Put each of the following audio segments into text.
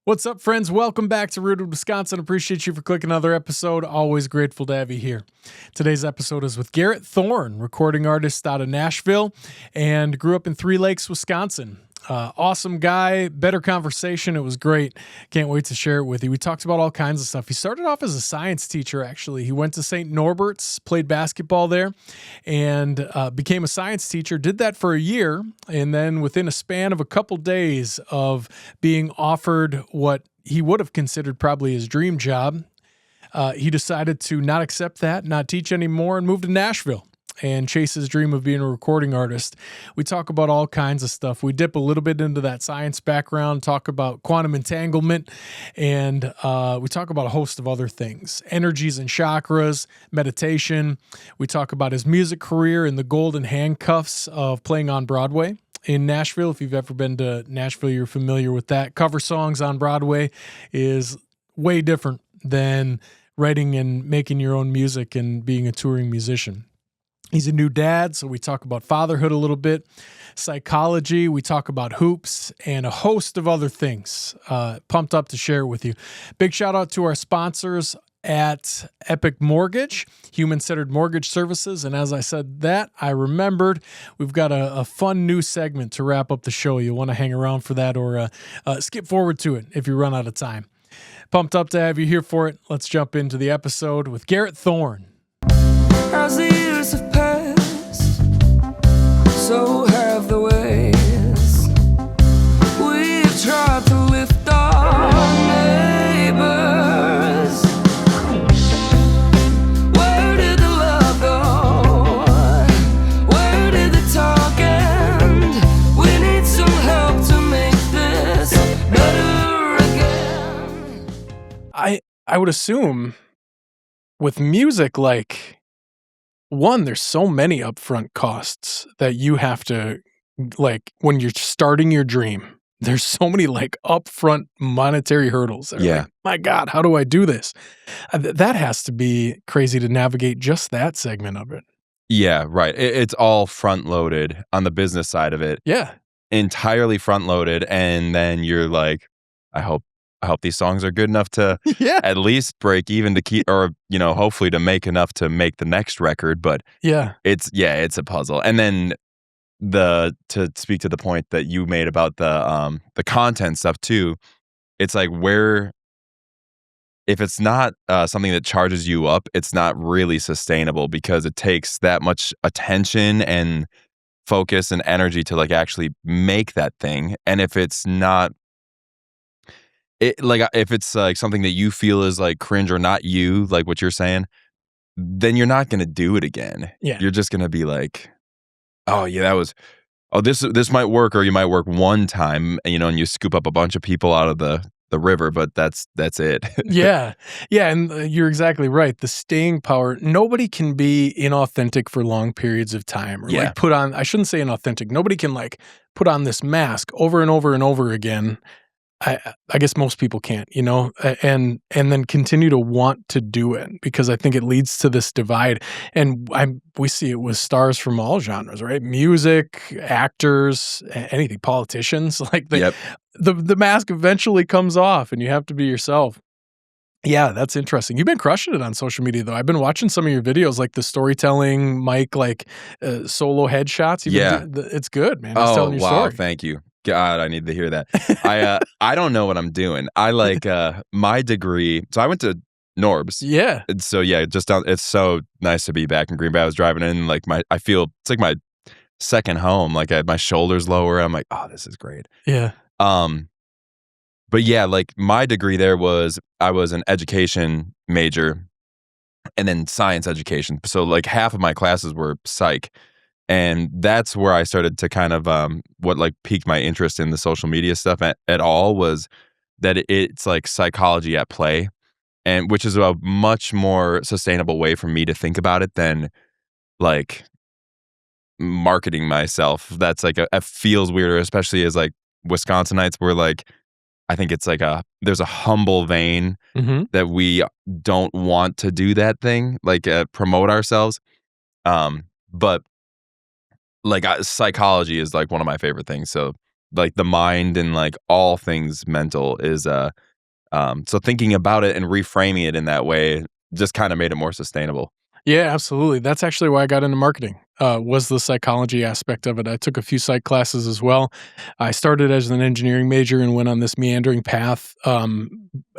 What's up, friends? Welcome back to Northwoods, Wisconsin. Appreciate you for clicking another episode. Always grateful to have you here. Today's episode is with Garrett Thorn, recording artist out of Nashville, and grew up in Three Lakes, Wisconsin. Awesome guy, better conversation. It was great. Can't wait to share it with you. We talked about all kinds of stuff. He started off as a science teacher, actually. He went to St. Norbert's, played basketball there, and became a science teacher. Did that for a year, and then within a span of a couple days of being offered what he would have considered probably his dream job, he decided to not accept that, not teach anymore, and move to Nashville and chase his dream of being a recording artist. We talk about all kinds of stuff. We dip a little bit into that science background, talk about quantum entanglement, and we talk about a host of other things. Energies and chakras, meditation. We talk about his music career and the golden handcuffs of playing on Broadway in Nashville. If you've ever been to Nashville, you're familiar with that. Cover songs on Broadway is way different than writing and making your own music and being a touring musician. He's a new dad, so we talk about fatherhood a little bit, psychology, we talk about hoops, and a host of other things. Pumped up to share it with you. Big shout out to our sponsors at Epic Mortgage, human-centered mortgage services. And as I said that, I remembered we've got a fun new segment to wrap up the show. You'll want to hang around for that or skip forward to it if you run out of time. Pumped up to have you here for it. Let's jump into the episode with Garrett Thorn. As the years have passed, so have the ways. We've tried to lift our neighbors. Where did the love go? Where did the talk end? We need some help to make this better again. I would assume with music, like, one, there's so many upfront costs that you have to, like, when you're starting your dream, there's so many, like, upfront monetary hurdles. Yeah. Like, my God, how do I do this? That has to be crazy to navigate just that segment of it. Yeah, right. It's all front-loaded on the business side of it. Yeah. Entirely front-loaded, and then you're like, I hope these songs are good enough to Yeah. at least break even to keep, or, hopefully to make enough to make the next record. But Yeah. it's a puzzle. And then to speak to the point that you made about the content stuff too, it's like if it's not something that charges you up, it's not really sustainable because it takes that much attention and focus and energy to like actually make that thing. And if it's not, if it's like something that you feel is like cringe or not you, like what you're saying, then you're not going to do it again. Yeah. You're just going to be like, oh yeah, this might work, or you might work one time, and and you scoop up a bunch of people out of the river, but that's it. Yeah. Yeah. And you're exactly right. The staying power, nobody can be inauthentic for long periods of time or like put on, I shouldn't say inauthentic. Nobody can like put on this mask over and over and over again. I guess most people can't, and then continue to want to do it because I think it leads to this divide. And we see it with stars from all genres, right? Music, actors, anything, politicians. Like the mask eventually comes off, and you have to be yourself. Yeah, that's interesting. You've been crushing it on social media, though. I've been watching some of your videos, like the storytelling, Mike, like solo headshots. It's good, man. Just telling your story. Thank you. God, I need to hear that. I don't know what I'm doing. I like my degree. So I went to Norbs. Yeah. And so just down. It's so nice to be back in Green Bay. I was driving in, like I feel it's like my second home. Like my shoulders lower. I'm like, oh, this is great. Yeah. But yeah, like my degree there I was an education major, and then science education. So like half of my classes were psych. And that's where I started to kind of what like piqued my interest in the social media stuff at all was that it's like psychology at play, and which is a much more sustainable way for me to think about it than like marketing myself. That's like it feels weirder, especially as like Wisconsinites. We're like, I think it's like there's a humble vein that we don't want to do that thing, like promote ourselves. But like psychology is like one of my favorite things. So like the mind and like all things mental is so thinking about it and reframing it in that way just kind of made it more sustainable. Yeah, absolutely. That's actually why I got into marketing, was the psychology aspect of it. I took a few psych classes as well. I started as an engineering major and went on this meandering path.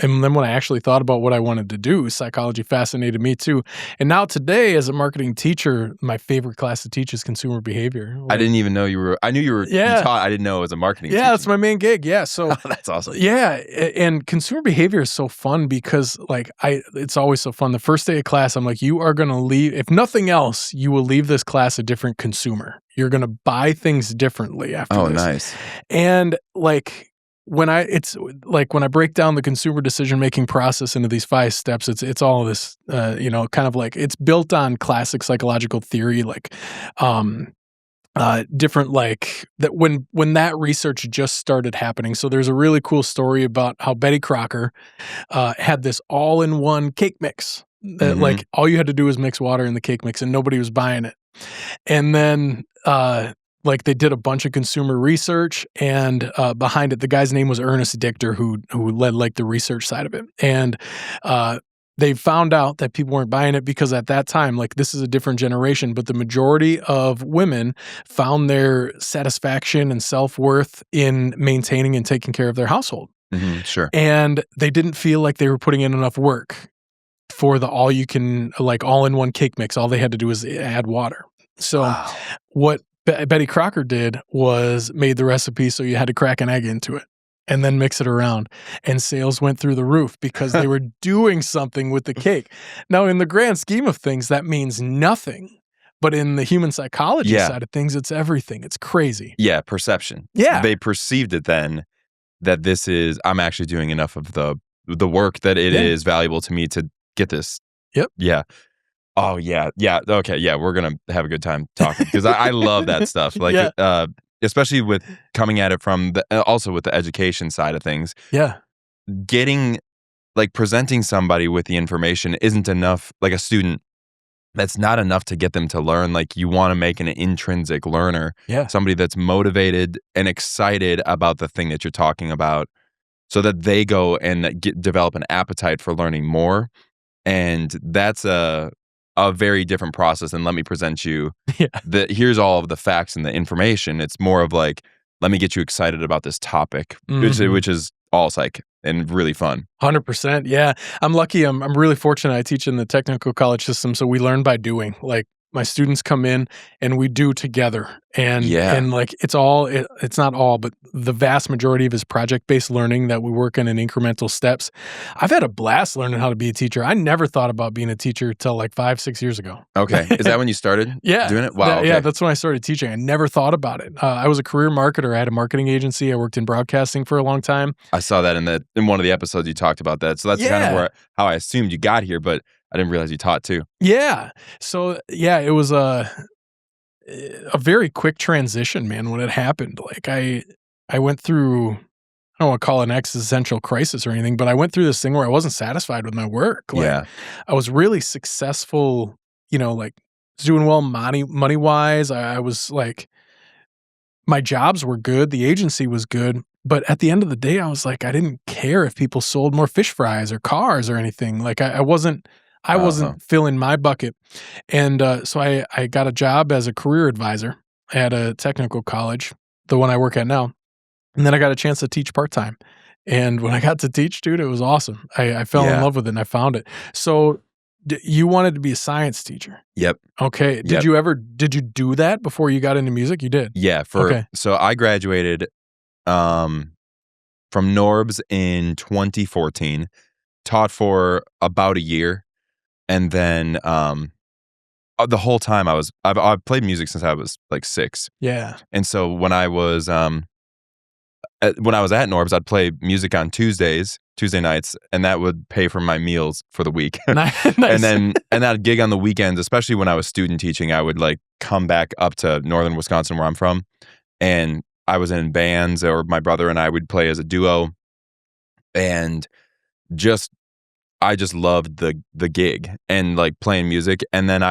And then when I actually thought about what I wanted to do, psychology fascinated me too. And now today, as a marketing teacher, my favorite class to teach is consumer behavior. I didn't even know you were. I knew you were. Yeah. You taught. I didn't know it was a marketing. Yeah, teacher. that's my main gig. Yeah, so that's awesome. yeah, and consumer behavior is so fun because like it's always so fun. The first day of class, I'm like, you are gonna leave. If nothing else, you will leave this class a different consumer. You're gonna buy things differently after this. Oh, nice. And like when I break down the consumer decision making process into these 5 steps, it's all of this, kind of like it's built on classic psychological theory, like different like that when that research just started happening. So there's a really cool story about how Betty Crocker had this all-in-one cake mix. Like all you had to do was mix water in the cake mix, and nobody was buying it. And then like they did a bunch of consumer research, and behind it, the guy's name was Ernest Dichter, who led like the research side of it. And they found out that people weren't buying it because at that time, like this is a different generation, but the majority of women found their satisfaction and self-worth in maintaining and taking care of their household. Sure. And they didn't feel like they were putting in enough work for the all-in-one cake mix. All they had to do was add water. So what Betty Crocker did was made the recipe so you had to crack an egg into it and then mix it around. And sales went through the roof because they were doing something with the cake. Now, in the grand scheme of things, that means nothing. But in the human psychology side of things, it's everything. It's crazy. Yeah, perception. Yeah. They perceived it then that I'm actually doing enough of the work that it is valuable to me to get this. Yep. Yeah. Oh, yeah. Yeah. Okay. Yeah. We're going to have a good time talking because I love that stuff. Like, especially with coming at it from also with the education side of things. Yeah. Presenting somebody with the information isn't enough. Like a student, that's not enough to get them to learn. Like you want to make an intrinsic learner. Yeah. Somebody that's motivated and excited about the thing that you're talking about so that they go and develop an appetite for learning more. And that's a very different process than let me present you. Here's all of the facts and the information. It's more of like, let me get you excited about this topic, which is all psych and really fun. 100%. Yeah. I'm lucky. I'm really fortunate. I teach in the technical college system. So we learn by doing. Like my students come in and we do together. And like it's not all, but the vast majority of it is project-based learning that we work in incremental steps. I've had a blast learning how to be a teacher. I never thought about being a teacher till like 5-6 years ago. Okay. Is that when you started doing it? Wow. Yeah, that's when I started teaching. I never thought about it. I was a career marketer. I had a marketing agency. I worked in broadcasting for a long time. I saw that in one of the episodes you talked about that. So that's kind of how I assumed you got here, but I didn't realize you taught too. Yeah. So yeah, it was a very quick transition, man, when it happened. Like I went through, I don't want to call it an existential crisis or anything, but I went through this thing where I wasn't satisfied with my work. Like, I was really successful, like doing well money wise. I was like, my jobs were good. The agency was good. But at the end of the day, I was like, I didn't care if people sold more fish fries or cars or anything. Like I wasn't filling my bucket. And so I got a job as a career advisor at a technical college, the one I work at now. And then I got a chance to teach part-time. And when I got to teach, dude, it was awesome. I fell in love with it and I found it. So you wanted to be a science teacher. Yep. Okay. Did you do that before you got into music? You did? Yeah. So I graduated from Norbs in 2014, taught for about a year. And then the whole time I've played music since I was like 6. Yeah. And so when I was at Norbs, I'd play music on Tuesday nights, and that would pay for my meals for the week. Nice. And I'd gig on the weekends, especially when I was student teaching. I would like come back up to northern Wisconsin where I'm from, and I was in bands, or my brother and I would play as a duo, and I just loved the gig and like playing music. And then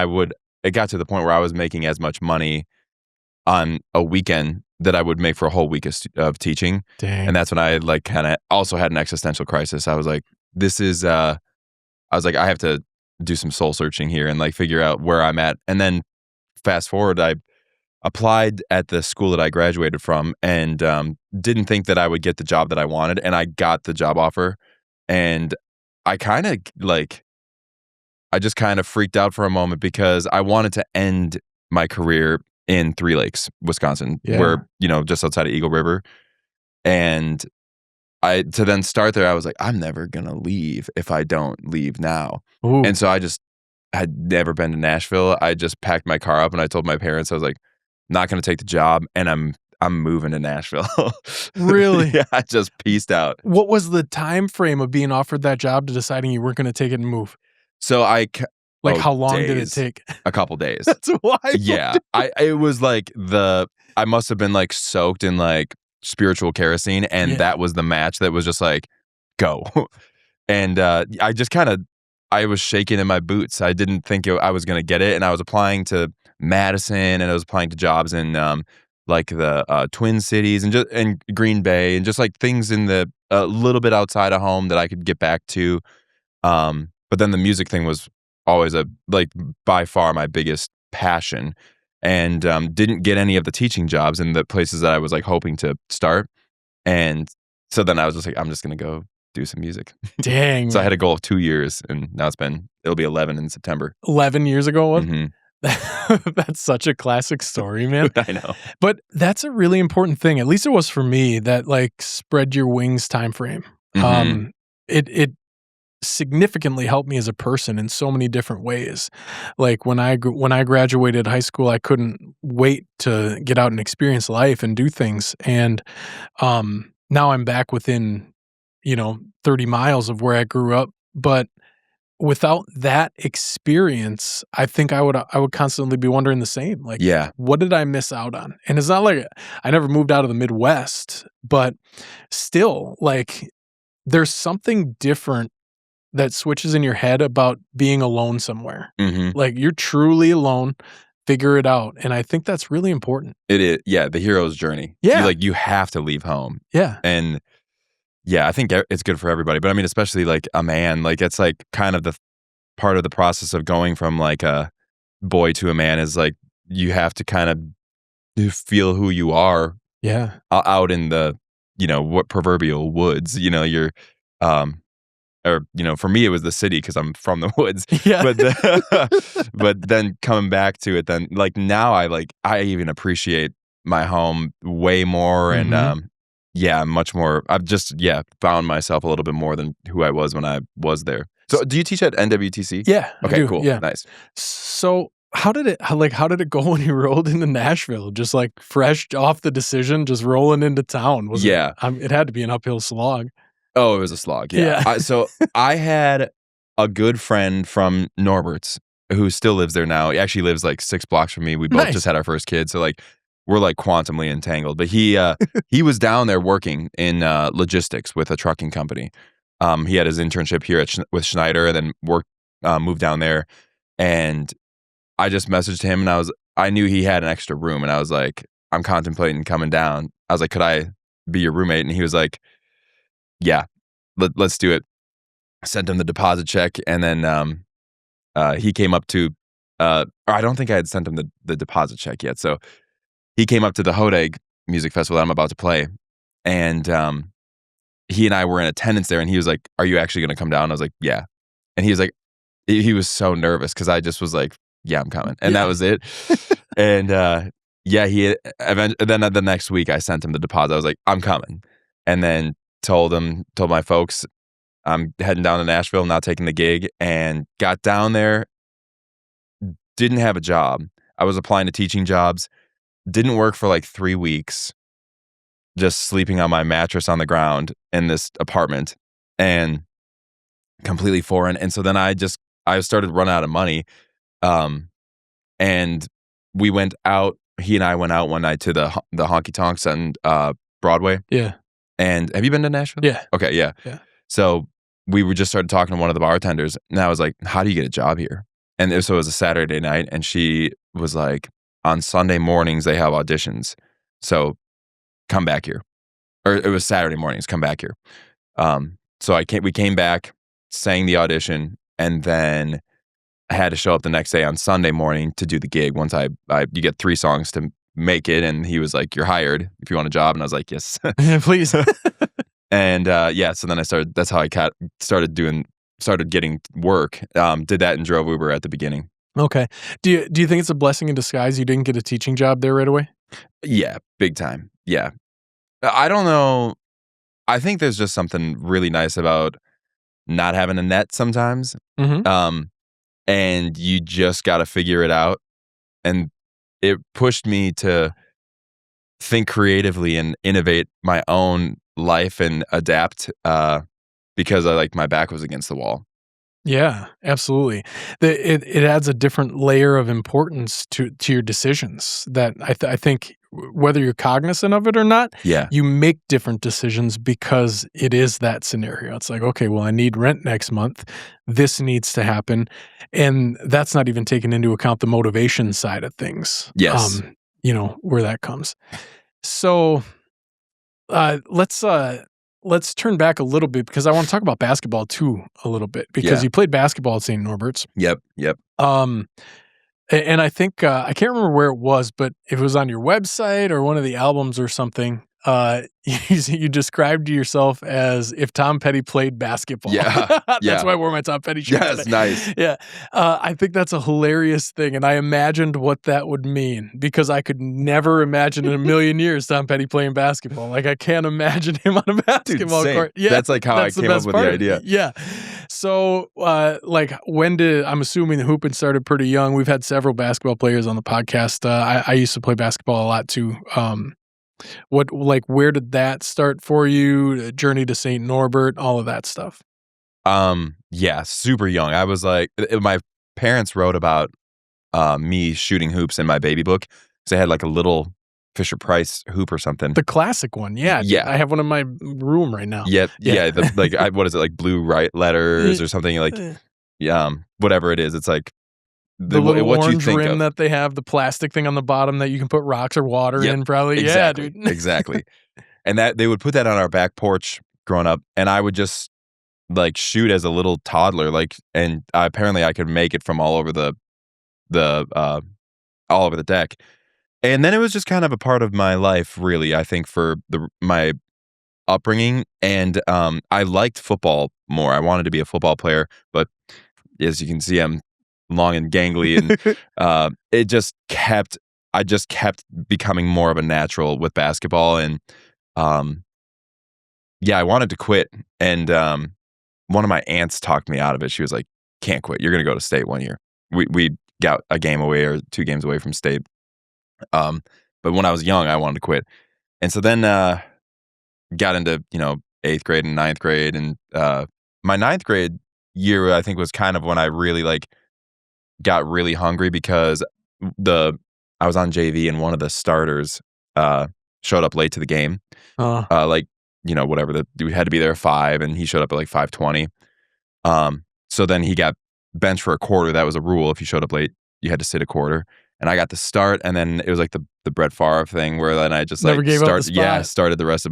it got to the point where I was making as much money on a weekend that I would make for a whole week of teaching. Dang. And that's when I like kind of also had an existential crisis. I was like, I have to do some soul searching here and like figure out where I'm at. And then fast forward, I applied at the school that I graduated from and didn't think that I would get the job that I wanted. And I got the job offer. And I just kind of freaked out for a moment because I wanted to end my career in Three Lakes, Wisconsin, where, just outside of Eagle River. And to then start there, I was like, I'm never going to leave if I don't leave now. Ooh. And so I just had never been to Nashville. I just packed my car up and I told my parents, I was like, not going to take the job and I'm moving to Nashville. Really? Yeah, I just peaced out. What was the time frame of being offered that job to deciding you weren't going to take it and move? So how long did it take? A couple days. That's why. Yeah. It was like I must have been like soaked in like spiritual kerosene and that was the match that was just like, go. And I was shaking in my boots. I didn't think I was going to get it. And I was applying to Madison and I was applying to jobs in like the Twin Cities and Green Bay and just like things in the a little bit outside of home that I could get back to. But then the music thing was always by far my biggest passion, and didn't get any of the teaching jobs in the places that I was like hoping to start. And so then I was just like, I'm just gonna go do some music. Dang. So I had a goal of 2 years, and now it'll be 11 in September. 11 years ago. Mm-hmm. That's such a classic story, man. I know. But that's a really important thing. At least it was for me, that like spread your wings time frame. Mm-hmm. It significantly helped me as a person in so many different ways. Like when I graduated high school, I couldn't wait to get out and experience life and do things. And now I'm back within 30 miles of where I grew up. But without that experience, I think I would constantly be wondering the same. Like, what did I miss out on? And it's not like I never moved out of the Midwest, but still, like, there's something different that switches in your head about being alone somewhere. Mm-hmm. Like, you're truly alone, figure it out. And I think that's really important. It is. Yeah. The hero's journey. Yeah. You have to leave home. Yeah. And yeah, I think it's good for everybody. But I mean, especially like a man, like it's like kind of the part of the process of going from like a boy to a man is like, you have to kind of feel who you are. Yeah. Out in the, what proverbial woods, you're, or, for me, it was the city because I'm from the woods. Yeah. But then coming back to it, then like now I even appreciate my home way more. Mm-hmm. And much more. I've just, found myself a little bit more than who I was when I was there. So do you teach at NWTC? Yeah. Okay, cool. Yeah. Nice. So how did it go when you rolled into Nashville? Just like fresh off the decision, just rolling into town? It had to be an uphill slog. Oh, it was a slog. Yeah. So I had a good friend from Norbert's who still lives there now. He actually lives like 6 blocks from me. We both just had our first kid. So like we're like quantumly entangled. But he was down there working in logistics with a trucking company. He had his internship here with Schneider and then moved down there. And I just messaged him and I knew he had an extra room. And I was like, I'm contemplating coming down. I was like, could I be your roommate? And he was like, yeah, let's do it. Sent him the deposit check, and then he came up to, or I don't think I had sent him the deposit check yet. So he came up to the Hodag Music Festival that I'm about to play, and he and I were in attendance there, and he was like, are you actually going to come down? I was like, yeah. And he was like, he was so nervous because I just was like, yeah, I'm coming. And that was it. And then the next week I sent him the deposit. I was like, I'm coming. And then told my folks I'm heading down to Nashville, not taking the gig, and got down there, didn't have a job. I was applying to teaching jobs, didn't work for like 3 weeks, just sleeping on my mattress on the ground in this apartment and completely foreign. And so then I started running out of money. And we went out, he and I went out one night to the honky tonks on Broadway. Yeah. And have you been to Nashville? Yeah. Okay, yeah. So we just started talking to one of the bartenders, and I was like, how do you get a job here? And so it was a Saturday night, and she was like, on Sunday mornings, they have auditions. So come back here. Or it was Saturday mornings, come back here. So we came back, sang the audition, and then I had to show up the next day on Sunday morning to do the gig. Once you get 3 songs to make it, and he was like, "You're hired if you want a job," and I was like, "Yes, Please." And so then I started. That's how I started getting work. Did that and drove Uber at the beginning. Okay. Do you think it's a blessing in disguise you didn't get a teaching job there right away? Yeah, big time. Yeah, I don't know. I think there's just something really nice about not having a net sometimes. Mm-hmm. And you just got to figure it out. And it pushed me to think creatively and innovate my own life and adapt because my back was against the wall. Yeah, absolutely. It adds a different layer of importance to your decisions that I think whether you're cognizant of it or not, Yeah. you make different decisions because it is that scenario. It's like, okay, well, I need rent next month. This needs to happen. And that's not even taking into account the motivation side of things. Yes. Where that comes. So let's turn back a little bit because I want to talk about basketball too a little bit because you played basketball at St. Norbert's. Yep. And I think I can't remember where it was, but if it was on your website or one of the albums or something, you described yourself as if Tom Petty played basketball. Yeah, That's why I wore my Tom Petty shirt. Yes, today. nice. Yeah, I think that's a hilarious thing, and I imagined what that would mean because I could never imagine in a million years Tom Petty playing basketball. Like I can't imagine him on a basketball court. Yeah, that's like how I came up with the idea. Yeah. So, when did I'm assuming the hooping started pretty young? We've had several basketball players on the podcast. I used to play basketball a lot too. Where did that start for you? The journey to St. Norbert, all of that stuff. Yeah, super young. I was like, my parents wrote about me shooting hoops in my baby book. So they had like a little Fisher Price hoop or something. The classic one, yeah. Yeah. I have one in my room right now. Yep. Yeah. What is it, like blue letters or something, like whatever it is. It's like the little what orange you think rim of. that they have, the plastic thing on the bottom that you can put rocks or water in, probably. Exactly, Yeah, dude. Exactly. And that they would put that on our back porch growing up, and I would just like shoot as a little toddler, and apparently I could make it from all over the deck. And then it was just kind of a part of my life, really. I think for my upbringing, and I liked football more. I wanted to be a football player, but as you can see, I'm long and gangly, and I just kept becoming more of a natural with basketball, and I wanted to quit, and one of my aunts talked me out of it. She was like, "Can't quit. You're going to go to state one year." We got a game away or 2 games away from state. But when I was young, I wanted to quit, and so then got into 8th grade and 9th grade, and my 9th grade year I think was kind of when I really got really hungry because I was on JV and one of the starters showed up late to the game. Whatever, we had to be there at 5 and he showed up at like 5:20. So then he got benched for a quarter. That was a rule. If you showed up late, you had to sit a quarter. And I got to start, and then it was like the Brett Favre thing where then I just Never gave up the spot. Yeah, started the rest of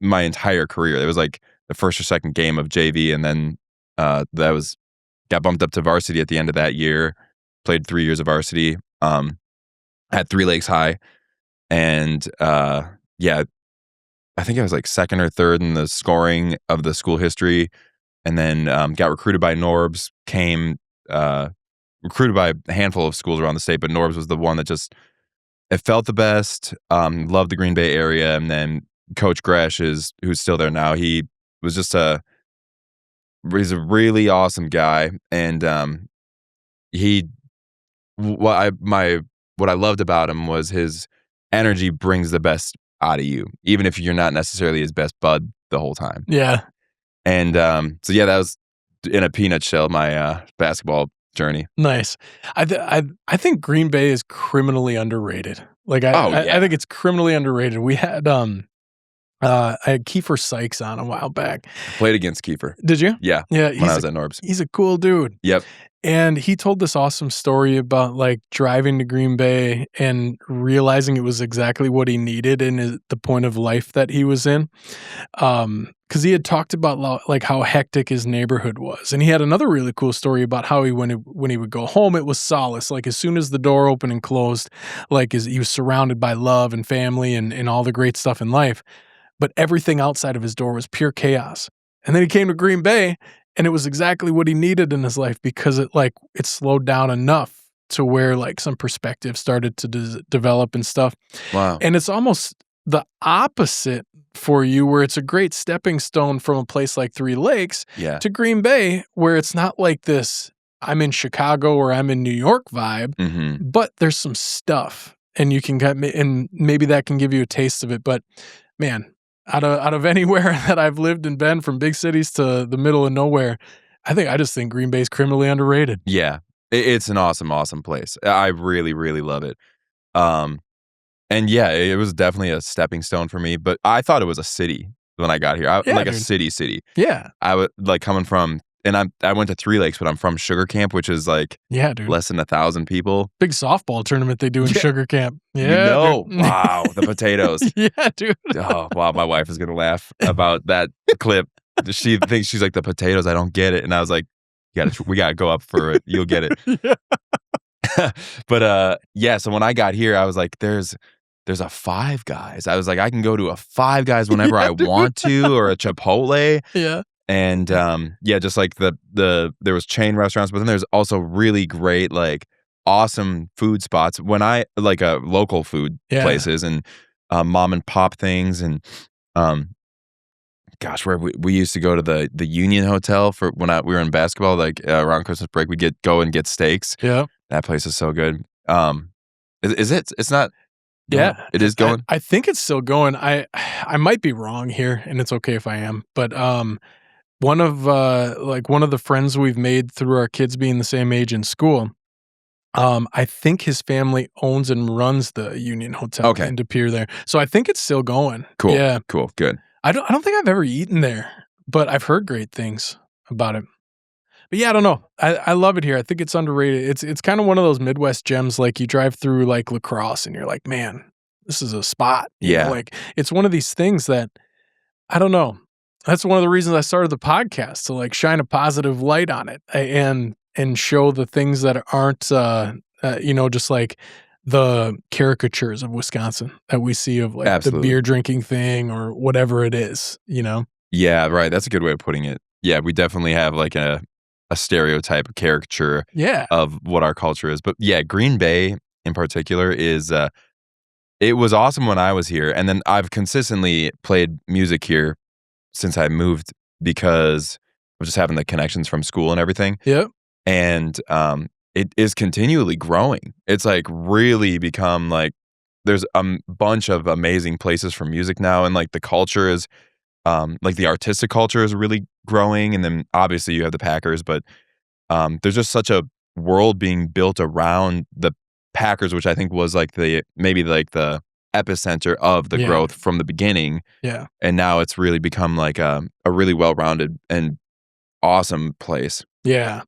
my entire career. It was like the first or second game of JV, and then got bumped up to varsity at the end of that year. Played 3 years of varsity. At 3 Lakes High, and I think I was like second or third in the scoring of the school history, and then got recruited by Norbs. Recruited by a handful of schools around the state, but Norbs was the one that it felt the best. Loved the Green Bay area, and then Coach Gresh who's still there now. He was just he's a really awesome guy, and what I loved about him was his energy brings the best out of you, even if you're not necessarily his best bud the whole time. Yeah. And that was in a peanut shell my basketball journey. Nice. I think Green Bay is criminally underrated. I think it's criminally underrated. We had I had Kiefer Sykes on a while back. Played against Kiefer. Did you? Yeah. Yeah. When I was at Norbs. He's a cool dude. Yep. And he told this awesome story about like driving to Green Bay and realizing it was exactly what he needed in the point of life that he was in. Because he had talked about like how hectic his neighborhood was, and he had another really cool story about how when he would go home, it was solace. Like as soon as the door opened and closed, like he was surrounded by love and family and all the great stuff in life, but everything outside of his door was pure chaos. And then he came to Green Bay, and it was exactly what he needed in his life because it slowed down enough to where like some perspective started to develop and stuff. Wow. And it's almost the opposite for you, where it's a great stepping stone from a place like Three Lakes to Green Bay, where it's not like this I'm in Chicago or I'm in New York vibe, but there's some stuff and you can get, and maybe that can give you a taste of it. But man, out of anywhere that I've lived and been, from big cities to the middle of nowhere, I just think Green Bay's criminally underrated. Yeah. It's an awesome, awesome place. I really, really love it. And yeah, it was definitely a stepping stone for me, but I thought it was a city when I got here. A city. Yeah. I was like coming from, and I went to Three Lakes, but I'm from Sugar Camp, which is like less than 1,000 people. Big softball tournament they do in Sugar Camp. Yeah. Wow. The potatoes. Yeah, dude. Oh, wow. My wife is going to laugh about that clip. She thinks, she's like, the potatoes, I don't get it. And I was like, we got to go up for it. You'll get it. Yeah. But so when I got here, I was like, there's a Five Guys. I was like, I can go to a Five Guys whenever I want to, or a Chipotle. Yeah. And just like there was chain restaurants, but then there's also really great, like awesome food spots when I like local food places and mom and pop things. And where we used to go to the Union Hotel for when we were in basketball, like around Christmas break, we'd go and get steaks. Yeah. That place is so good. Is it? It's not. Yeah, it is going. I think it's still going. I might be wrong here, and it's okay if I am. But one of the friends we've made through our kids being the same age in school, I think his family owns and runs the Union Hotel in De Pere there. So I think it's still going. Cool. Yeah. Cool. Good. I don't think I've ever eaten there, but I've heard great things about it. But yeah, I don't know. I love it here. I think it's underrated. It's kind of one of those Midwest gems. Like you drive through like La Crosse and you're like, man, this is a spot. You know, like it's one of these things that I don't know. That's one of the reasons I started the podcast, to like shine a positive light on it and show the things that aren't, just like the caricatures of Wisconsin that we see of like the beer drinking thing or whatever it is, you know? Yeah, right. That's a good way of putting it. Yeah, we definitely have like a stereotype, a caricature of what our culture is. But yeah, Green Bay in particular is, it was awesome when I was here. And then I've consistently played music here since I moved because of just having the connections from school and everything. Yep. And it is continually growing. It's like really become like, there's a bunch of amazing places for music now. And like the culture is, like the artistic culture is really growing. And then obviously you have the Packers, but there's just such a world being built around the Packers, which I think was like maybe the epicenter of the growth from the beginning. Yeah. And now it's really become like a really well-rounded and awesome place. Yeah.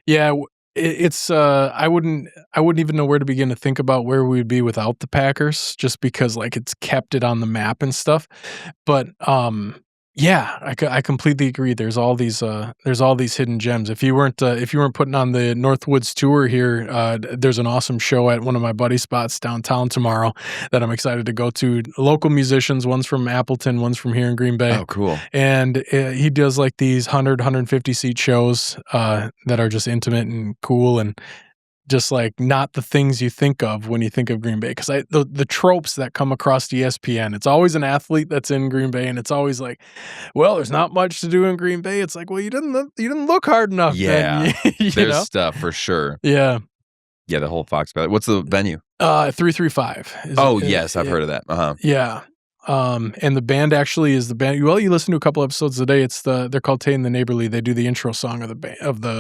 Yeah. It's I wouldn't even know where to begin to think about where we would be without the Packers, just because like it's kept it on the map and stuff. But I completely agree. There's all these hidden gems. If you weren't putting on the Northwoods tour here, there's an awesome show at one of my buddy spots downtown tomorrow that I'm excited to go to. Local musicians, one's from Appleton, one's from here in Green Bay. Oh, cool. And he does like these 150 seat shows that are just intimate and cool and just like not the things you think of when you think of Green Bay. Because the tropes that come across ESPN, it's always an athlete that's in Green Bay, and it's always like, well, there's not much to do in Green Bay. It's like, well, you didn't look hard enough. Yeah, there's know? stuff for sure. Yeah, yeah. The whole Fox Valley. What's the venue? 335. Yes, I've heard of that. Yeah. And the band actually is the band. Well, you listen to a couple episodes a day. They're called Tay and the Neighborly. They do the intro song of the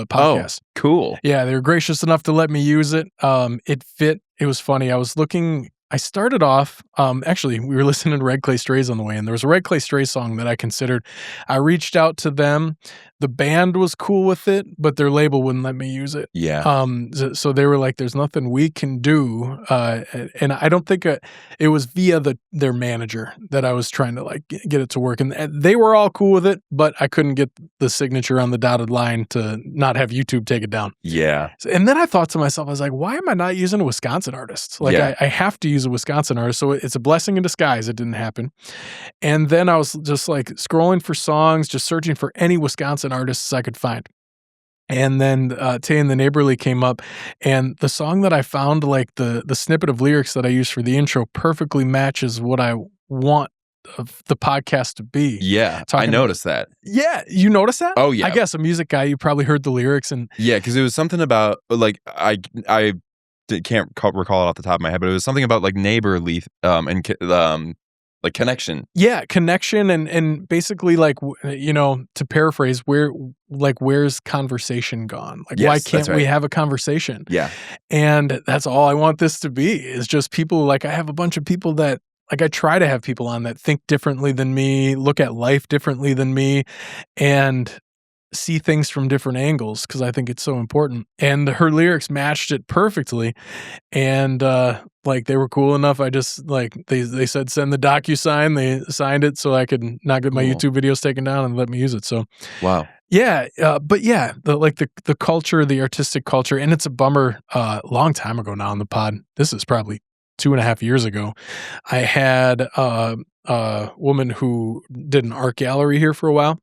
podcast. Oh, cool. Yeah, they were gracious enough to let me use it. It fit. It was funny. I started off, actually, we were listening to Red Clay Strays on the way, and there was a Red Clay Stray song that I considered. I reached out to them. the band was cool with it, but their label wouldn't let me use it. Yeah. So they were like, "There's nothing we can do," and I don't think it was via their manager that I was trying to like get it to work, and they were all cool with it, but I couldn't get the signature on the dotted line to not have YouTube take it down. Yeah. And then I thought to myself, I was like, "Why am I not using a Wisconsin artist? Like, Yeah. I have to use a Wisconsin artist." So it's a blessing in disguise. It didn't happen. And then I was just like scrolling for songs, just searching for any Wisconsin artists I could find. And then Tay and the Neighborly came up, and the song that I found, like the snippet of lyrics that I used for the intro, perfectly matches what I want of the podcast to be. Yeah. I Talking noticed that. Yeah, you noticed that? Oh, yeah. I guess a music guy, you probably heard the lyrics and Yeah, because it was something about like I can't recall it off the top of my head, but it was something about like neighborly like connection. yeah, connection and basically like to paraphrase, where's conversation gone? Like why Yes, can't that's we right. have a conversation? Yeah. And that's all I want this to be is just people. Like I have a bunch of people that like I try to have people on that think differently than me, look at life differently than me, and see things from different angles because I think it's so important. And her lyrics matched it perfectly. And like they were cool enough. I just like they said send the DocuSign. They signed it so I could not get my Cool. YouTube videos taken down and let me use it. So Wow. yeah, but yeah, the culture, the artistic culture, and it's a bummer. Long time ago now on the pod. This is probably 2.5 years ago. I had a woman who did an art gallery here for a while.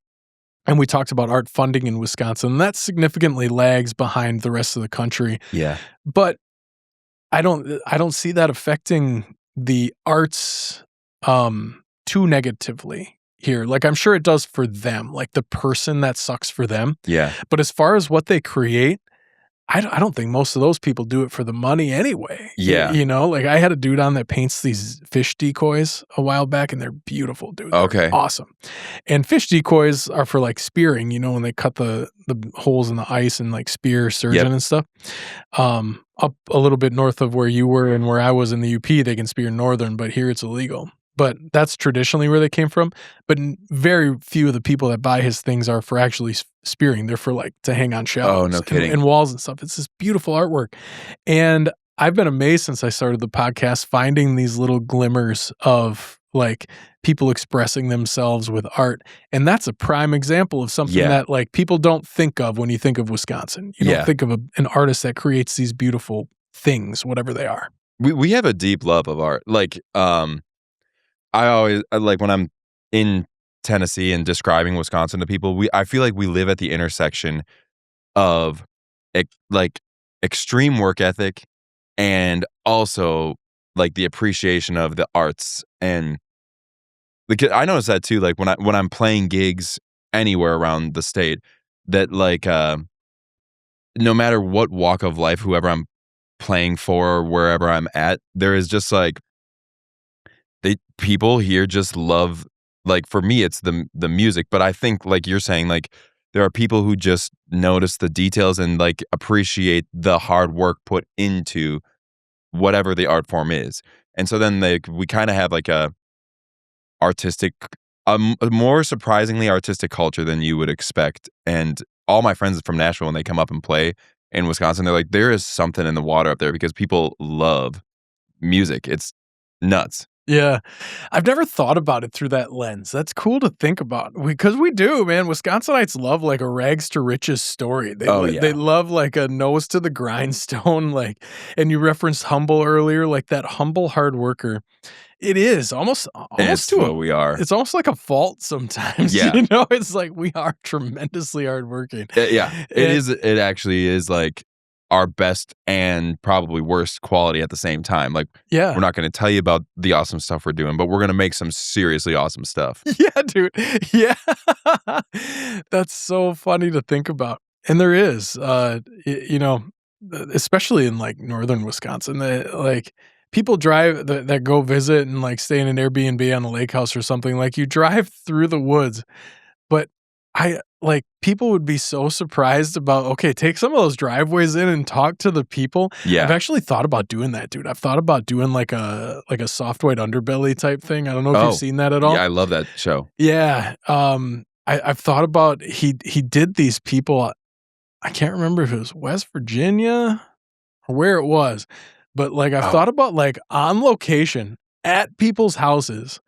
And we talked about art funding in Wisconsin. And that significantly lags behind the rest of the country. Yeah. But I don't see that affecting the arts too negatively here. Like I'm sure it does for them, like the person that sucks for them. Yeah. But as far as what they create, I don't think most of those people do it for the money anyway. Yeah. Like I had a dude on that paints these fish decoys a while back and they're beautiful, dude. They're Okay. awesome. And fish decoys are for like spearing, when they cut the holes in the ice and like spear surgeon Yep. and stuff. Up a little bit north of where you were and where I was in the UP, they can spear northern, but here it's illegal. But that's traditionally where they came from. But very few of the people that buy his things are for actually spearing. They're for like to hang on shelves Oh, no kidding. and walls and stuff. It's this beautiful artwork. And I've been amazed since I started the podcast finding these little glimmers of like people expressing themselves with art. And that's a prime example of something Yeah. that like people don't think of when you think of Wisconsin. You don't Yeah. think of an artist that creates these beautiful things, whatever they are. We have a deep love of art. Like I always like when I'm in Tennessee and describing Wisconsin to people, I feel like we live at the intersection of like extreme work ethic and also like the appreciation of the arts. And because I notice that too, like when I'm playing gigs anywhere around the state, that like no matter what walk of life, whoever I'm playing for or wherever I'm at, there is just like people here just love, like for me it's the music, but I think like you're saying, like there are people who just notice the details and like appreciate the hard work put into whatever the art form is. And so then we kind of have like a more surprisingly artistic culture than you would expect. And all my friends from Nashville, when they come up and play in Wisconsin, they're like, there is something in the water up there because people love music. It's nuts. Yeah. I've never thought about it through that lens. That's cool to think about because we do, man. Wisconsinites love like a rags to riches story. They love like a nose to the grindstone. Like, and you referenced humble earlier, like that humble hard worker. It is almost It's to what we are. It's almost like a fault sometimes. Yeah. It's like we are tremendously hardworking. Yeah. It actually is like our best and probably worst quality at the same time. Like, Yeah. we're not going to tell you about the awesome stuff we're doing, but we're going to make some seriously awesome stuff. Yeah, dude. Yeah. That's so funny to think about. And there is, especially in like northern Wisconsin, like people drive that go visit and like stay in an Airbnb on a lake house or something. Like you drive through the woods, but people would be so surprised about, okay, take some of those driveways in and talk to the people. Yeah. I've actually thought about doing that, dude. I've thought about doing like a soft white underbelly type thing. I don't know if you've seen that at all. Yeah, I love that show. Yeah. I've thought about he did these people. I can't remember if it was West Virginia or where it was, but like I've Oh. thought about like on location at people's houses,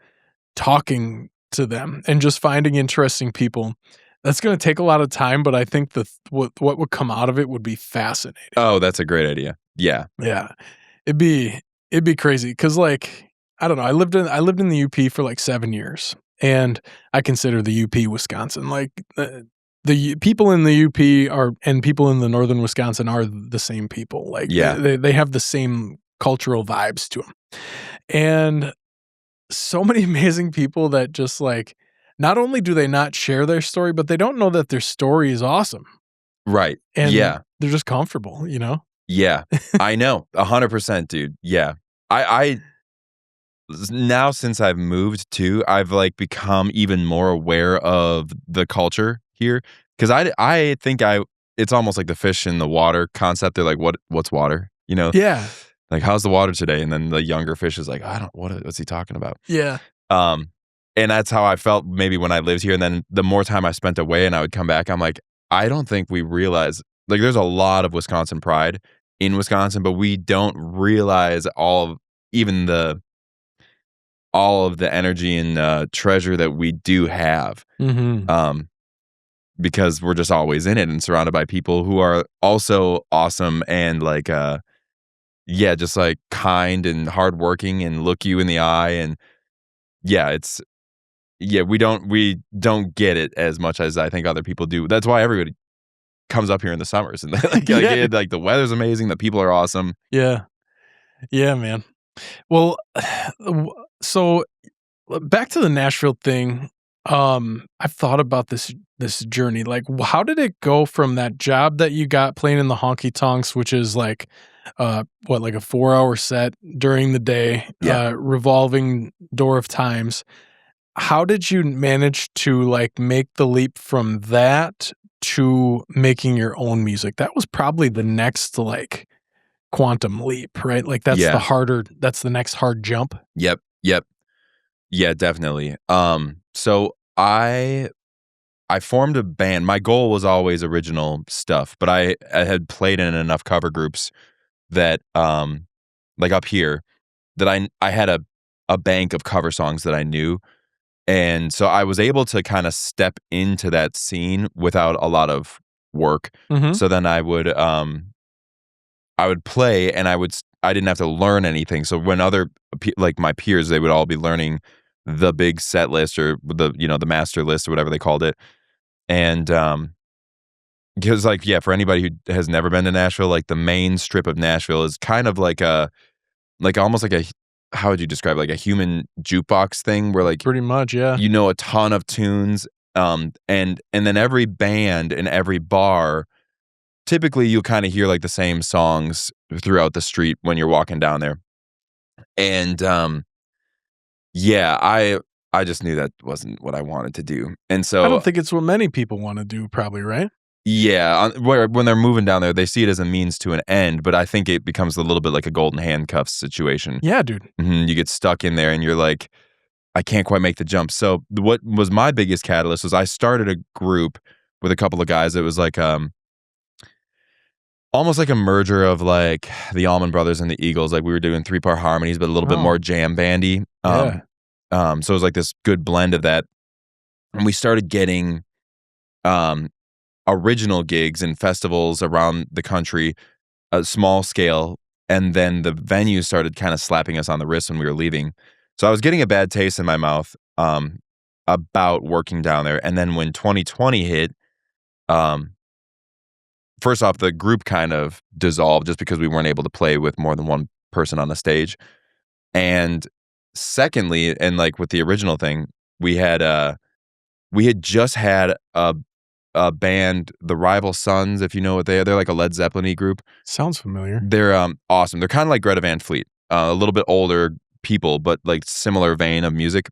talking to them and just finding interesting people. That's going to take a lot of time, but I think what would come out of it would be fascinating. Oh, that's a great idea. Yeah. Yeah, it'd be crazy because like I don't know. I lived in the UP for like 7 years, and I consider the UP Wisconsin. Like the people in the UP and people in the northern Wisconsin are the same people. Like Yeah. they have the same cultural vibes to them, and so many amazing people that just like not only do they not share their story, but they don't know that their story is awesome. Right. And yeah. they're just comfortable, you know? Yeah. I know. 100%, dude. Yeah. I now since I've moved too, I've like become even more aware of the culture here. Cause I think it's almost like the fish in the water concept. They're like, what's water? You know? Yeah. Like, how's the water today? And then the younger fish is like, what's he talking about? Yeah. And that's how I felt maybe when I lived here. And then the more time I spent away and I would come back, I'm like, I don't think we realize, like, there's a lot of Wisconsin pride in Wisconsin, but we don't realize all of the energy and treasure that we do have. Mm-hmm. Because we're just always in it and surrounded by people who are also awesome and like, just like kind and hardworking and look you in the eye. And we don't get it as much as I think other people do. That's why everybody comes up here in the summers and like the weather's amazing. The people are awesome. Yeah. Yeah, man. Well, so back to the Nashville thing. I've thought about this journey. Like, how did it go from that job that you got playing in the honky tonks, which is like, like a 4-hour set during the day, revolving door of times. How did you manage to like make the leap from that to making your own music? That was probably the next like quantum leap, right? Like that's the next hard jump. Yep. Yeah, definitely. So I formed a band. My goal was always original stuff, but I had played in enough cover groups that like up here that I had a bank of cover songs that I knew. And so I was able to kind of step into that scene without a lot of work. Mm-hmm. So then I would play and I didn't have to learn anything. So when other like my peers, they would all be learning the big set list or the master list or whatever they called it. And because like, for anybody who has never been to Nashville, like the main strip of Nashville is kind of like almost like a, how would you describe it? Like a human jukebox thing where like pretty much, yeah. You know a ton of tunes. And then every band and every bar, typically you'll kind of hear like the same songs throughout the street when you're walking down there. And I just knew that wasn't what I wanted to do. And so I don't think it's what many people want to do, probably, right? Yeah, when they're moving down there, they see it as a means to an end, but I think it becomes a little bit like a golden handcuffs situation. Yeah, dude. Mm-hmm. You get stuck in there and you're like, I can't quite make the jump. So what was my biggest catalyst was I started a group with a couple of guys that was like almost like a merger of like the Allman Brothers and the Eagles. Like we were doing 3-part harmonies, but a little bit more jam bandy. So it was like this good blend of that. And we started getting original gigs and festivals around the country, a small scale, and then the venue started kind of slapping us on the wrist when we were leaving. So I was getting a bad taste in my mouth about working down there. And then when 2020 hit, first off, the group kind of dissolved just because we weren't able to play with more than one person on the stage. And secondly, and like with the original thing, we had just had a band, the Rival Sons, if you know what they are. They're like a Led Zeppelin-y group. Sounds familiar. They're awesome. They're kind of like Greta Van Fleet, a little bit older people, but like similar vein of music.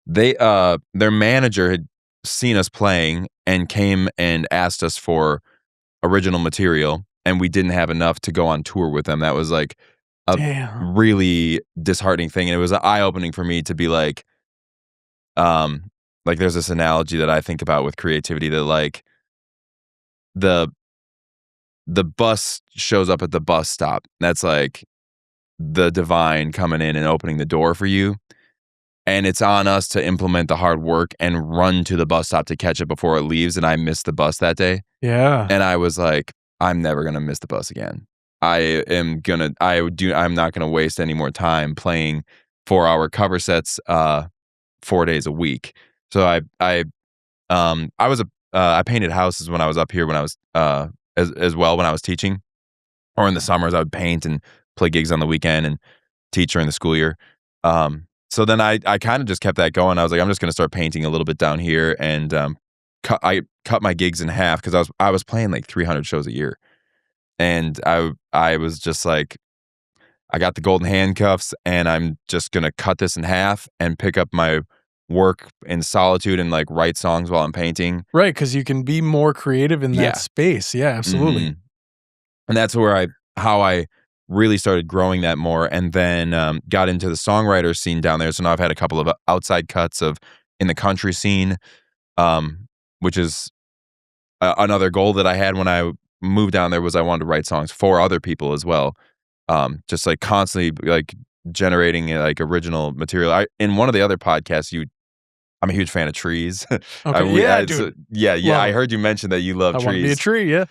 They their manager had seen us playing and came and asked us for original material, and we didn't have enough to go on tour with them. That was like a really disheartening thing, and it was eye-opening for me to be like, like there's this analogy that I think about with creativity that like the bus shows up at the bus stop. That's like the divine coming in and opening the door for you. And it's on us to implement the hard work and run to the bus stop to catch it before it leaves. And I missed the bus that day. Yeah. And I was like, I'm never going to miss the bus again. I'm not going to waste any more time playing 4-hour cover sets 4 days a week. So I painted houses when I was up here when I was as well when I was teaching, or in the summers I would paint and play gigs on the weekend and teach during the school year. So then I kind of just kept that going. I was like, I'm just going to start painting a little bit down here, and I cut my gigs in half because I was playing like 300 shows a year, and I was just like, I got the golden handcuffs, and I'm just going to cut this in half and pick up my work in solitude and like write songs while I'm painting. Right, because you can be more creative in that space. Yeah, absolutely. Mm-hmm. And that's where how I really started growing that more, and then got into the songwriter scene down there. So now I've had a couple of outside cuts in the country scene, which is another goal that I had when I moved down there, was I wanted to write songs for other people as well. Just like constantly like generating like original material. In one of the other podcasts, I'm a huge fan of trees. Okay. Dude. Well, I heard you mention that you love I trees. want to be a tree, yeah.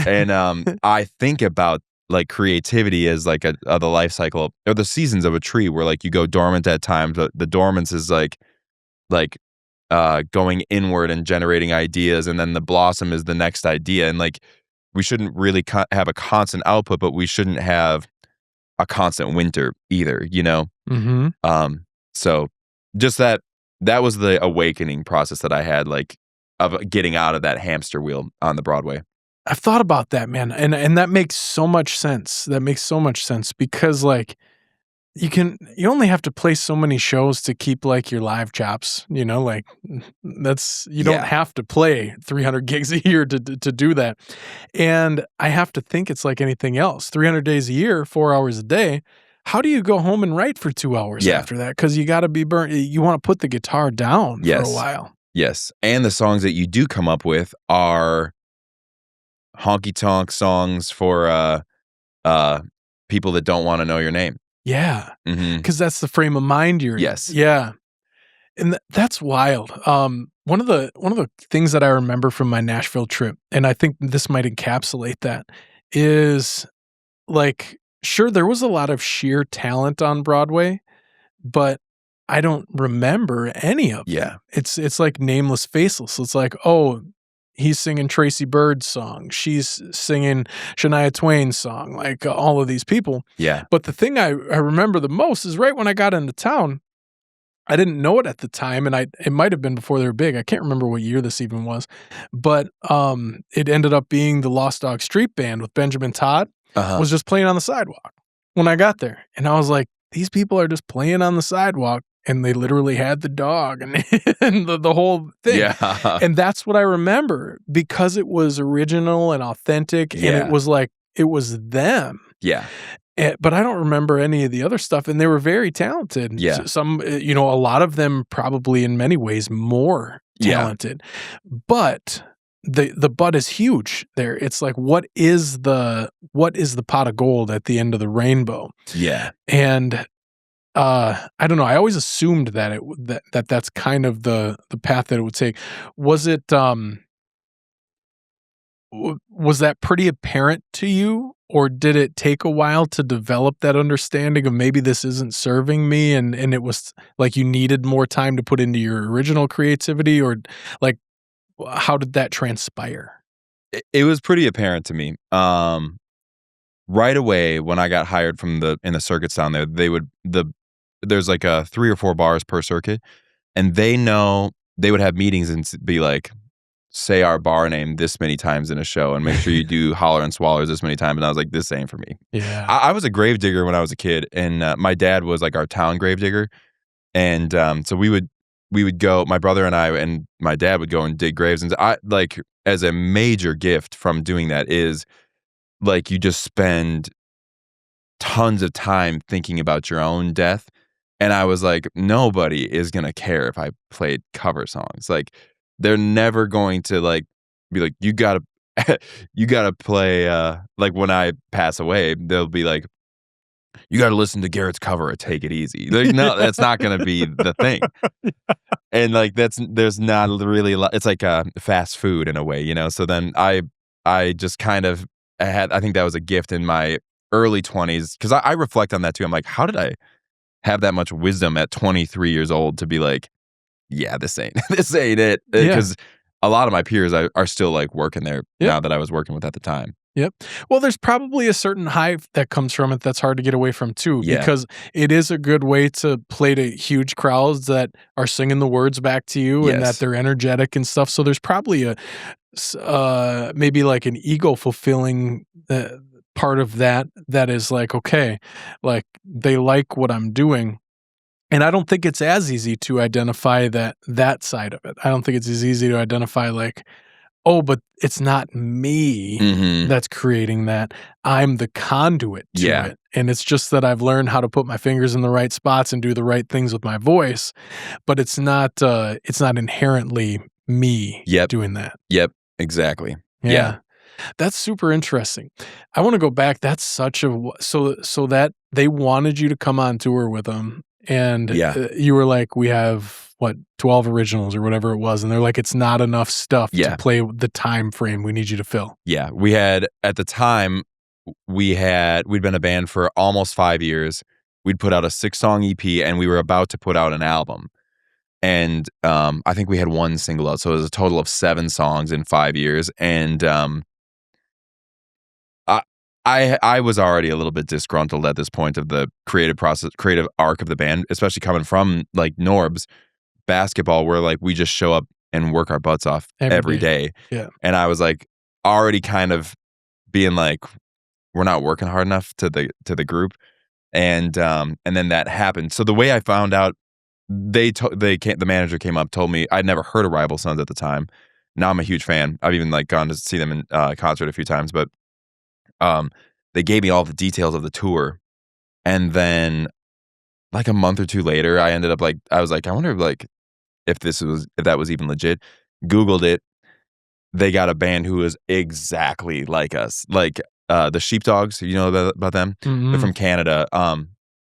And I think about like creativity as like the life cycle or the seasons of a tree, where like you go dormant at times. The dormance is like going inward and generating ideas, and then the blossom is the next idea. And like we shouldn't really have a constant output, but we shouldn't have a constant winter either, you know? Mm-hmm. So just that was the awakening process that I had, like, of getting out of that hamster wheel on the Broadway. I've thought about that, man. And that makes so much sense. That makes so much sense because like you only have to play so many shows to keep like your live chops, you know, like you don't have to play 300 gigs a year to do that. And I have to think it's like anything else, 300 days a year, 4 hours a day. How do you go home and write for 2 hours after that? Because you got to be burnt. You want to put the guitar down for a while. Yes. And the songs that you do come up with are honky-tonk songs for people that don't want to know your name. Yeah. Mm-hmm. Because that's the frame of mind you're in. Yes. Yeah. And that's wild. One of the things that I remember from my Nashville trip, and I think this might encapsulate that, is like, sure, there was a lot of sheer talent on Broadway, but I don't remember any of them. It's like nameless, faceless. It's like, oh, he's singing Tracy Bird's song. She's singing Shania Twain's song, like all of these people. Yeah. But the thing I remember the most is right when I got into town, I didn't know it at the time, and it might have been before they were big. I can't remember what year this even was, but it ended up being the Lost Dog Street Band with Benjamin Todd was just playing on the sidewalk when I got there. And I was like, these people are just playing on the sidewalk, and they literally had the dog and, and the whole thing. Yeah. And that's what I remember because it was original and authentic, and it was like, it was them. Yeah. But I don't remember any of the other stuff, and they were very talented. Yeah. Some, a lot of them probably in many ways more talented. But the but is huge there. It's like, what is the pot of gold at the end of the rainbow? Yeah. And I don't know. I always assumed that that's kind of the path that it would take. Was it was that pretty apparent to you, or did it take a while to develop that understanding of maybe this isn't serving me, and it was like you needed more time to put into your original creativity, or like how did that transpire? It was pretty apparent to me. Right away when I got hired in the circuits down there, there's like 3 or 4 bars per circuit, and they would have meetings and be like, say our bar name this many times in a show and make sure you do Holler and Swallers this many times. And I was like, this ain't for me. Yeah. I was a grave digger when I was a kid, and my dad was like our town grave digger. And so we would go, my brother and I and my dad would go and dig graves. And I, like, as a major gift from doing that is like you just spend tons of time thinking about your own death. And I was like, nobody is gonna care if I played cover songs. Like, they're never going to like be like, you gotta you gotta play like when I pass away, they'll be like, you gotta listen to Garrett's cover of Take It Easy. Like, no, that's not gonna be the thing. And like there's not really it's like fast food in a way, you know. So then I just kind of I think that was a gift in my early 20s, because I reflect on that too. I'm like, how did I have that much wisdom at 23 years old to be like, yeah, this ain't this ain't it? Because a lot of my peers are still like working there now that I was working with at the time. Yep. Well, there's probably a certain hype that comes from it that's hard to get away from too, because it is a good way to play to huge crowds that are singing the words back to you and that they're energetic and stuff. So there's probably a maybe like an ego fulfilling part of that is like, okay, like they like what I'm doing. And I don't think it's as easy to identify that side of it. I don't think it's as easy to identify like, oh, but it's not me that's creating that. I'm the conduit to it. And it's just that I've learned how to put my fingers in the right spots and do the right things with my voice, but it's not inherently me doing that. Yep, exactly. Yeah. That's super interesting. I want to go back. That's such a so that they wanted you to come on tour with them, and you were like, we have 12 originals or whatever it was, and they're like, it's not enough stuff to play the time frame we need you to fill. Yeah, we had at the time we'd been a band for almost 5 years. We'd put out a 6-song EP, and we were about to put out an album. And I think we had one single out, so it was a total of 7 songs in 5 years. And I was already a little bit disgruntled at this point of the creative arc of the band, especially coming from like Norb's basketball, where like we just show up and work our butts off every day. Yeah. And I was like already kind of being like, we're not working hard enough to the group. And then that happened. So the way I found out, the manager came up, told me I'd never heard of Rival Sons at the time. Now I'm a huge fan. I've even like gone to see them in concert a few times, but they gave me all the details of the tour. And then like a month or two later, I ended up like, I was like, I wonder like if that was even legit. Googled it. They got a band who is exactly like us, like the Sheepdogs. You know about them? Mm-hmm. They're from Canada.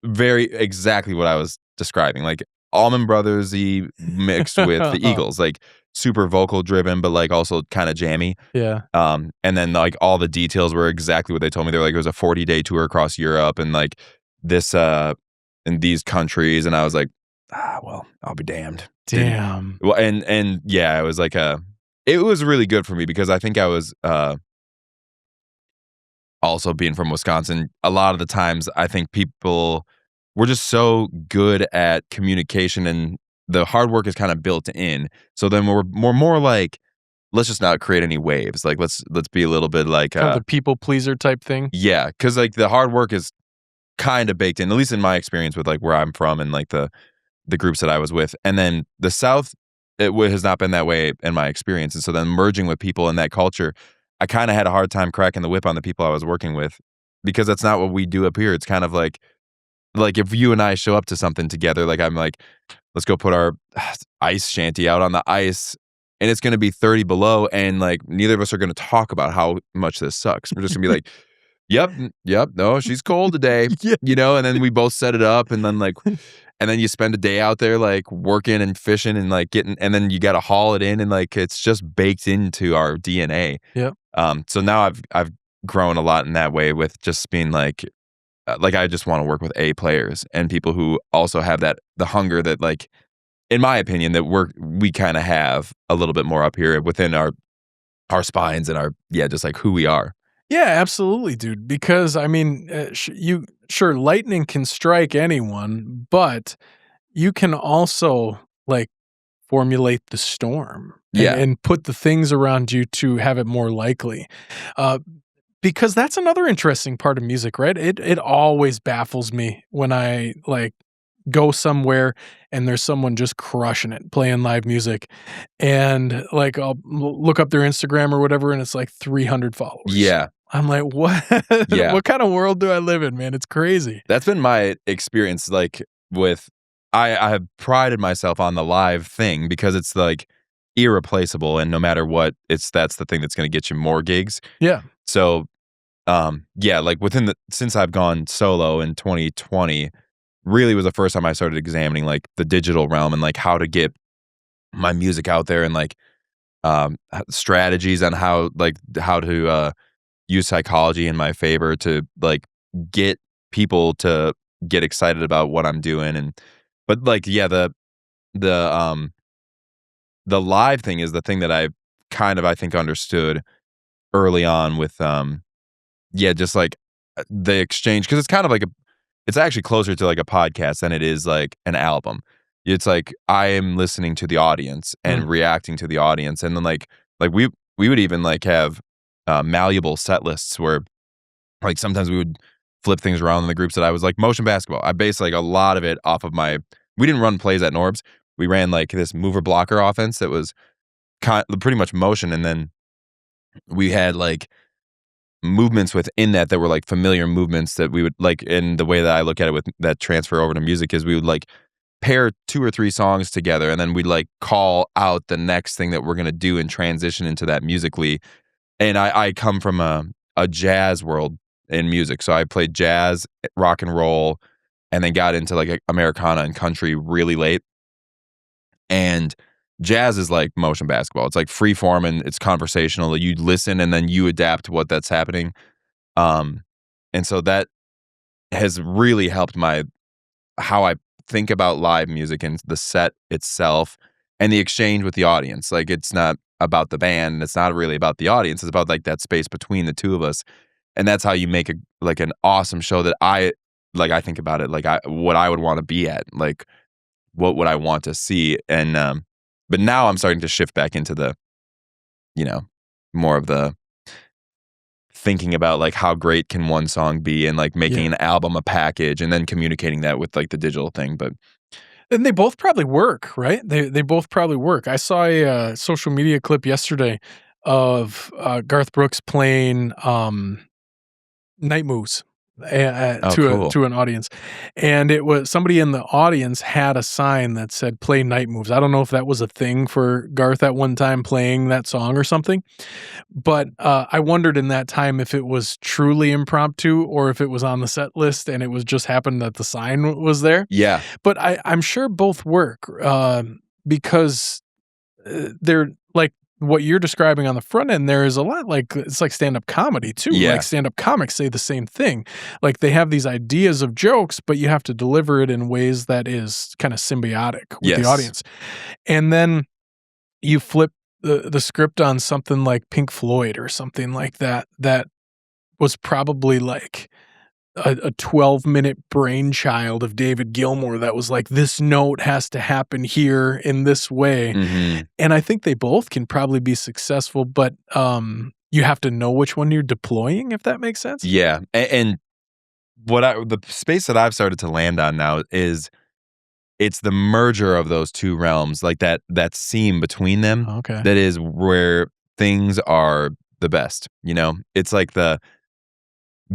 Very exactly what I was describing, like Allman Brothers-y mixed with the Eagles, like super vocal driven, but like also kind of jammy. Yeah. And then like all the details were exactly what they told me. They're like, it was a 40-day tour across Europe and like this in these countries. And I was like, well, I'll be damned. Damn. Well, and yeah, it was like it was really good for me because I think I was also being from Wisconsin. A lot of the times I think people were just so good at communication and the hard work is kind of built in. So then we're more like, let's just not create any waves. Like let's be a little bit like kind of the people pleaser type thing. Yeah, because like the hard work is kind of baked in, at least in my experience with like where I'm from and like the groups that I was with. And then the South, it has not been that way in my experience. And so then merging with people in that culture, I kind of had a hard time cracking the whip on the people I was working with because that's not what we do up here. It's kind of like if you and I show up to something together, like I'm like, let's go put our ice shanty out on the ice and it's going to be 30 below. And like, neither of us are going to talk about how much this sucks. We're just gonna be like, yep. No, she's cold today, you know? And then we both set it up and then like, and then you spend a day out there like working and fishing and like getting, and then you got to haul it in and like, it's just baked into our DNA. Yeah. So now I've grown a lot in that way with just being like I just want to work with A players and people who also have the hunger that like, in my opinion, that we kind of have a little bit more up here within our spines and just like who we are. Yeah, absolutely, dude. Because I mean, sure, lightning can strike anyone, but you can also like formulate the storm and put the things around you to have it more likely. Because that's another interesting part of music, right? It always baffles me when I like go somewhere and there's someone just crushing it, playing live music, and like I'll look up their Instagram or whatever, and it's like 300 followers. Yeah. I'm like, what? Yeah. What kind of world do I live in, man? It's crazy. That's been my experience, like with I have prided myself on the live thing because it's like irreplaceable, and no matter what, that's the thing that's going to get you more gigs. Yeah. So, yeah, like since I've gone solo in 2020, really was the first time I started examining like the digital realm and like how to get my music out there, and like strategies on how to use psychology in my favor to like get people to get excited about what I'm doing. But like, yeah, the live thing is the thing that I think understood early on with just like the exchange, because it's kind of like it's actually closer to like a podcast than it is like an album. It's like I am listening to the audience and reacting to the audience, and then like we would even like have malleable set lists where like sometimes we would flip things around in the groups that I was like motion basketball. I based like a lot of it off of we didn't run plays at Norbs. We ran like this mover blocker offense that was pretty much motion, and then we had like movements within that were like familiar movements that we would like. And the way that I look at it with that transfer over to music is we would like pair 2 or 3 songs together, and then we'd like call out the next thing that we're going to do and transition into that musically. And I come from a jazz world in music, so I played jazz, rock and roll, and then got into like Americana and country really late. And jazz is like motion basketball. It's like free form and it's conversational. You listen and then you adapt to what that's happening. And so that has really helped how I think about live music and the set itself and the exchange with the audience. Like, it's not about the band, and it's not really about the audience. It's about like that space between the two of us. And that's how you make an awesome show that I think about it, like what I would want to be at, like what would I want to see. And, but now I'm starting to shift back into the, more of the thinking about like how great can one song be, and like making an album a package and then communicating that with like the digital thing. But and they both probably work, right? They both probably work. I saw a social media clip yesterday of Garth Brooks playing Night Moves to an audience, and it was somebody in the audience had a sign that said "Play Night Moves." I don't know if that was a thing for Garth at one time, playing that song or something, but I wondered in that time if it was truly impromptu or if it was on the set list and it was just happened that the sign was there. Yeah, but I'm sure both work because they're like what you're describing on the front end. There is a lot like it's like stand-up comedy too. Yeah. Like stand-up comics say the same thing. Like they have these ideas of jokes, but you have to deliver it in ways that is kind of symbiotic with the audience. And then you flip the script on something like Pink Floyd or something like that was probably like a 12-minute brainchild of David Gilmour that was like, this note has to happen here in this way. Mm-hmm. And I think they both can probably be successful, but you have to know which one you're deploying, if that makes sense. Yeah. And the space that I've started to land on now is it's the merger of those two realms, like that seam between them. Okay. That is where things are the best. It's like the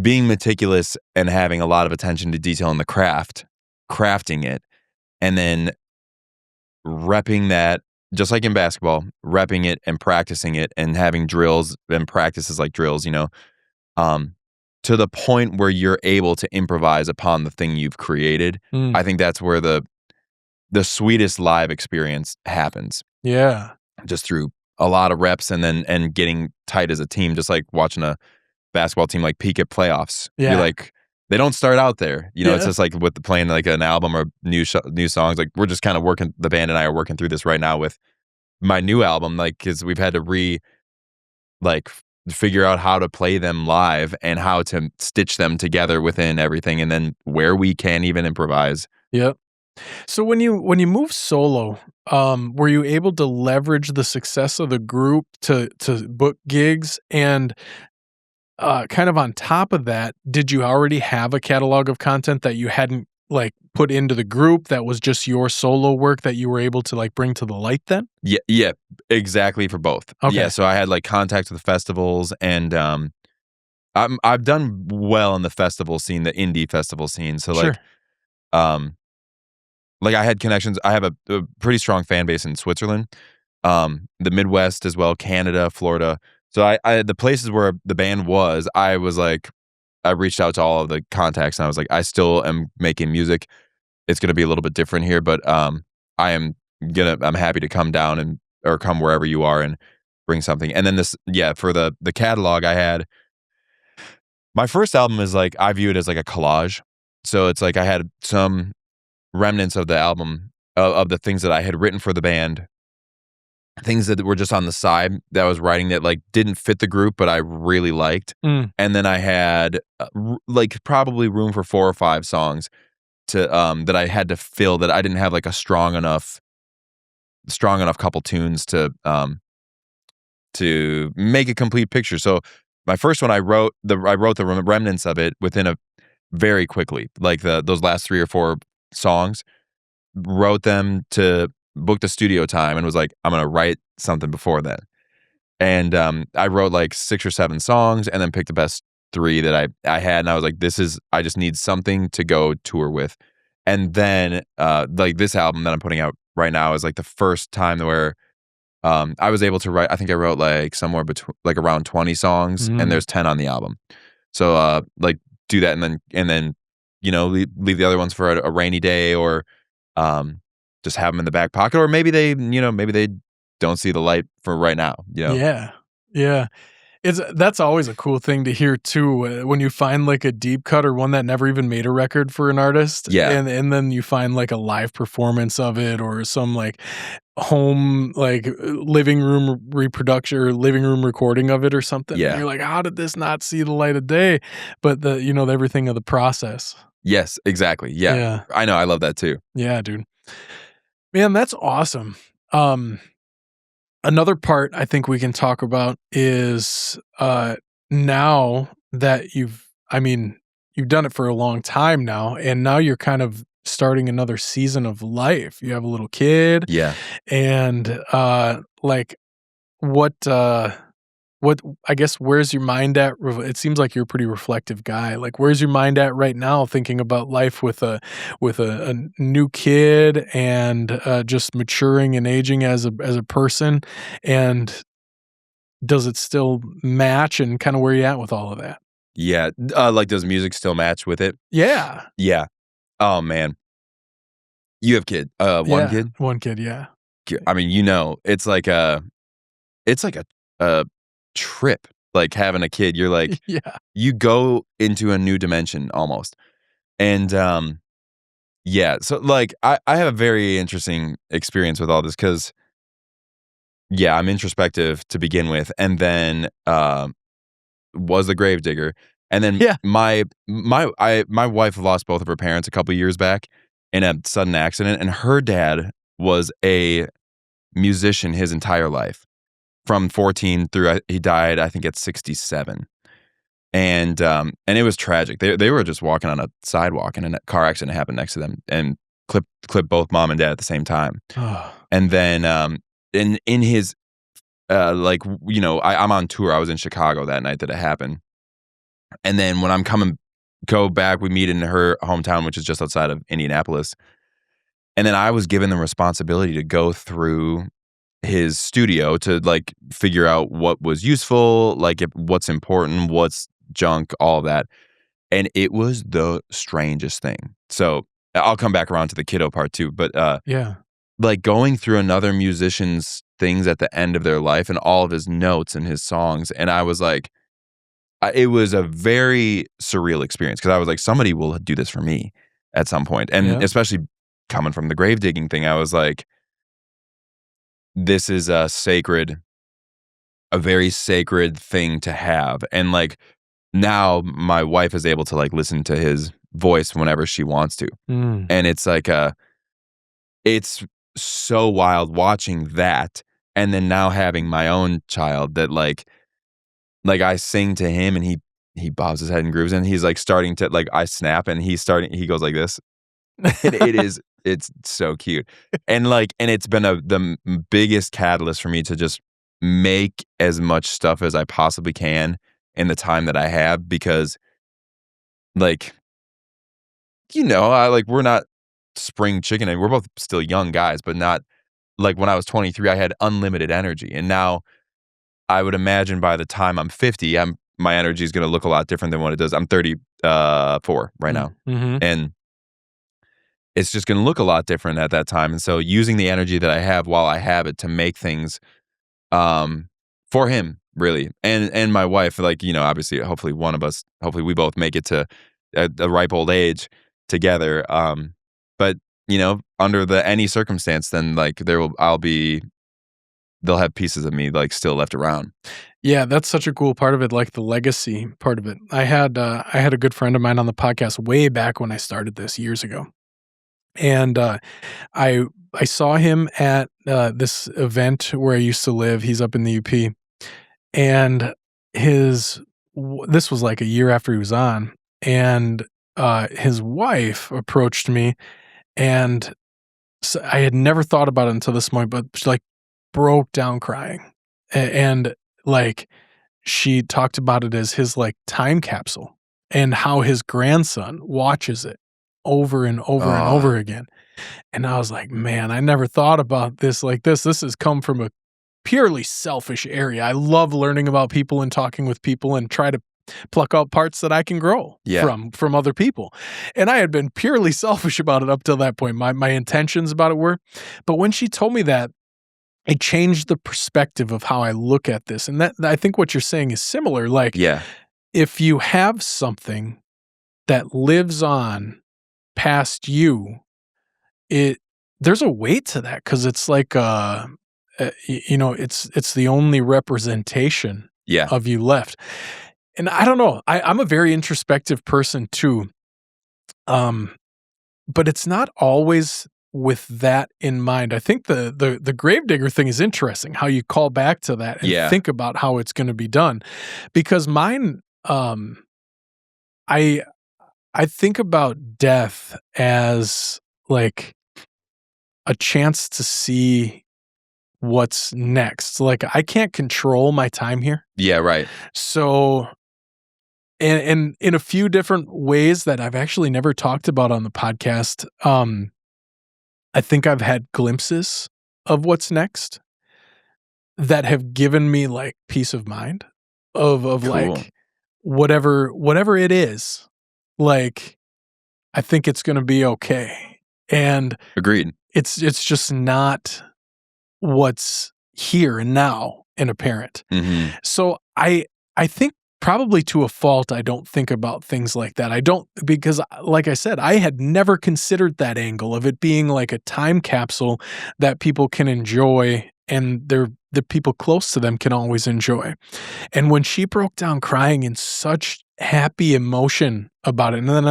being meticulous and having a lot of attention to detail in the crafting it, and then repping that, just like in basketball, repping it and practicing it and having drills and practices like drills, to the point where you're able to improvise upon the thing you've created. I think that's where the sweetest live experience happens. Yeah. Just through a lot of reps and getting tight as a team, just like watching a basketball team like peak at playoffs. Yeah. You're like, they don't start out there. It's just like with playing like an album or new songs. Like we're just kind of working, the band and I are working through this right now with my new album, like, because we've had to figure out how to play them live and how to stitch them together within everything, and then where we can even improvise. Yep. So when you move solo, were you able to leverage the success of the group to book gigs? And kind of on top of that, did you already have a catalog of content that you hadn't like put into the group that was just your solo work that you were able to like bring to the light then? Yeah, exactly, for both. Okay. Yeah, so I had like contact with the festivals, and I've done well in the festival scene, the indie festival scene. So like, Sure. like I had connections. I have a pretty strong fan base in Switzerland, the Midwest as well, Canada, Florida. So I the places where the band was, I was like, I reached out to all of the contacts and I was like, I still am making music. It's going to be a little bit different here, but I'm happy to come down or come wherever you are and bring something. And then for the catalog I had, my first album is like, I view it as like a collage. So it's like I had some remnants of the album of the things that I had written for the band, things that were just on the side that I was writing that like didn't fit the group, but I really liked. And then I had like probably room for 4 or 5 songs to that I had to fill, that I didn't have like a strong enough couple tunes to make a complete picture. So my first one, I wrote the remnants of it within very quickly, like those last 3 or 4 songs, wrote them, to book the studio time, and was like, I'm gonna write something before that. And I wrote like 6 or 7 songs, and then picked the best 3 that I had, and I was like, I just need something to go tour with. And then like this album that I'm putting out right now is like the first time where I was able to write. I think I wrote like somewhere between like around 20 songs, and there's 10 on the album. So like do that, and then leave the other ones for a rainy day, or just have them in the back pocket, or maybe they don't see the light for right now. Yeah. That's always a cool thing to hear too, when you find like a deep cut or one that never even made a record for an artist. Yeah. And then you find like a live performance of it, or some like home, like living room reproduction or living room recording of it or something. Yeah. And you're like, how did this not see the light of day? But everything of the process. Yes, exactly. Yeah. I know. I love that too. Yeah, dude. Man, that's awesome. Another part I think we can talk about is now that you've done it for a long time now, and now you're kind of starting another season of life. You have a little kid. Yeah. And like what I guess, where's your mind at? It seems like you're a pretty reflective guy. Like, where's your mind at right now, thinking about life with a new kid, and just maturing and aging as a person? And does it still match, and kind of where you at with all of that? Yeah. Like, does music still match with it? Yeah. Yeah. Oh man. You have kid. One kid? One kid, yeah. I mean, it's like a trip, like having a kid. You're like, you go into a new dimension almost. And so like I have a very interesting experience with all this, because I'm introspective to begin with, and then was a grave digger, and then my wife lost both of her parents a couple years back in a sudden accident, and her dad was a musician his entire life, from 14 through he died, I think, at 67. And it was tragic. They were just walking on a sidewalk, and a car accident happened next to them and clipped both mom and dad at the same time. And then in his I'm on tour. I was in Chicago that night that it happened. And then when I'm go back, we meet in her hometown, which is just outside of Indianapolis. And then I was given the responsibility to go through his studio to like figure out what was useful, like what's important, what's junk, all that. And it was the strangest thing. So I'll come back around to the kiddo part too, but like going through another musician's things at the end of their life, and all of his notes and his songs, and I was like, it was a very surreal experience, because I was like, somebody will do this for me at some point. And especially coming from the grave digging thing, I was like, this is a very sacred thing to have. And like, now my wife is able to like listen to his voice whenever she wants to. And it's like it's so wild watching that, and then now having my own child that like I sing to him, and he bobs his head and grooves, and he's like starting to like, I snap, and he goes like this. It's so cute. And it's been the biggest catalyst for me to just make as much stuff as I possibly can in the time that I have, because we're not spring chicken. And we're both still young guys, but not like when I was 23, I had unlimited energy. And now I would imagine by the time I'm 50, my energy is going to look a lot different than what it does. I'm 34 right now. Mm-hmm. And it's just going to look a lot different at that time. And so using the energy that I have while I have it to make things for him, really. And my wife, like, you know, obviously, hopefully we both make it to a ripe old age together. But, you know, under any circumstance, then like they'll have pieces of me like still left around. Yeah, that's such a cool part of it, like the legacy part of it. I had a good friend of mine on the podcast way back when I started this years ago. And I saw him at this event where I used to live. He's up in the UP. And this was like a year after he was on. And his wife approached me, and so I had never thought about it until this point, but she like broke down crying. And like she talked about it as his like time capsule and how his grandson watches it over and over and over again. And I was like, man, I never thought about this like this. This has come from a purely selfish area. I love learning about people and talking with people and try to pluck out parts that I can grow from other people. And I had been purely selfish about it up till that point. My intentions about it were. But when she told me that, it changed the perspective of how I look at this. And that I think what you're saying is similar. Like, if you have something that lives on past you, there's a weight to that, because it's like you know, it's the only representation of you left. And I don't know, I'm a very introspective person too, but it's not always with that in mind. I think the gravedigger thing is interesting, how you call back to that and think about how it's going to be done, because mine, I think about death as like a chance to see what's next. Like, I can't control my time here. Yeah, right. So, and in a few different ways that I've actually never talked about on the podcast, I think I've had glimpses of what's next that have given me like peace of mind of cool. Like whatever it is, like I think it's going to be okay. And agreed. It's just not what's here and now in a parent. Mm-hmm. So I think probably to a fault, I don't think about things like that. I don't, because like I said, I had never considered that angle of it being like a time capsule that people can enjoy, and the people close to them can always enjoy. And when she broke down crying in such happy emotion about it, and then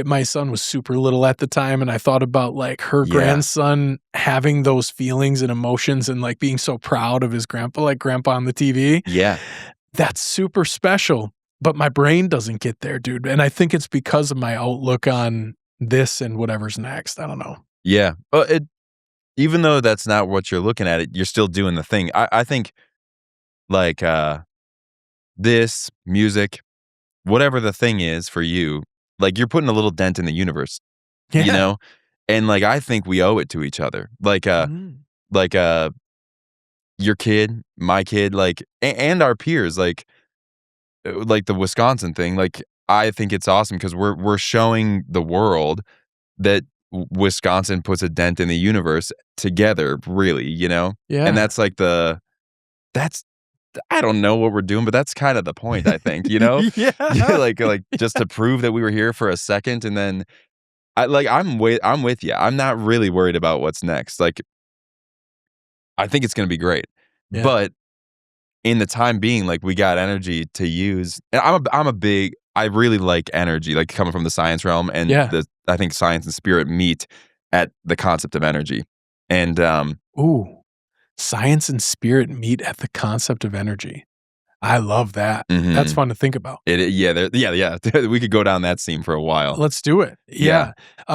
my son was super little at the time, and I thought about like her grandson having those feelings and emotions and like being so proud of his grandpa, like grandpa on the TV. Yeah. That's super special, but my brain doesn't get there, dude. And I think it's because of my outlook on this and whatever's next. I don't know. Yeah. Well, even though that's not what you're looking at, you're still doing the thing. I think like this music, whatever the thing is for you, like you're putting a little dent in the universe, you know? And like, I think we owe it to each other. Like, your kid, my kid, like, and our peers, like the Wisconsin thing. Like, I think it's awesome because we're showing the world that Wisconsin puts a dent in the universe together, really, you know? Yeah. And that's like I don't know what we're doing, but that's kind of the point, I think, you know? like just to prove that we were here for a second. And then I'm with you. I'm not really worried about what's next. Like, I think it's going to be great, but in the time being, like we got energy to use. And I really like energy, like coming from the science realm, and I think science and spirit meet at the concept of energy. And science and spirit meet at the concept of energy. I love that. Mm-hmm. That's fun to think about. Yeah. We could go down that seam for a while. Let's do it. Yeah.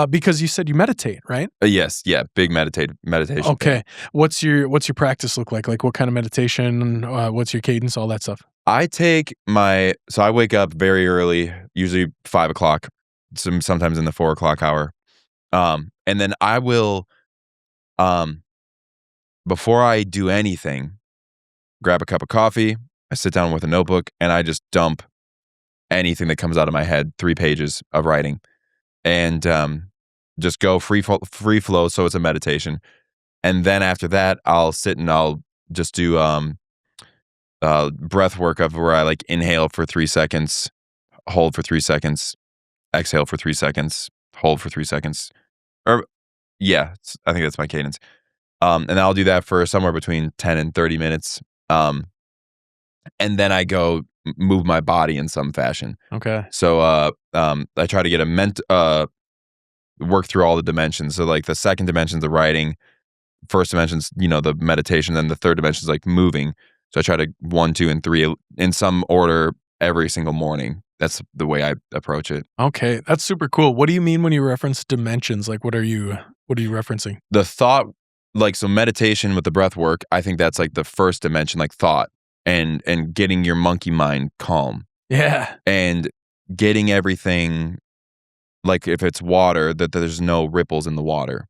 Because you said you meditate, right? Yes. Yeah. Big meditation. Okay. What's your practice look like? Like what kind of meditation? What's your cadence? All that stuff. I wake up very early, usually 5 o'clock, sometimes in the 4 o'clock hour. And then I will, before I do anything, grab a cup of coffee, I sit down with a notebook, and I just dump anything that comes out of my head, 3 pages of writing, and just go free flow. So it's a meditation. And then after that, I'll sit and I'll just do breath work of where I like inhale for 3 seconds, hold for 3 seconds, exhale for 3 seconds, hold for 3 seconds. Or yeah, I think that's my cadence. And I'll do that for somewhere between 10 and 30 minutes. And then I go move my body in some fashion. Okay. So I try to get work through all the dimensions. So like the second dimension is the writing, first dimension's, the meditation, then the third dimension is like moving. So I try to 1, 2, and 3 in some order every single morning. That's the way I approach it. Okay, that's super cool. What do you mean when you reference dimensions? Like, what are you referencing? The thought, like, so meditation with the breath work, I think that's like the first dimension, like thought and getting your monkey mind calm. Yeah. And getting everything, like if it's water, that there's no ripples in the water,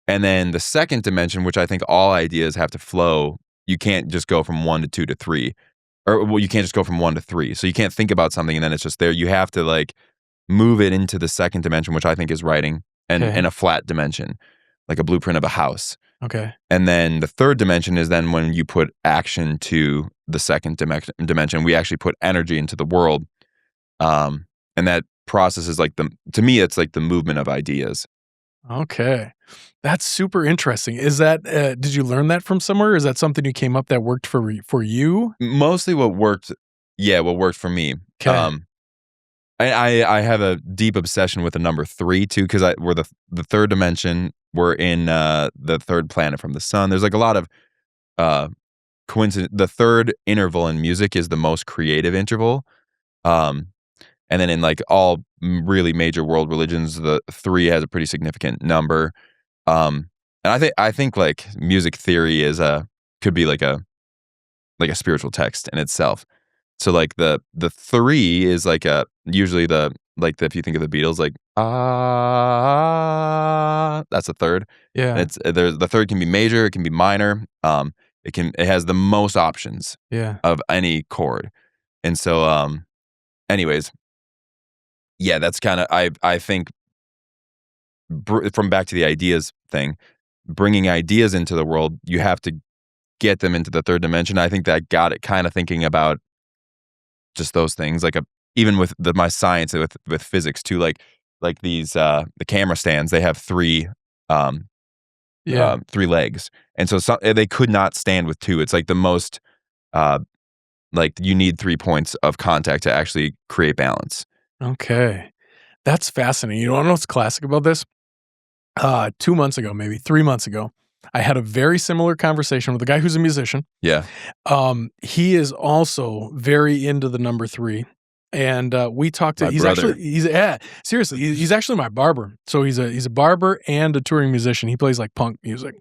And then the second dimension, which I think all ideas have to flow, you can't just go from 1 to 2 to 3. Or you can't just go from 1 to 3. So you can't think about something and then it's just there. You have to like move it into the second dimension, which I think is writing, and in a flat dimension, like a blueprint of a house. Okay. And then the third dimension is then when you put action to the second dimension, we actually put energy into the world. And that process is like to me, it's like the movement of ideas. Okay. That's super interesting. Is that, did you learn that from somewhere? Or is that something you came up that worked for you? Mostly what worked for me. Okay. I have a deep obsession with the number 3 too, because we're the third dimension. We're in the third planet from the sun. There's like a lot of coincidence. The third interval in music is the most creative interval. And then in like all really major world religions, the 3 has a pretty significant number. And I think like music theory could be like a spiritual text in itself. So like the 3 is like usually if you think of the Beatles, like that's the third. Yeah. And the third can be major, it can be minor. It has the most options of any chord. And so anyways, yeah, that's kind of I think from back to the ideas thing, bringing ideas into the world, you have to get them into the third dimension. I think that got it kind of thinking about just those things, like even with my science with physics too, like these the camera stands, they have 3 3 legs, and so they could not stand with 2. It's like the most like you need 3 points of contact to actually create balance. Okay. That's fascinating. You want to know what's classic about this? 2 months ago, maybe 3 months ago, I had a very similar conversation with a guy who's a musician. Yeah. He is also very into the number 3. And we talked to, seriously, he's actually my barber. So he's a barber and a touring musician. He plays like punk music.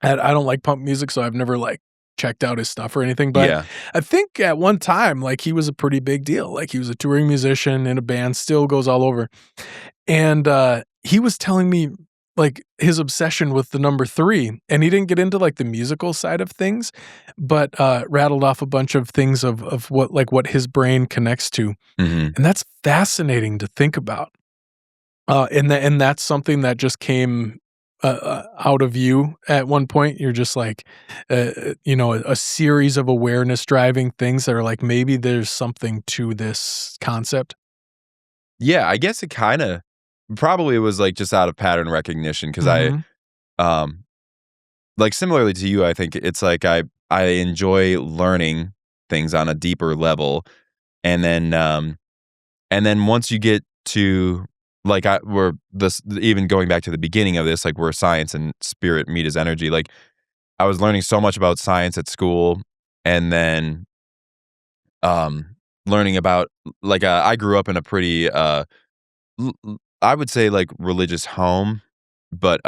And I don't like punk music, so I've never like checked out his stuff or anything. But I think at one time, like he was a pretty big deal. Like he was a touring musician in a band, still goes all over. And he was telling me like his obsession with the number 3, and he didn't get into like the musical side of things, but rattled off a bunch of things of what his brain connects to. Mm-hmm. And that's fascinating to think about. And that's something that just came out of you at one point. You're just like, a series of awareness driving things that are like, maybe there's something to this concept. Yeah, I guess it kind of probably was like just out of pattern recognition, because I like similarly to you, I think it's like I enjoy learning things on a deeper level, and then once you get to like even going back to the beginning of this, like where science and spirit meet as energy. Like I was learning so much about science at school, and then learning about like I grew up in a pretty I would say like religious home, but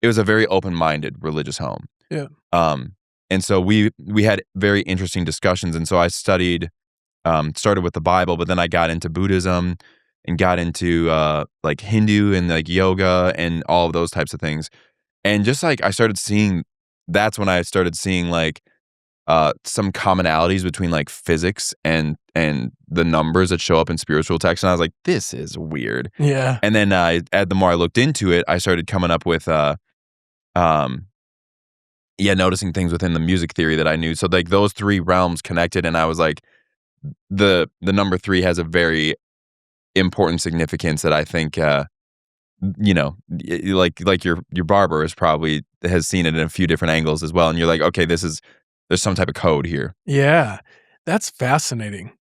it was a very open-minded religious home. Yeah. And so we had very interesting discussions, and so I studied started with the Bible, but then I got into Buddhism and got into like Hindu and like yoga and all of those types of things. And just like that's when I started seeing like some commonalities between like physics and the numbers that show up in spiritual texts. And I was like, this is weird. Yeah. And then the more I looked into it, I started coming up with noticing things within the music theory that I knew. So like those three realms connected, and I was like, the number 3 has a very important significance that I think like your barber has seen it in a few different angles as well, and you're like, okay, there's some type of code here. Yeah. That's fascinating.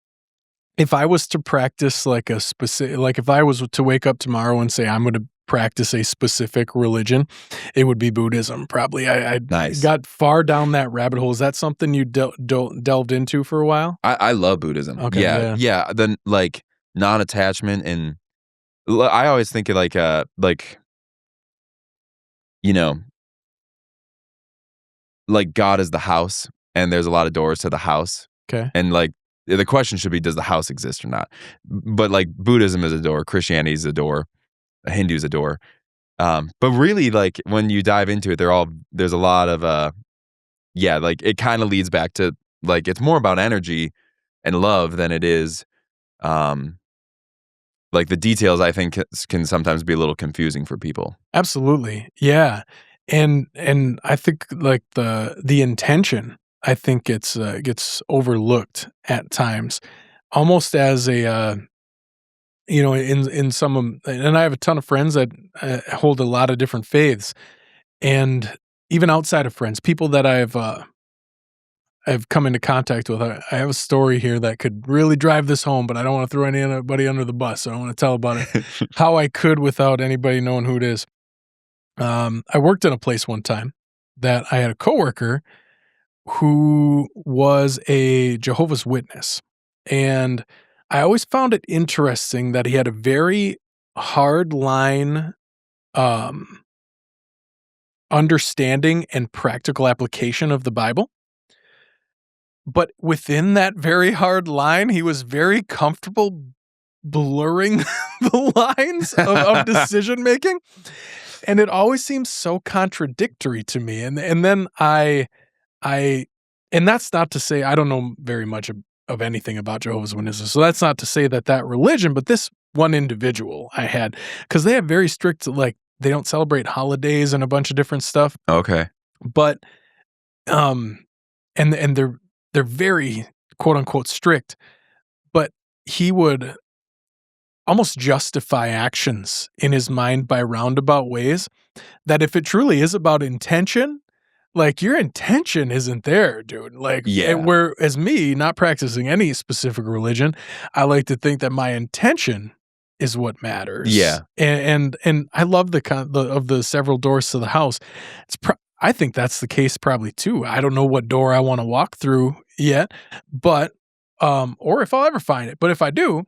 If I was to practice like if I was to wake up tomorrow and say I'm going to practice a specific religion, it would be Buddhism. Probably. I Nice. got far down that rabbit hole. Is that something you delved into for a while? I love Buddhism. Okay, yeah. Then like non-attachment, and I always think of like like God is the house, and there's a lot of doors to the house. Okay. And like the question should be, does the house exist or not? But like Buddhism is a door, Christianity is a door, Hindu is a door. But really, like when you dive into it, there's a lot of like it kind of leads back to like it's more about energy and love than it is like the details. I think can sometimes be a little confusing for people. Absolutely. Yeah. And I think like the intention, I think gets overlooked at times, almost as a in some and I have a ton of friends that hold a lot of different faiths, and even outside of friends, people that I've come into contact with. I have a story here that could really drive this home, but I don't want to throw anybody under the bus, so I don't want to tell about it how I could without anybody knowing who it is. I worked in a place one time that I had a coworker who was a Jehovah's Witness, and I always found it interesting that he had a very hard line understanding and practical application of the Bible. But within that very hard line, he was very comfortable blurring the lines of decision making. And it always seems so contradictory to me. And then and that's not to say I don't know very much of anything about Jehovah's Witnesses. So that's not to say that religion, but this one individual I had, because they have very strict, like they don't celebrate holidays and a bunch of different stuff. Okay. But and they're very quote unquote strict, but he would almost justify actions in his mind by roundabout ways that if it truly is about intention, like your intention isn't there, dude. Like, whereas me not practicing any specific religion, I like to think that my intention is what matters. Yeah. And I love the several doors to the house. I think that's the case probably too. I don't know what door I want to walk through yet, but or if I'll ever find it. But if I do,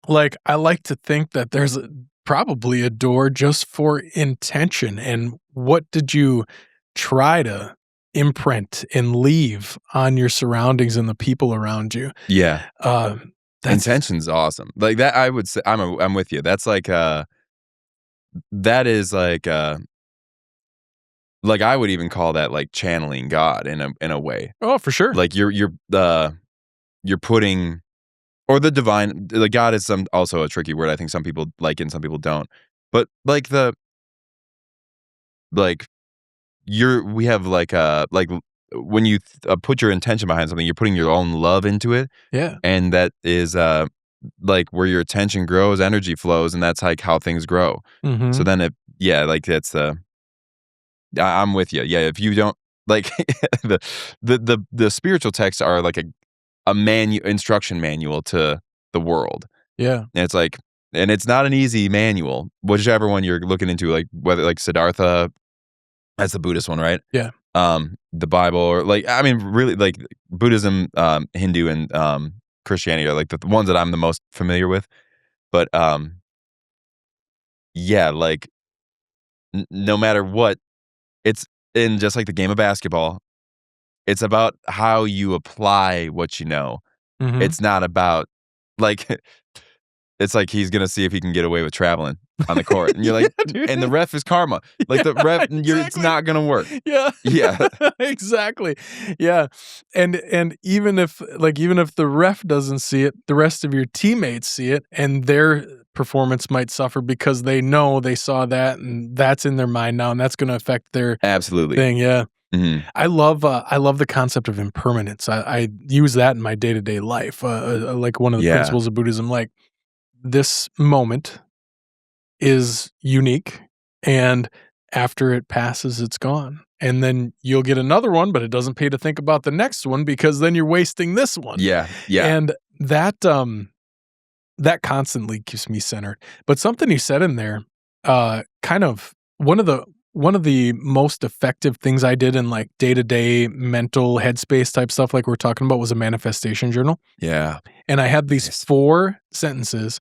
like I like to think that there's probably a door just for intention. And what did you try to imprint and leave on your surroundings and the people around you? Yeah. Intention's awesome. Like that, I would say I'm with you. That's like that is like I would even call that like channeling God in a way. Oh, for sure. Like you're putting, or the divine, like God is also a tricky word. I think some people like it and some people don't. But like we have like when you put your intention behind something, you're putting your own love into it. Yeah. And that is like where your attention grows, energy flows, and that's like how things grow. Mm-hmm. So then that's I'm with you. Yeah, if you don't like the spiritual texts are like a instruction manual to the world. Yeah. And it's like, and it's not an easy manual, whichever one you're looking into, like whether like Siddhartha, that's the Buddhist one, right? Yeah. The Bible, or like, I mean, really like Buddhism, Hindu, and Christianity are like the ones that I'm the most familiar with. But yeah, like no matter what, it's in just like the game of basketball, it's about how you apply what you know. Mm-hmm. It's not about like it's like he's gonna see if he can get away with traveling on the court, and you're like, Yeah, dude. and the ref is karma. Like the ref, it's exactly. not gonna work. Yeah. Yeah. Exactly. Yeah. And even if the ref doesn't see it, the rest of your teammates see it, and their performance might suffer because they know they saw that, and that's in their mind now, and that's going to affect their Absolutely. thing. Yeah. Mhm. I love the concept of impermanence. I use that in my day-to-day life. Like one of the Yeah. principles of Buddhism, like this moment is unique, and after it passes, it's gone. And then you'll get another one, but it doesn't pay to think about the next one because then you're wasting this one. Yeah. Yeah. And that constantly keeps me centered. But something you said in there, kind of one of the most effective things I did in like day-to-day mental headspace type stuff like we're talking about was a manifestation journal. Yeah. And I had these Nice. 4 sentences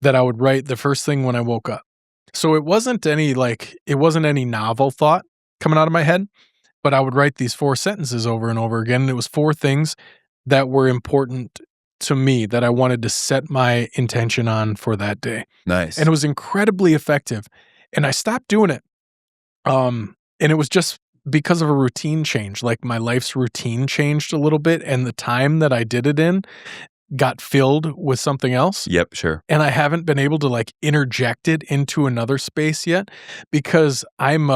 that I would write the first thing when I woke up. So it wasn't any novel thought coming out of my head, but I would write these 4 sentences over and over again. And it was 4 things that were important to me that I wanted to set my intention on for that day. Nice. And it was incredibly effective. And I stopped doing it. And it was just because of a routine change. Like my life's routine changed a little bit, and the time that I did it in got filled with something else. Yep. Sure. And I haven't been able to like interject it into another space yet because I'm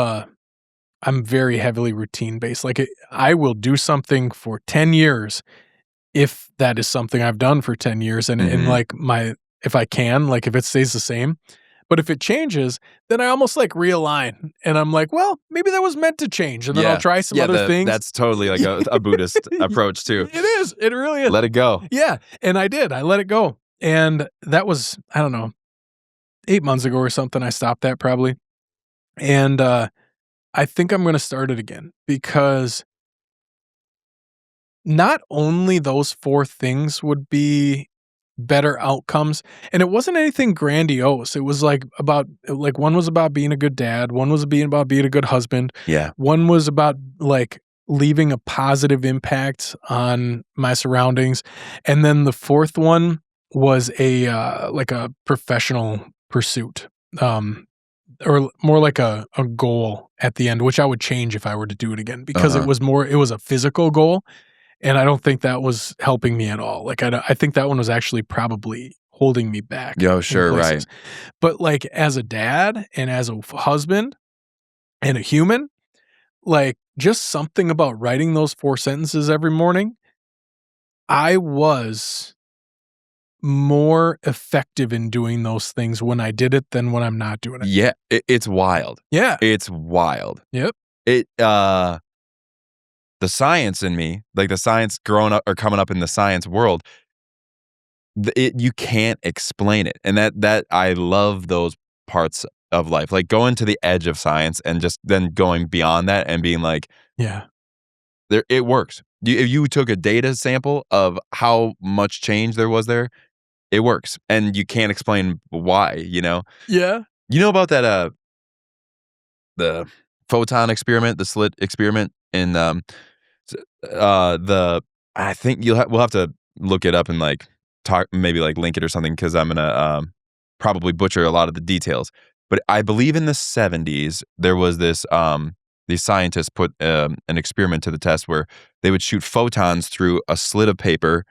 very heavily routine based. Like I will do something for 10 years if that is something I've done for 10 years and Mhm. like if I can, like if it stays the same. But if it changes, then I almost like realign and I'm like, well, maybe that was meant to change. And then I'll try some other things. That's totally like a Buddhist approach too. It is. It really is. Let it go. Yeah. And I did. I let it go. And that was, I don't know, 8 months ago or something. I stopped that probably. And I think I'm going to start it again because not only those 4 things would be better outcomes, and it wasn't anything grandiose. It was like one was about being a good dad, one was about being a good husband, Yeah. one was about like leaving a positive impact on my surroundings, and then the 4th one was like a professional pursuit, or more like a goal at the end, which I would change if I were to do it again because it was a physical goal. And I don't think that was helping me at all. Like, I think that one was actually probably holding me back. Yo, sure, right. But like as a dad and as a husband and a human, like just something about writing those 4 sentences every morning, I was more effective in doing those things when I did it than when I'm not doing it. Yeah. It's wild. Yeah. It's wild. Yep. The science in me, like the science growing up or coming up in the science world, you can't explain it. And that I love those parts of life, like going to the edge of science and just then going beyond that and being like, Yeah. it works. If you took a data sample of how much change there was there, it works. And you can't explain why, you know? Yeah. You know about that, the photon experiment, the slit experiment in, I think we'll have to look it up and like talk, maybe like link it or something, because I'm gonna probably butcher a lot of the details. But I believe in the 70s there was this these scientists put an experiment to the test where they would shoot photons through a slit of paper.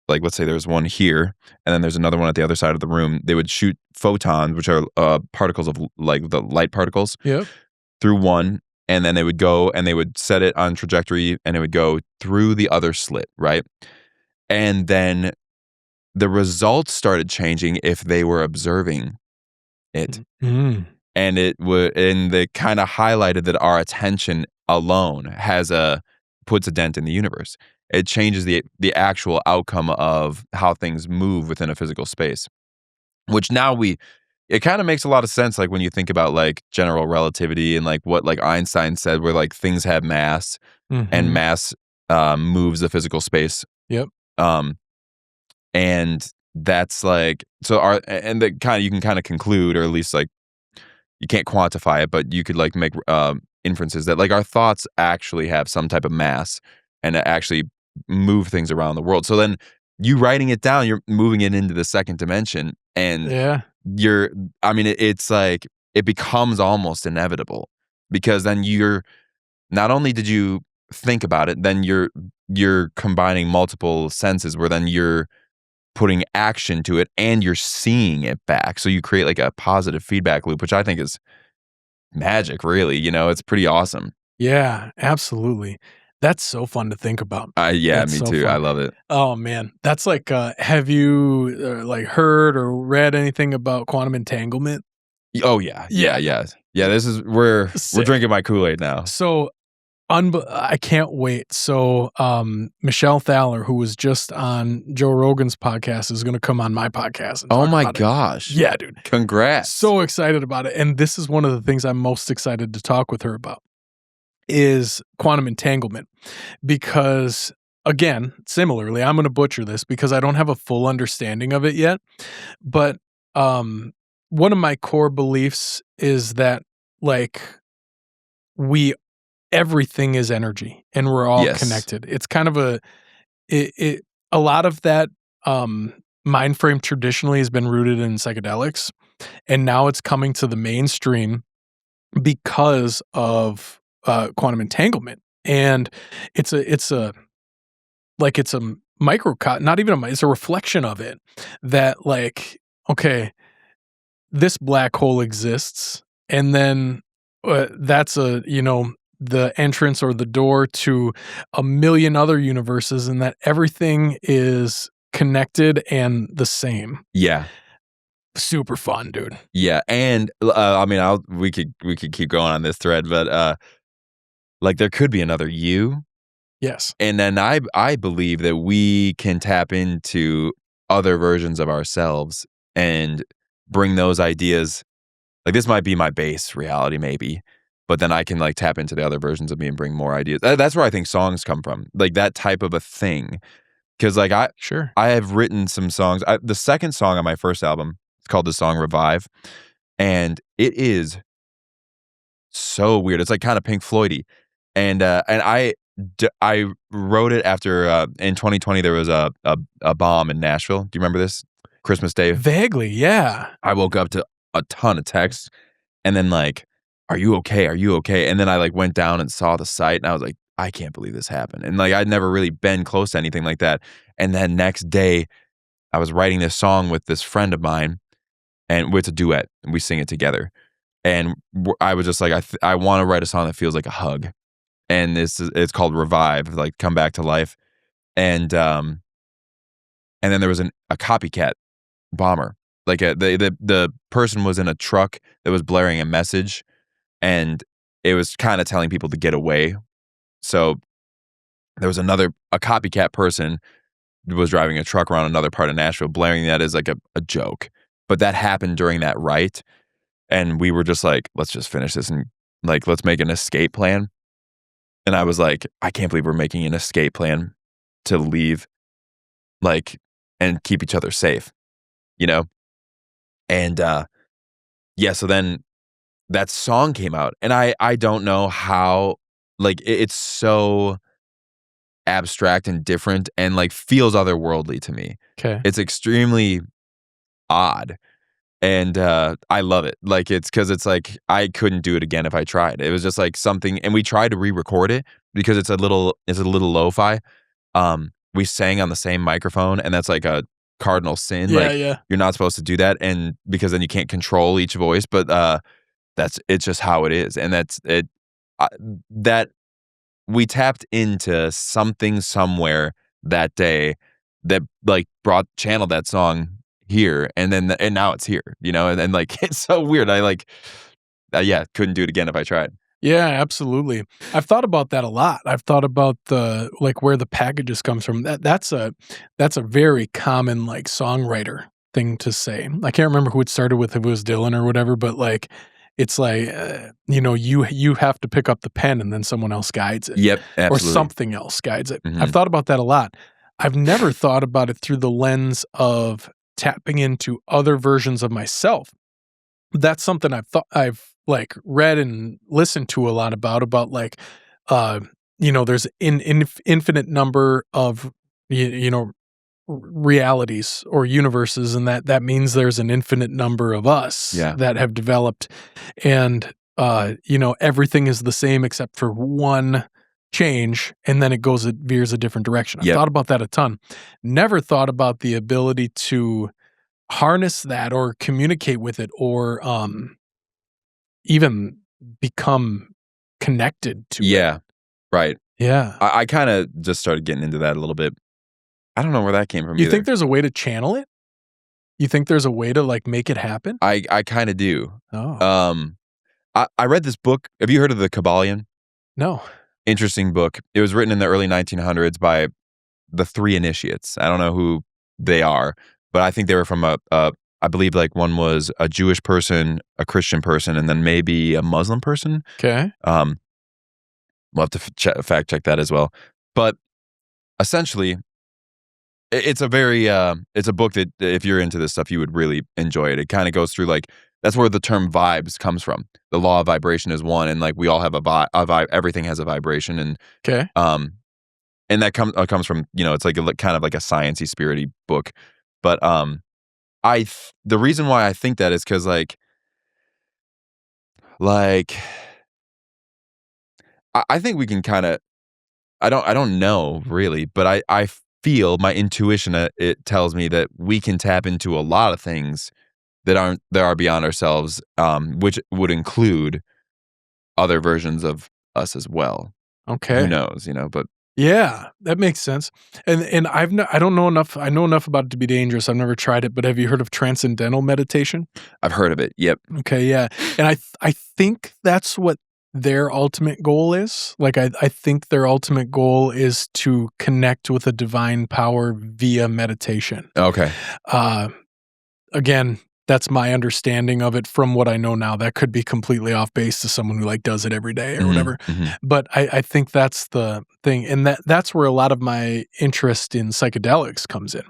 Like let's say there's one here, and then there's another one at the other side of the room. They would shoot photons, which are particles of like the light particles, Yep. through one. And then they would go and they would set it on trajectory and it would go through the other slit, right? And then the results started changing if they were observing it. Mm. And they kind of highlighted that our attention alone puts a dent in the universe. It changes the actual outcome of how things move within a physical space, which now it kind of makes a lot of sense, like when you think about like general relativity and like what like Einstein said, where like things have mass and mass moves the physical space. Yep. And that's like and you can kind of conclude, or at least like you can't quantify it, but you could like make inferences that like our thoughts actually have some type of mass and actually move things around the world. So then you writing it down, you're moving it into the second dimension. And Yeah. it's like it becomes almost inevitable, because then you're not only did you think about it, then you're combining multiple senses where then you're putting action to it and you're seeing it back. So you create like a positive feedback loop, which I think is magic, really. It's pretty awesome. Yeah, absolutely. That's so fun to think about. Yeah, That's me so too. fun. I love it. Oh man, that's like, have you like heard or read anything about quantum entanglement? Oh yeah. Yeah. This is we're Sick. drinking my Kool-Aid now. So I can't wait. So Michelle Thaler, who was just on Joe Rogan's podcast, is going to come on my podcast. And Oh talk my about it. gosh. Yeah, dude. Congrats. So excited about it. And this is one of the things I'm most excited to talk with her about is quantum entanglement. Because again, similarly, I'm going to butcher this because I don't have a full understanding of it yet. But one of my core beliefs is that like everything is energy and we're all Yes. connected. It's kind of a lot of that mind frame traditionally has been rooted in psychedellics, and now it's coming to the mainstream because of quantum entanglement. And it's a microcosm, not even it's a reflection of it, that like, okay, this black hole exists, and then that's the entrance or the door to a million other universes, and that everything is connected and the same. Yeah. Super fun, dude. Yeah. And we could keep going on this thread, but like there could be another you. Yes. And then I believe that we can tap into other versions of ourselves and bring those ideas. Like this might be my base reality maybe, but then I can like tap into the other versions of me and bring more ideas. That's where I think songs come from, like that type of a thing. Because like I have written some songs. The second song on my first album, it's called the song Revive, and it is so weird. It's like kind of Pink Floyd-y. And I wrote it after in 2020 there was a bomb in Nashville. Do you remember this? Christmas Day. Vaguely, yeah. I woke up to a ton of texts, and then like, "Are you okay? Are you okay?" And then I like went down and saw the site, and I was like, "I can't believe this happened." And like I'd never really been close to anything like that. And then next day, I was writing this song with this friend of mine, and it's a duet, and we sing it together. And I was just like, I want to write a song that feels like a hug. And it's called Revive, like come back to life. And then there was a copycat bomber. Like the person was in a truck that was blaring a message, and it was kind of telling people to get away. So there was a copycat person who was driving a truck around another part of Nashville, blaring that as like a joke. But that happened during that rite, and we were just like, let's just finish this and like let's make an escape plan. And I was like, I can't believe we're making an escape plan to leave, like, and keep each other safe, And yeah, so then that song came out, and I don't know how, like, it's so abstract and different and like feels otherworldly to me. Okay. It's extremely odd. And I love it. Like it's because it's like I couldn't do it again if I tried. It was just like something, and we tried to re-record it because it's a little lo-fi. We sang on the same microphone, and that's like a cardinal sin. Yeah, like yeah. you're not supposed to do that, and because then you can't control each voice. But it's just how it is, and that's it. That we tapped into something somewhere that day that like channeled that song here, and now it's here, and like it's so weird. I like couldn't do it again if I tried. Yeah, absolutely. I've thought about that a lot. I've thought about the like where the packages comes from. That's a very common like songwriter thing to say. I can't remember who it started with, if it was Dylan or whatever, but like it's like you have to pick up the pen and then someone else guides it. Yep, absolutely. Or something else guides it. Mhm. I've thought about that a lot. I've never thought about it through the lens of tapping into other versions of myself. That's something I've like read and listened to a lot about like, there's an infinite number of, realities or universes, and that means there's an infinite number of us Yeah. that have developed, and everything is the same except for one change, and then it veers a different direction. I've Yep. thought about that a ton. Never thought about the ability to harness that or communicate with it or even become connected to it. Yeah. Right. Yeah. I kind of just started getting into that a little bit. I don't know where that came from You either. think there's a way to channel it? You think there's a way to like make it happen? I kind of do. Oh, I read this book. Have you heard of the Kabbalion? no. Interesting book. It was written in the early 1900s by the three initiates. I don't know who they are, but I think they were from I believe like one was a Jewish person, a Christian person, and then maybe a Muslim person. Okay. We'll have to fact check that as well. But essentially, it's a very it's a book that if you're into this stuff, you would really enjoy it. It kind of goes through like that's where the term vibes comes from. The law of vibration is one, and like we all have a vibe. Everything has a vibration, and Okay. and that comes from it's like kind of like a sciencey, spirity book. But the reason why I think that is because like I think we can kind of I don't know really, but I feel my intuition it tells me that we can tap into a lot of things that are beyond ourselves, which would include other versions of us as well. Okay. Who knows, but Yeah, that makes sense. And I don't know enough. I know enough about it to be dangerous. I've never tried it, but have you heard of transcendental meditation? I've heard of it. Yep. Okay, yeah. And I think that's what their ultimate goal is. Like I think their ultimate goal is to connect with a divine power via meditation. Okay. Again, that's my understanding of it from what I know now. That could be completely off base to someone who like does it every day or whatever. Mhm. But I think that's the thing. And that's where a lot of my interest in psychedelics comes in.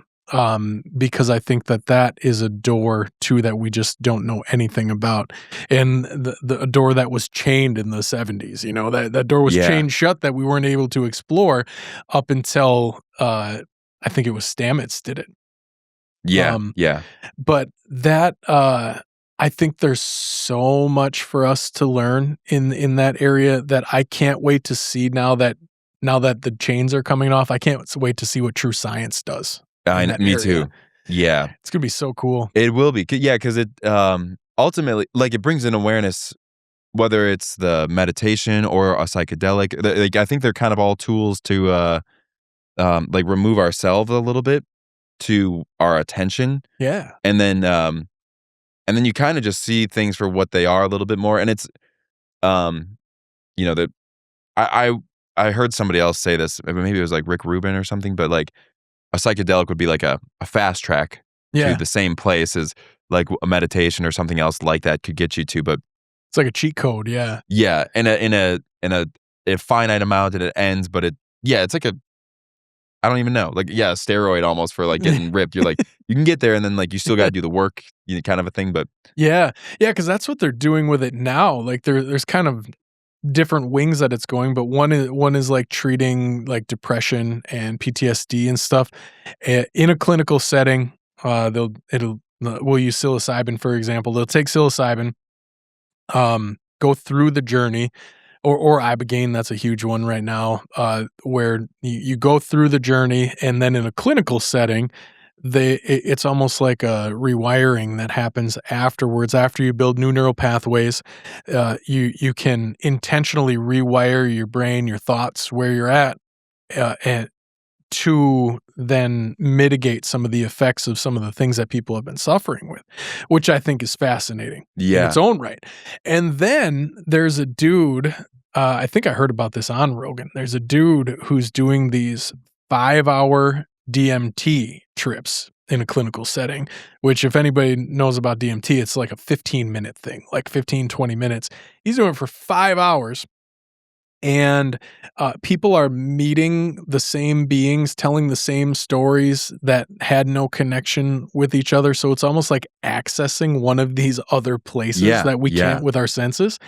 Because I think that is a door to that we just don't know anything about. And the door that was chained in the 70s, that door was Yeah. chained shut that we weren't able to explore up until I think it was Stamets did it. Yeah. Yeah. But that I think there's so much for us to learn in that area that I can't wait to see now that the chains are coming off. I can't wait to see what true science does. Me too. Yeah. It's gonna be so cool. It will be. Yeah, because it ultimately like it brings an awareness, whether it's the meditation or a psychedelic. Like I think they're kind of all tools to like remove ourselves a little bit to our attention. Yeah. And then you kind of just see things for what they are a little bit more. And it's that I heard somebody else say this, maybe it was like Rick Rubin or something, but like a psychedelic would be like a fast track to the same place as like a meditation or something else like that could get you to. But it's like a cheat code. Yeah. Yeah, in a finite amount, and it ends. But it's like I don't even know, like a steroid almost for like getting ripped. You're like you can get there, and then like you still got to do the work, kind of a thing. But yeah, because that's what they're doing with it now. Like there's kind of different wings that it's going, but one is like treating like depression and PTSD and stuff in a clinical setting. We'll use psilocybin for example. They'll take psilocybin, go through the journey. Or ibogaine, that's a huge one right now, where you go through the journey, and then in a clinical setting, it's almost like a rewiring that happens afterwards. After you build new neural pathways, you can intentionally rewire your brain, your thoughts, where you're at, and to then mitigate some of the effects of some of the things that people have been suffering with, which I think is fascinating in its own right. And then there's a dude, I think I heard about this on Rogan. There's a dude who's doing these 5-hour DMT trips in a clinical setting, which if anybody knows about DMT, it's like a 15-minute thing, like 15, 20 minutes. He's doing it for 5 hours. And people are meeting the same beings, telling the same stories that had no connection with each other. So it's almost like accessing one of these other places that we can't with our senses.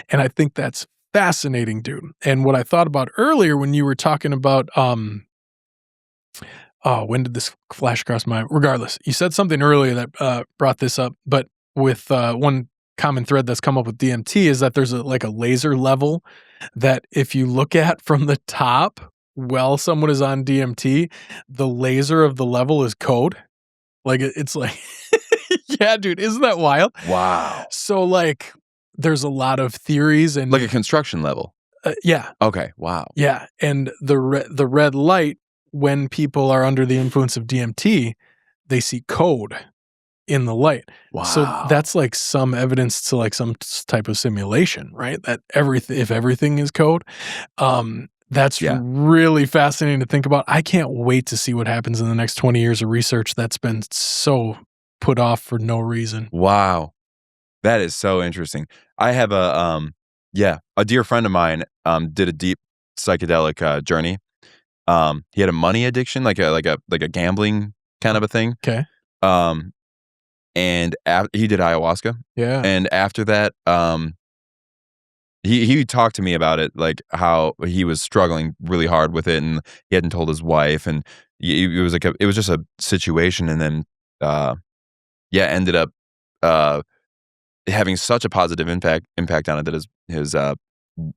And I think that's fascinating, dude. And what I thought about earlier when you were talking about when did this flash across my, regardless, you said something earlier that brought this up, but with one common thread that's come up with DMT is that there's a laser level that if you look at from the top while someone is on DMT, the laser of the level is code. Like it's like, yeah, dude, isn't that wild? Wow. So like there's a lot of theories and Like a construction level. Yeah. Okay. Wow. Yeah. And the red light, when people are under the influence of DMT, they see code in the light. Wow. So that's like some evidence to like some type of simulation, right? That if everything is code, that's really fascinating to think about. I can't wait to see what happens in the next 20 years of research that's been so put off for no reason. Wow. That is so interesting. I have a dear friend of mine did a deep psychedelic journey. He had a money addiction, like a gambling kind of a thing. Okay. And he did ayahuasca. Yeah. And after that, he talked to me about it, like how he was struggling really hard with it, and he hadn't told his wife, and it was like it was just a situation, and then ended up having such a positive impact on it that his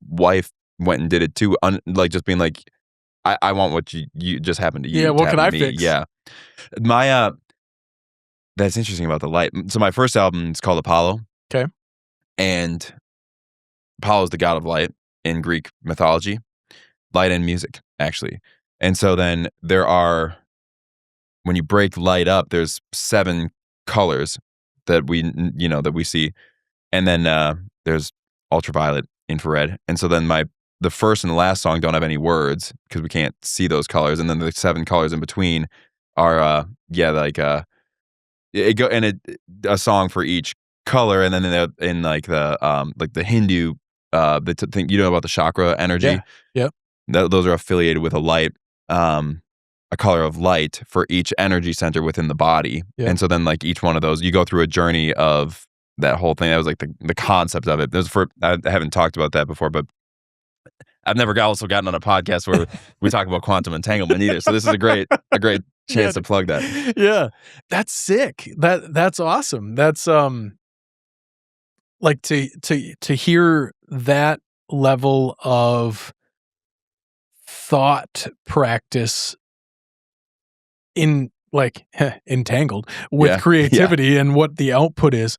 wife went and did it too, like just being like, I want what you just happened to you. Yeah, what can I me. fix? Yeah. My that's interesting about the light. So my first album is called Apollo. Okay. And Apollo is the god of light in Greek mythology, light and music, actually. And so then when you break light up, there's 7 colors that we see. And then there's ultraviolet, infrared. And so then the first and the last song don't have any words because we can't see those colors. And then the 7 colors in between are a song for each color. And then in the Hindu the thing about the chakra energy. Yeah. Yep. Those are affiliated with a light, a color of light for each energy center within the body. Yep. And so then like each one of those, you go through a journey of that whole thing. That was like the concept of it. I haven't talked about that before, but I've never also gotten on a podcast where we talk about quantum entanglement either. So this is a great chance to plug that. Yeah. That's sick. That's awesome. That's like to hear that level of thought practice in like entangled with creativity and what the output is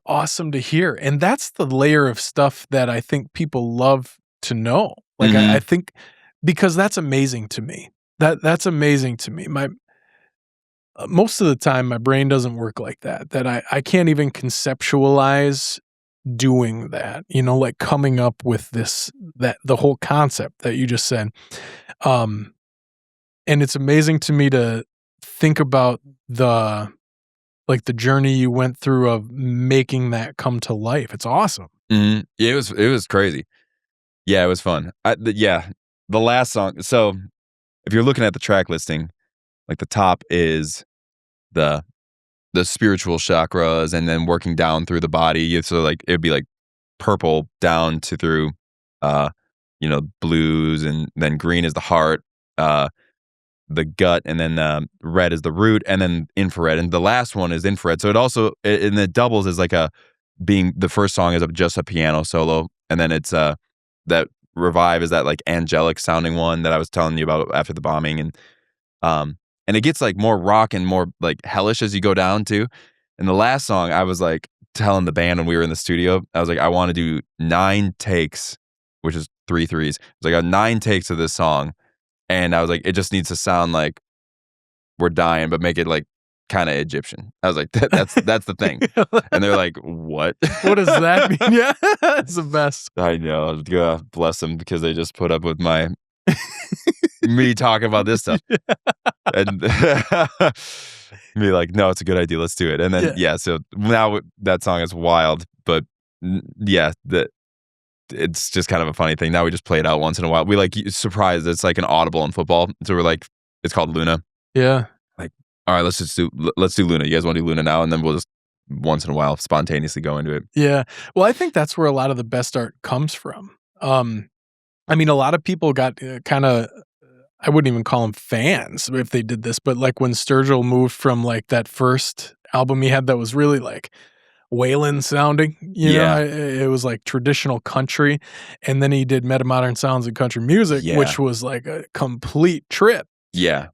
awesome to hear. And that's the layer of stuff that I think people love to know. Like I think because that's amazing to me. That's amazing to me. Most of the time my brain doesn't work like that. That I can't even conceptualize doing that, like coming up with the whole concept that you just said. And it's amazing to me to think about the journey you went through of making that come to life. It's awesome. Mm-hmm. Yeah, it was crazy. Yeah, it was fun. The last song. So if you're looking at the track listing, like the top is the spiritual chakras, and then working down through the body. So like it'd be like purple down to through, blues, and then green is the heart, the gut, and then red is the root, and then infrared. And the last one is infrared. So it also and it doubles as like the first song is just a piano solo, and then it's that revive is that like angelic sounding one that I was telling you about after the bombing, and it gets like more rock and more like hellish as you go down too. And the last song, I was like telling the band when we were in the studio, I was like, I want to do 9 takes, which is 3 threes. It's like 9 takes of this song. And I was like, it just needs to sound like we're dying, but make it like kind of Egyptian. I was like, that's the thing. And they're like, what? What does that mean? Yeah, it's the best. I know. God bless them, because they just put up with me talking about this stuff. And be like, no, it's a good idea. Let's do it. And then, so now that song is wild. But it's just kind of a funny thing. Now we just play it out once in a while. We like surprised. It's like an audible in football. So we're like, it's called Luna. Yeah. Like, all right, let's do Luna. You guys want to do Luna now? And then we'll just once in a while spontaneously go into it. Yeah. Well, I think that's where a lot of the best art comes from. I mean, a lot of people got kind of I wouldn't even call them fans if they did this, but like when Sturgill moved from like that first album he had that was really like Waylon sounding, you know, it was like traditional country. And then he did Metamodern Sounds and Country Music, which was like a complete trip. Yeah.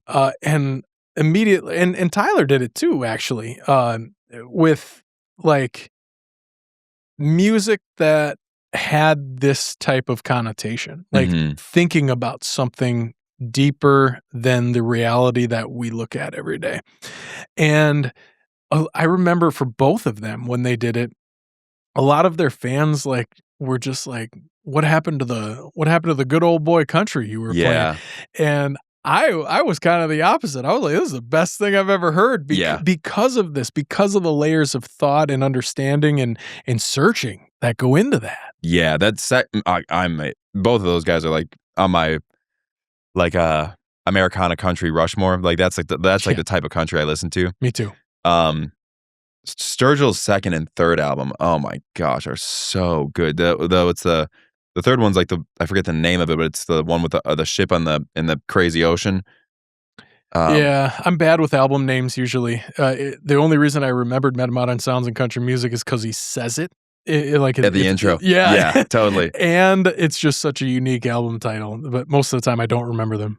And immediately, and Tyler did it too, actually, with like music that had this type of connotation, like thinking about something deeper than the reality that we look at every day. And I remember for both of them when they did it, a lot of their fans like were just like, what happened to the good old boy country you were playing? And I was kind of the opposite. I was like, this is the best thing I've ever heard because of this, because of the layers of thought and understanding and searching that go into that. Yeah, that's I'm both of those guys are like on my like Americana country Rushmore. Like that's like the type of country I listen to. Me too. Sturgill's second and third album, oh my gosh, are so good. Though it's the third one's like I forget the name of it, but it's the one with the ship in the crazy ocean. Yeah, I'm bad with album names usually. The only reason I remembered Metamodern Sounds and Country Music is because he says it. Like at the intro. Yeah, totally. And it's just such a unique album title, but most of the time I don't remember them.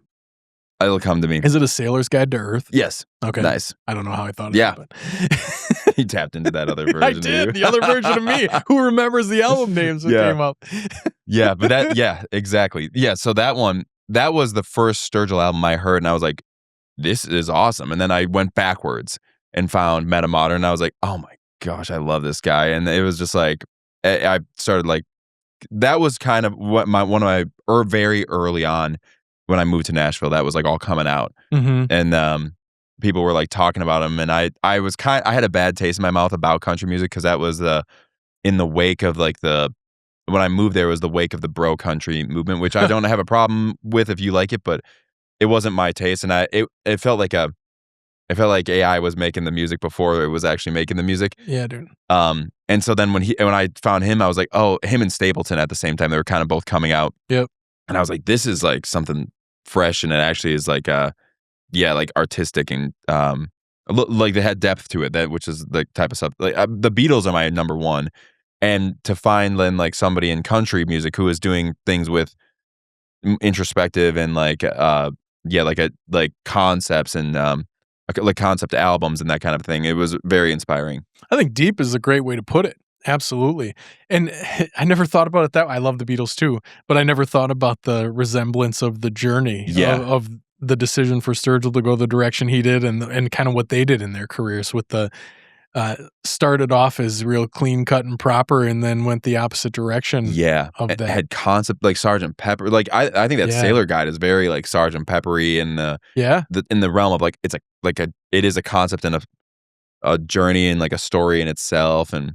It'll come to me. Is it A Sailor's Guide to Earth? Yes. Okay. Nice. I don't know how I thought of it. But you tapped into that other version. I did. The other version of me who remembers the album names that came up. Yeah, but exactly. Yeah, so that was the first Sturgill album I heard, and I was like, this is awesome. And then I went backwards and found Metamodern, and I was like, oh my gosh, I love this guy. And it was just like, I started like, that was kind of what very early on when I moved to Nashville, that was like all coming out. And people were like talking about him, and I had a bad taste in my mouth about country music because that was in the wake of like when I moved there was the wake of the bro country movement, which I don't have a problem with if you like it, but it wasn't my taste, and it felt like AI was making the music before it was actually making the music. Yeah, dude. And so then when I found him, I was like, oh, him and Stapleton at the same time, they were kind of both coming out. Yep. And I was like, this is like something fresh, and it actually is like like artistic and like they had depth to it, which is the type of stuff like the Beatles are my number one, and to find then like somebody in country music who is doing things with introspective and like concepts and like concept albums and that kind of thing, it was very inspiring. I think deep is a great way to put it. Absolutely. And I never thought about it that way. I love the Beatles too, but I never thought about the resemblance of the journey of the decision for Sturgill to go the direction he did and kind of what they did in their careers with the started off as real clean cut and proper and then went the opposite direction. Yeah. Of that. Had concept like Sgt. Pepper. Like I think that Sailor Guide is very like Sgt. Peppery in the realm of like, it's it is a concept and a journey and like a story in itself. And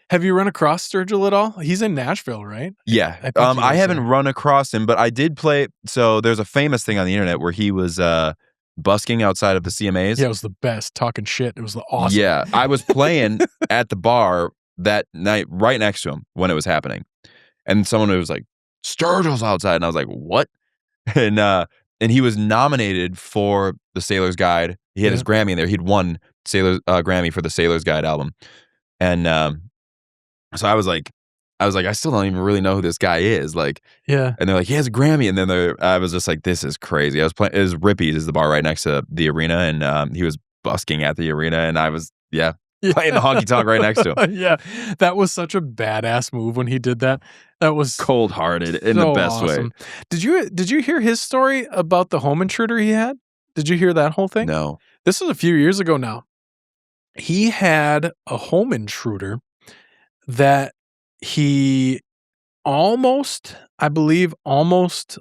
have you run across Sturgill at all? He's in Nashville, right? Yeah. I haven't run across him, but I did play. So there's a famous thing on the internet where he was busking outside of the CMAs. Yeah, it was the best. Talking shit. It was awesome. Yeah. I was playing at the bar that night right next to him when it was happening. And someone was like, Sturgill's outside. And I was like, what? And he was nominated for the Sailor's Guide. He had his Grammy in there. He'd won Grammy for the Sailor's Guide album. And so I was like, I still don't even really know who this guy is. Like, and they're like, he has a Grammy. And then I was just like, this is crazy. I was playing, it was Rippy's is the bar right next to the arena. And he was busking at the arena. And I was, playing the honky tonk right next to him. Yeah. That was such a badass move when he did that. That was cold hearted in the best way. Did you hear his story about the home intruder he had? Did you hear that whole thing? No. This was a few years ago now. He had a home intruder that he almost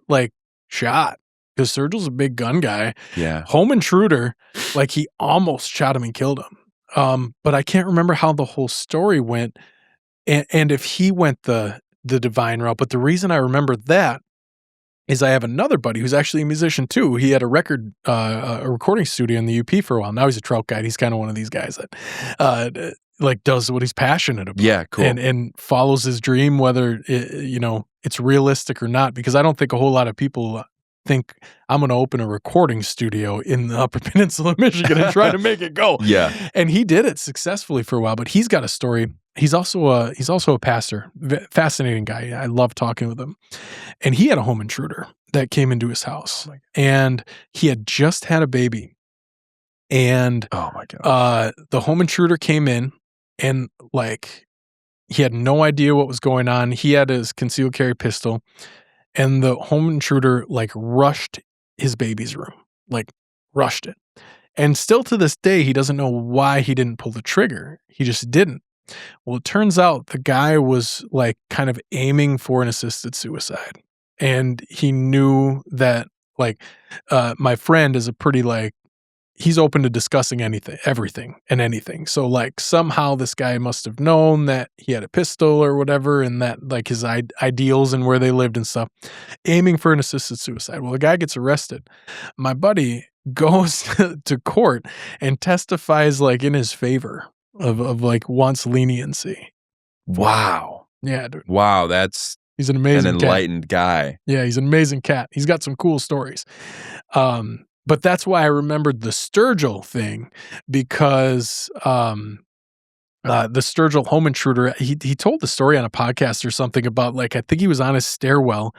like shot, because Sturgill's a big gun guy. Yeah. Home intruder, like he almost shot him and killed him. But I can't remember how the whole story went and if he went the divine route. But the reason I remember that is I have another buddy who's actually a musician too. He had a recording studio in the UP for a while. Now he's a trout guide. He's kind of one of these guys that like does what he's passionate about. Yeah, cool. And follows his dream, whether it's realistic or not. Because I don't think a whole lot of people think I'm going to open a recording studio in the Upper Peninsula of Michigan and try to make it go. Yeah. And he did it successfully for a while, but he's got a story. He's also a pastor. Fascinating guy. I love talking with him. And he had a home intruder that came into his house, and he had just had a baby. And oh my God, the home intruder came in, and like he had no idea what was going on. He had his concealed carry pistol, and the home intruder like rushed his baby's room, like rushed it. And still to this day, he doesn't know why he didn't pull the trigger. He just didn't. Well, it turns out the guy was like kind of aiming for an assisted suicide. And he knew that like my friend is a pretty like, he's open to discussing everything and anything. So like somehow this guy must have known that he had a pistol or whatever, and that like his ideals and where they lived and stuff, aiming for an assisted suicide. Well, the guy gets arrested. My buddy goes to court and testifies like in his favor of like wants leniency. wow. Yeah, dude. Wow, that's He's an an amazing cat. enlightened guy. Yeah, he's an amazing cat. He's got some cool stories. But that's why I remembered the Sturgill thing, because the Sturgill home intruder, he told the story on a podcast or something about like, I think he was on his stairwell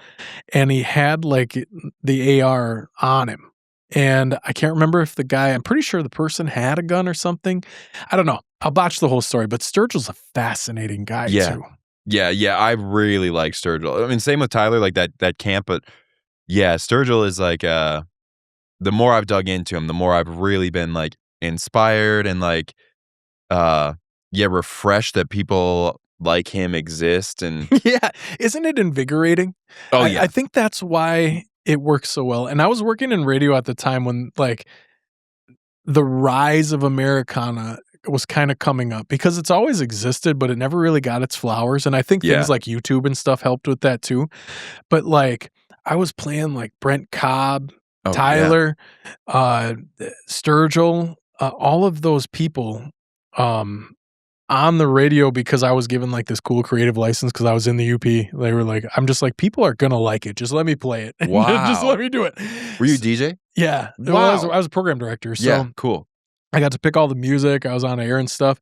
and he had like the AR on him. And I can't remember if the guy, I'm pretty sure the person had a gun or something. I don't know. I'll botch the whole story, but Sturgill's a fascinating guy Yeah. too. Yeah, I really like Sturgill. I mean, same with Tyler, like that camp, but yeah, Sturgill is like the more I've dug into him, the more I've really been like inspired and like refreshed that people like him exist. And Yeah. Isn't it invigorating? oh yeah, I think that's why it works so well. And I was working in radio at the time when like the rise of Americana was kind of coming up, because it's always existed, but it never really got its flowers. And I think Yeah. things like YouTube and stuff helped with that too. But like I was playing like Brent Cobb, Oh, yeah. Tyler, Sturgill, all of those people on the radio, because I was given like this cool creative license because I was in the UP. They were like, I'm just like, people are gonna like it. Just let me play it. Wow. Just let me do it. Were you a DJ? Yeah. Wow. I was a program director. So Yeah, cool. I got to pick all the music. I was on air and stuff.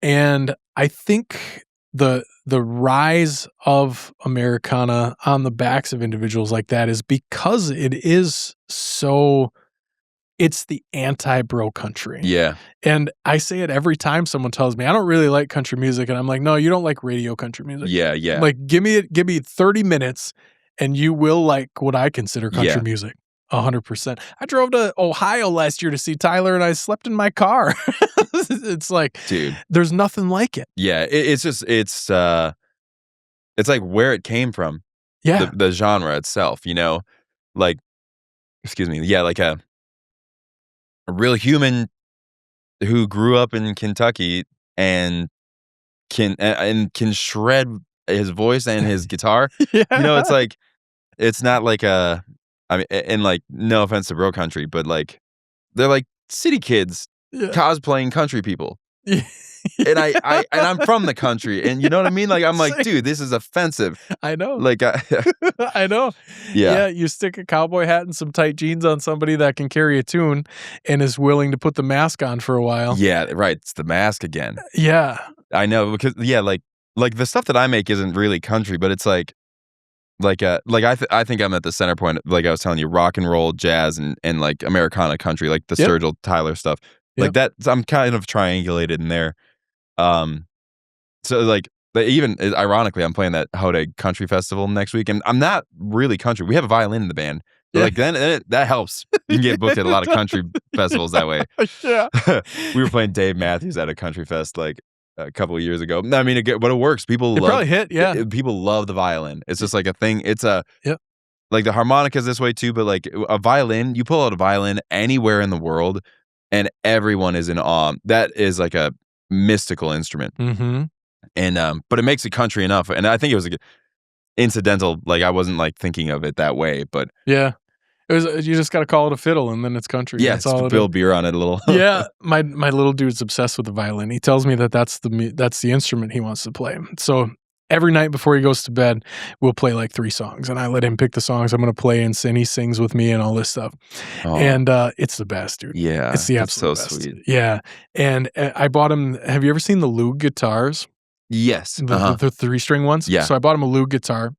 And I think the rise of Americana on the backs of individuals like that is because it is so, it's the anti-bro country. Yeah, And I say it every time someone tells me, I don't really like country music. And I'm like, no, you don't like radio country music. yeah. Like, give me 30 minutes and you will like what I consider country Yeah. music. 100%. I drove to Ohio last year to see Tyler and I slept in my car. It's like, dude. there's nothing like it. Yeah, it's like where it came from. Yeah. The genre itself, you know, like, excuse me, yeah, like a real human who grew up in Kentucky and can shred his voice and his guitar. Yeah. You know, it's like, it's not like I mean, and like, no offense to bro country, but like, they're like city kids Yeah. cosplaying country people. Yeah. And I'm from the country, and you know what I mean? Like, I'm like, Same. dude, this is offensive. I know. Like, I know. yeah, You stick a cowboy hat and some tight jeans on somebody that can carry a tune and is willing to put the mask on for a while. yeah, right. It's the mask again. Yeah. I know, because yeah, like the stuff that I make isn't really country, but it's like I think I'm at the center point. Like I was telling you, rock and roll, jazz, and like Americana country, like the Yep. Sturgill Tyler stuff, like that. I'm kind of triangulated in there. So like, even ironically, I'm playing that Hodag Country Festival next week, and I'm not really country. We have a violin in the band. But Yeah. like then that helps. You can get booked at a lot of country festivals that way. Yeah. We were playing Dave Matthews at a country fest like a couple of years ago. I mean, but it works. People It love probably hit. Yeah. People love the violin. It's just like a thing. It's Yep. like the harmonica's this way too, but like a violin, you pull out a violin anywhere in the world and everyone is in awe. That is like a mystical instrument. Mm-hmm. And but it makes it country enough. And I think it was like incidental, like I wasn't like thinking of it that way, but Yeah. It was. You just got to call it a fiddle, and then it's country. yeah, That's all it spill is. beer on it a little. Yeah, my little dude's obsessed with the violin. He tells me that's the instrument he wants to play. So every night before he goes to bed, we'll play like 3 songs, and I let him pick the songs I'm going to play and sing. He sings with me and all this stuff. Oh, And it's the best, dude. yeah, It's the that's so absolute best. sweet. Yeah. And I bought him, have you ever seen the Loog guitars? Yes. The 3-string ones? Yeah. So I bought him a Loog guitar.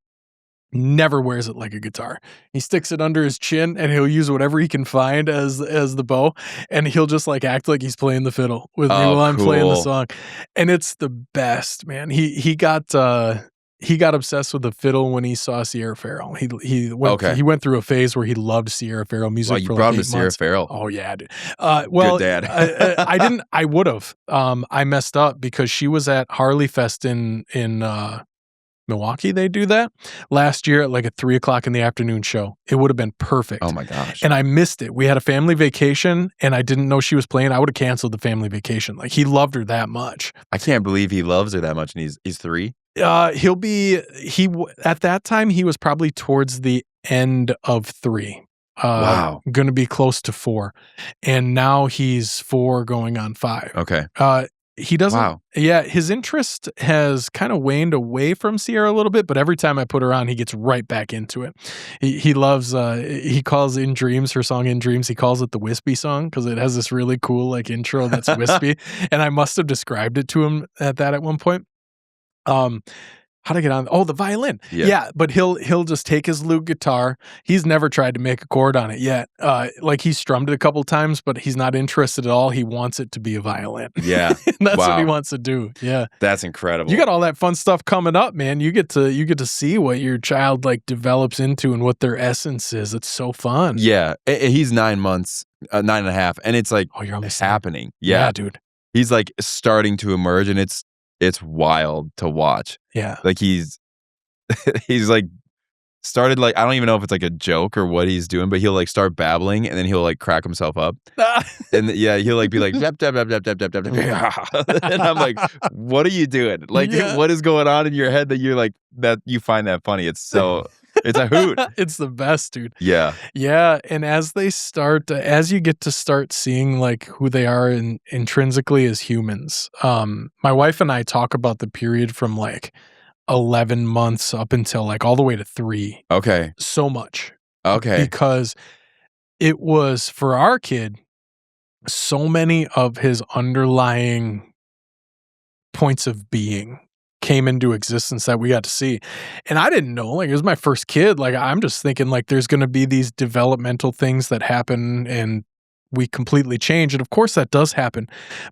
Never wears it like a guitar. He sticks it under his chin and he'll use whatever he can find as the bow, and he'll just like act like he's playing the fiddle with me while I'm playing the cool. song. And it's the best, man. He got obsessed with the fiddle when he saw Sierra Farrell. He went through a phase where he loved Sierra Farrell music. Well, you for brought like him 8 to Sierra months. Farrell. Oh yeah, dude. Well, Good dad. I didn't. I would have. I messed up because she was at Harley Fest in Milwaukee. They do that last year at like a 3:00 in the afternoon show. It would have been perfect. Oh my gosh. And I missed it. We had a family vacation and I didn't know she was playing. I would have canceled the family vacation. Like, he loved her that much. I can't believe he loves her that much, and he's 3. At that time he was probably towards the end of 3. Wow. Going to be close to 4. And now he's 4 going on 5. Okay. He doesn't. Wow. Yeah, his interest has kind of waned away from Sierra a little bit, but every time I put her on, he gets right back into it. He loves. He calls In Dreams, her song In Dreams. He calls it the Wispy song because it has this really cool like intro that's wispy, and I must have described it to him at one point. How'd I get on? Oh, the violin. Yeah, but he'll just take his Loog guitar. He's never tried to make a chord on it yet. Like, he's strummed it a couple times, but he's not interested at all. He wants it to be a violin. Yeah. That's what he Wow. wants to do. Yeah. That's incredible. You got all that fun stuff coming up, man. You get to see what your child like develops into and what their essence is. It's so fun. Yeah. He's 9 months, 9.5, and it's like Oh, you're almost there. happening. Yeah. Dude. He's like starting to emerge, and it's wild to watch. Yeah. Like, he's like started, like, I don't even know if it's like a joke or what he's doing, but he'll like start babbling and then he'll like crack himself up. And yeah, he'll like be like zap, zap, zap, zap, zap, zap, zap, zap. And I'm like, what are you doing? Like, what is going on in your head that you're like, that you find that funny? It's a hoot. It's the best, dude. Yeah. Yeah, and as you get to start seeing like who they are intrinsically as humans, my wife and I talk about the period from like 11 months up until like all the way to 3 Okay. so much. Okay. Because it was, for our kid, so many of his underlying points of being came into existence that we got to see. And I didn't know, like, it was my first kid. Like, I'm just thinking like there's going to be these developmental things that happen and we completely change. And of course that does happen,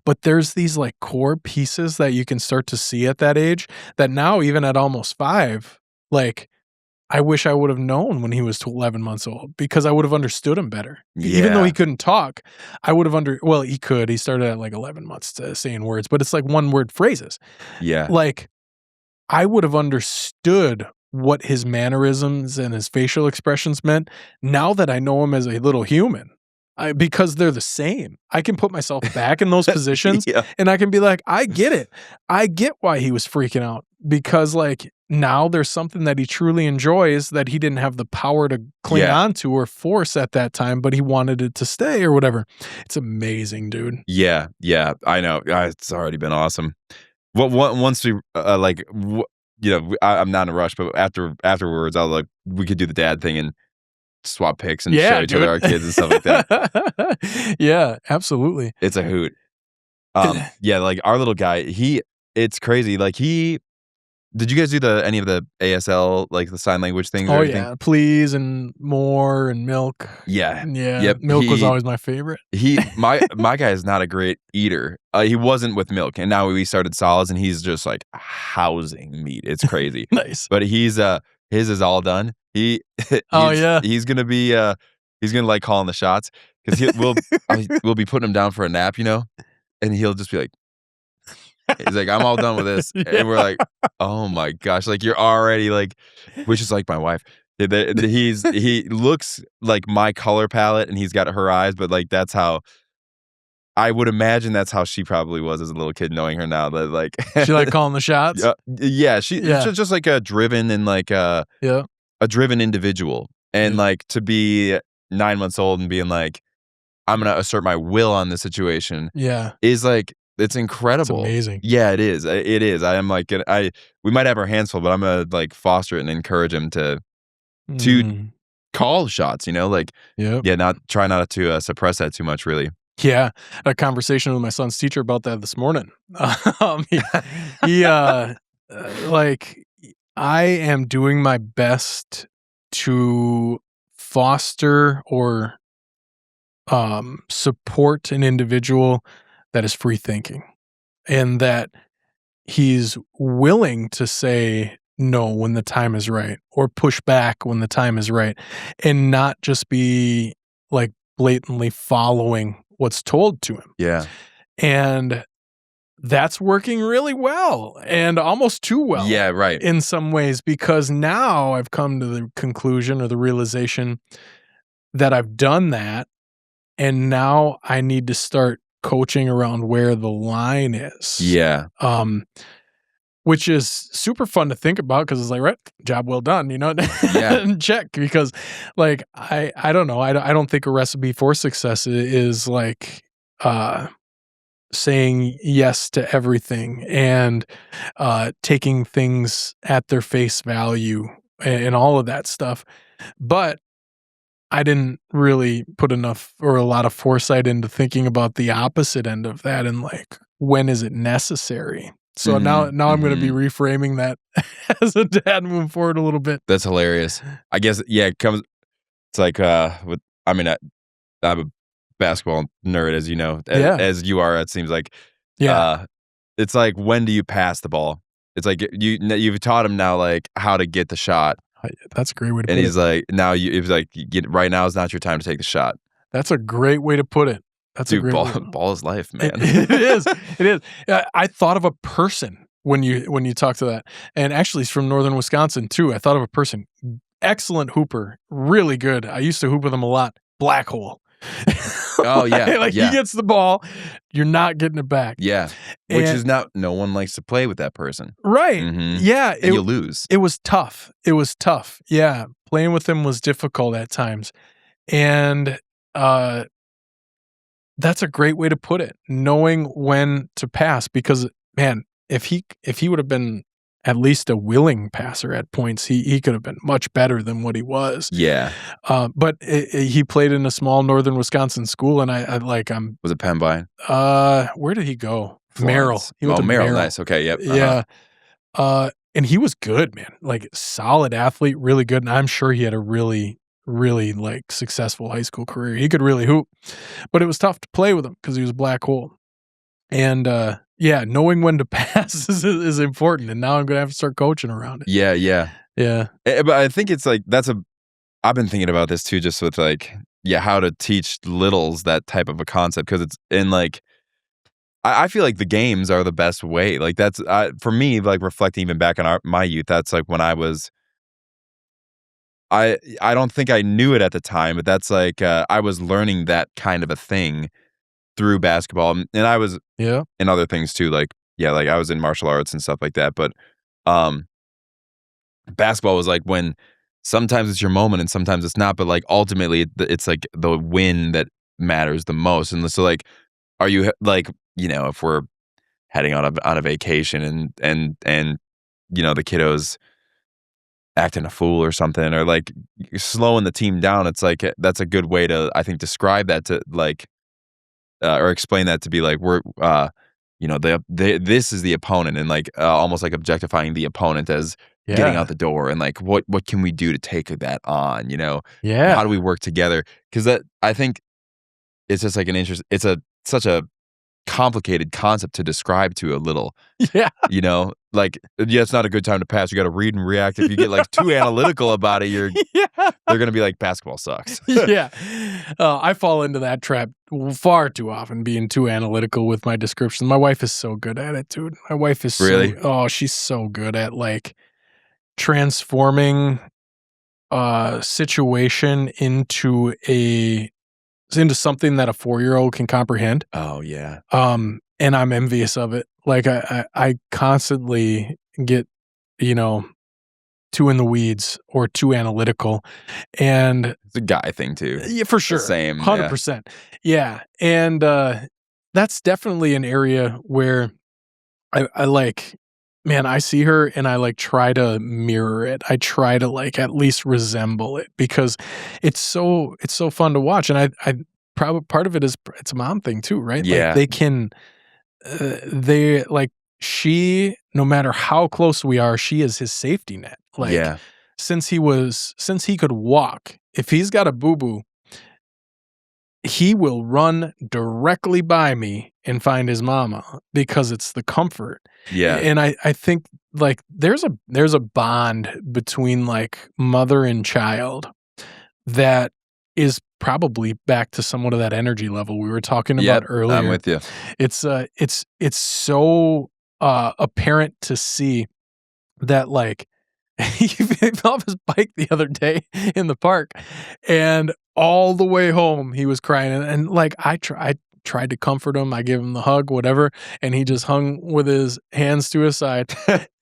but there's these like core pieces that you can start to see at that age that now, even at almost 5, like, I wish I would have known when he was 11 months old, because I would have understood him better. Even though Yeah. he couldn't talk, I would have well, he could. He started at like 11 months to saying words, but it's like one word phrases. Yeah. Like, I would have understood what his mannerisms and his facial expressions meant now that I know him as a little human. Because they're the same. I can put myself back in those positions Yeah. and I can be like, I get it. I get why he was freaking out, because like now there's something that he truly enjoys that he didn't have the power to cling on to or force at that time, but he wanted it to stay or whatever. It's amazing, dude. Yeah. Yeah. I know. It's already been awesome. Once we I'm not in a rush, but afterwards, I'll like, we could do the dad thing and swap pics and show each other our kids and stuff like that. Yeah, absolutely. It's a hoot. Yeah, like our little guy, it's crazy. Like, did you guys do any of the ASL, like the sign language things? Oh or anything? yeah, please and more and milk. Yeah. Yeah. Yep. Milk was always my favorite. My guy is not a great eater. He wasn't with milk, and now we started solids, and he's just like housing meat. It's crazy. Nice. But his is all done. He's gonna be he's gonna like calling the shots, because we'll be putting him down for a nap, and he'll just be like, he's like, I'm all done with this. And we're like, oh my gosh, like, you're already like, which is like my wife. He looks like my color palette, and he's got her eyes, but like, that's how I would imagine that's how she probably was as a little kid, knowing her now, that like She like calling the shots. She's just like a driven and like a driven individual. And like, to be 9 months old and being like, I'm gonna assert my will on this situation, is like, It's incredible. It's amazing. Yeah, it is. It is. I am like, we might have our hands full, but I'm gonna like foster it and encourage him to call shots. Like, Yep. yeah, try not to suppress that too much. Really. Yeah, I had a conversation with my son's teacher about that this morning. He like, I am doing my best to foster or support an individual that is free thinking, and that he's willing to say no when the time is right, or push back when the time is right, and not just be like blatantly following what's told to him. Yeah. And that's working really well, and almost too well. Yeah, right. In some ways, because now I've come to the conclusion or the realization that I've done that, and now I need to start coaching around where the line is. Yeah. Which is super fun to think about, because it's like, right, job well done, Yeah. Check. Because like, I don't know. I don't think a recipe for success is like saying yes to everything and taking things at their face value and all of that stuff. But I didn't really put enough or a lot of foresight into thinking about the opposite end of that, and like, when is it necessary? So now I'm going to be reframing that as a dad moving forward a little bit. That's hilarious. I guess, yeah, it's like, I'm a basketball nerd, as you know, as you are, it seems like. Yeah. It's like, when do you pass the ball? It's like, you've taught him now, like, how to get the shot. That's a great way to put it. And he's like, right now is not your time to take the shot. That's a great way to put it. That's Dude, a great ball is life, man. It is. It is. I thought of a person when you talk to that, and actually he's from northern Wisconsin too. I thought of a person, excellent hooper, really good. I used to hoop with him a lot. Black hole. Oh yeah, he gets the ball, you're not getting it back. Yeah, which is not. No one likes to play with that person, right? Yeah, and you lose. It was tough. Yeah, playing with him was difficult at times, and that's a great way to put it. Knowing when to pass, because man, if he would have been at least a willing passer at points, he could have been much better than what he was. Yeah. But he played in a small northern Wisconsin school, and I'm. Was it Pembine? Where did he go? Florence. Merrill. He went to Merrill. Nice. Okay. Yep. Yeah. And he was good, man. Like, solid athlete, really good. And I'm sure he had a really, really like successful high school career. He could really hoop, but it was tough to play with him because he was a black hole. And yeah, knowing when to pass is important. And now I'm gonna have to start coaching around it. Yeah. But I think it's like I've been thinking about this too, just with like, how to teach littles that type of a concept, because it's in like, I feel like the games are the best way. Like, that's for me, like reflecting even back on my youth. That's like when I was. I don't think I knew it at the time, but that's like I was learning that kind of a thing through basketball, and I was in other things too, like I was in martial arts and stuff like that. But basketball was like when sometimes it's your moment and sometimes it's not, but like ultimately it's like the win that matters the most. And so like, are you like, if we're heading on a vacation and the kiddos acting a fool or something, or like slowing the team down, it's like that's a good way to, I think, describe that to like or explain that to be like, we're this is the opponent, and like almost like objectifying the opponent as getting out the door, and like what can we do to take that on, how do we work together, because that, I think, it's just like it's such a complicated concept to describe to a little. Like, it's not a good time to pass, you got to read and react. If you get like too analytical about it, they're gonna be like, basketball sucks. I fall into that trap far too often, being too analytical with my description. My wife is so good at it, dude. My wife is really she's so good at like transforming a situation into something that a 4-year-old can comprehend. Oh yeah. And I'm envious of it. Like I constantly get, too in the weeds or too analytical, and it's a guy thing too. Yeah, for sure. The same. 100%. Yeah. And that's definitely an area where I like, man, I see her and I like try to mirror it. I try to like at least resemble it because it's so fun to watch. And I probably part of it is it's a mom thing too, right? Like Yeah. they can, they like she, no matter how close we are, she is his safety net. Like Yeah. since he could walk, if he's got a boo-boo, he will run directly by me and find his mama because it's the comfort. Yeah. And I think like there's a bond between like mother and child that is probably back to somewhat of that energy level we were talking about Yep, earlier. I'm with you. It's so apparent to see that like he fell off his bike the other day in the park, and all the way home he was crying, and like I tried to comfort him. I gave him the hug, whatever, and he just hung with his hands to his side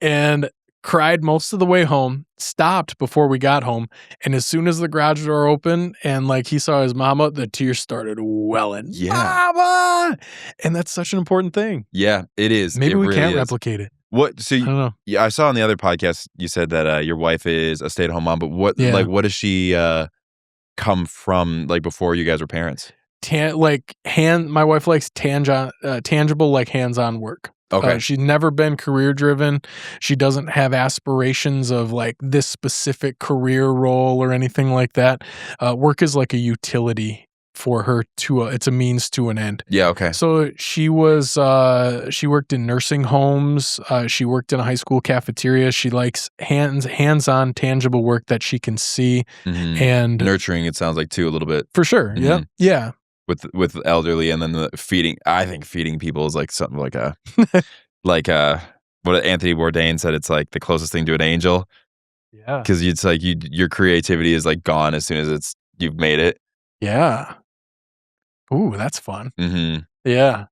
and cried most of the way home. Stopped before we got home, and as soon as the garage door opened and like he saw his mama, the tears started welling. Yeah. Mama! And that's such an important thing. Yeah, it is. Maybe It we really can't is. replicate it. What? So I don't know. yeah, I saw on the other podcast you said that your wife is a stay-at-home mom, but what Yeah. like what does she come from like before you guys were parents? My wife likes tangible, like hands-on work. Okay. She's never been career driven. She doesn't have aspirations of like this specific career role or anything like that. Work is like a utility for her it's a means to an end. Yeah, okay. So she worked in nursing homes. She worked in a high school cafeteria. She likes hands-on tangible work that she can see Mhm. and Nurturing, it sounds like too a little bit for sure. Yeah. Mhm. Yeah. with elderly, and then the feeding. I think feeding people is like something like a like what Anthony Bourdain said. It's like the closest thing to an angel Yeah. because it's like your creativity is like gone as soon as you've made it. Yeah. Ooh, that's fun. Hmm. Yeah.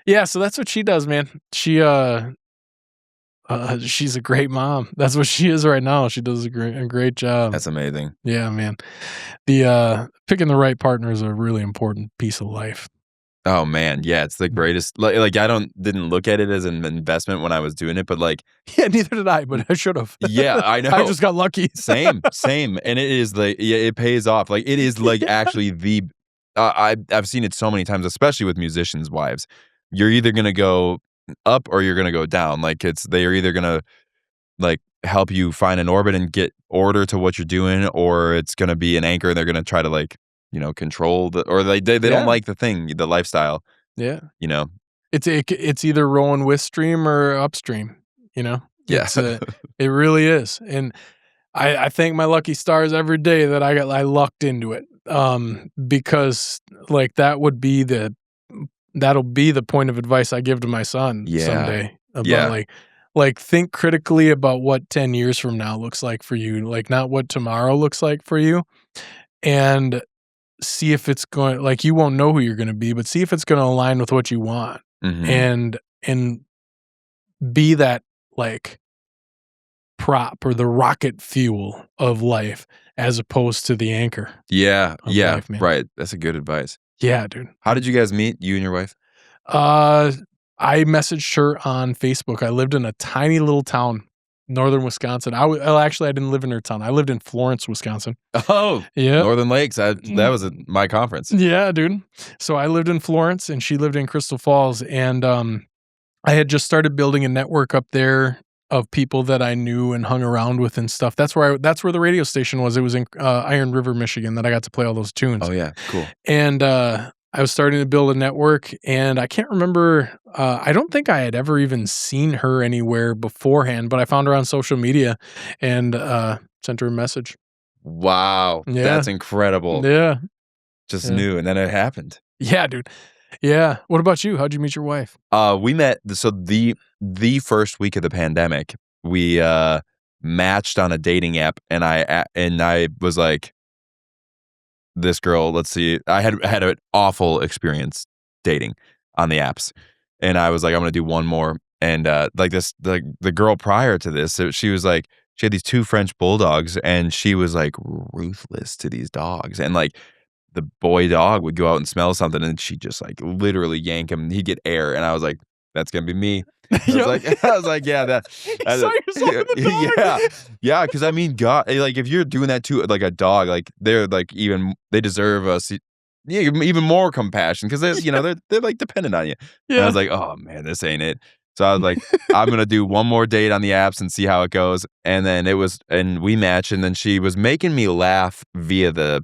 Yeah, so that's what she does, man. She's a great mom. That's what she is right now. She does a great job. That's amazing. Yeah, man. The picking the right partner is a really important piece of life. Oh man, yeah, it's the greatest. Like I didn't look at it as an investment when I was doing it, but like Yeah, neither did I, but I should have. yeah, I know. I just got lucky. same, and it is like yeah, it pays off. Like it is like actually the I've seen it so many times, especially with musicians' wives. You're either gonna go up or you're gonna go down. Like they are either gonna like help you find an orbit and get order to what you're doing, or it's gonna be an anchor and they're gonna try to like control or they Yeah. don't like the lifestyle. Yeah. You know. It's either rolling with stream or upstream, Yeah. It's, it really is. And I thank my lucky stars every day that I lucked into it. Because like that'll be the point of advice I give to my son Yeah. someday about Yeah. like think critically about what 10 years from now looks like for you, like not what tomorrow looks like for you, and see if it's going, like you won't know who you're going to be, but see if it's going to align with what you want. Mhm. And be that like prop or the rocket fuel of life as opposed to the anchor. Yeah. of Yeah. life, man. Right. That's a good advice. Yeah, dude. How did you guys meet? You and your wife? I messaged her on Facebook. I lived in a tiny little town, northern Wisconsin. Actually, I didn't live in her town. I lived in Florence, Wisconsin. Oh, Yeah. Northern Lakes. That was at my conference. Yeah, dude. So I lived in Florence and she lived in Crystal Falls. And I had just started building a network up there of people that I knew and hung around with and stuff. That's where the radio station was. It was in Iron River, Michigan, that I got to play all those tunes. Oh yeah, cool. And I was starting to build a network, and I can't remember. I don't think I had ever even seen her anywhere beforehand, but I found her on social media and sent her a message. Wow, Yeah. that's incredible. Yeah. Just Yeah. knew, and then it happened. Yeah, dude. Yeah. What about you? How'd you meet your wife? We met. So the first week of the pandemic, we matched on a dating app, and I was like, this girl, let's see. I had an awful experience dating on the apps, and I was like, I'm gonna do one more. And like the girl prior to this, she was like, she had these two French bulldogs, and she was like ruthless to these dogs, and like the boy dog would go out and smell something, and she'd just like literally yank him. He'd get air, and I was like, "That's gonna be me." I was like, "Yeah, that." You saw yourself in the dog. Yeah. Because I mean, God, like if you're doing that to like a dog, like they're like they deserve us. Yeah, even more compassion because they're like dependent on you. And I was like, oh man, this ain't it. So I was like, I'm gonna do one more date on the apps and see how it goes. And then we matched, and then she was making me laugh via the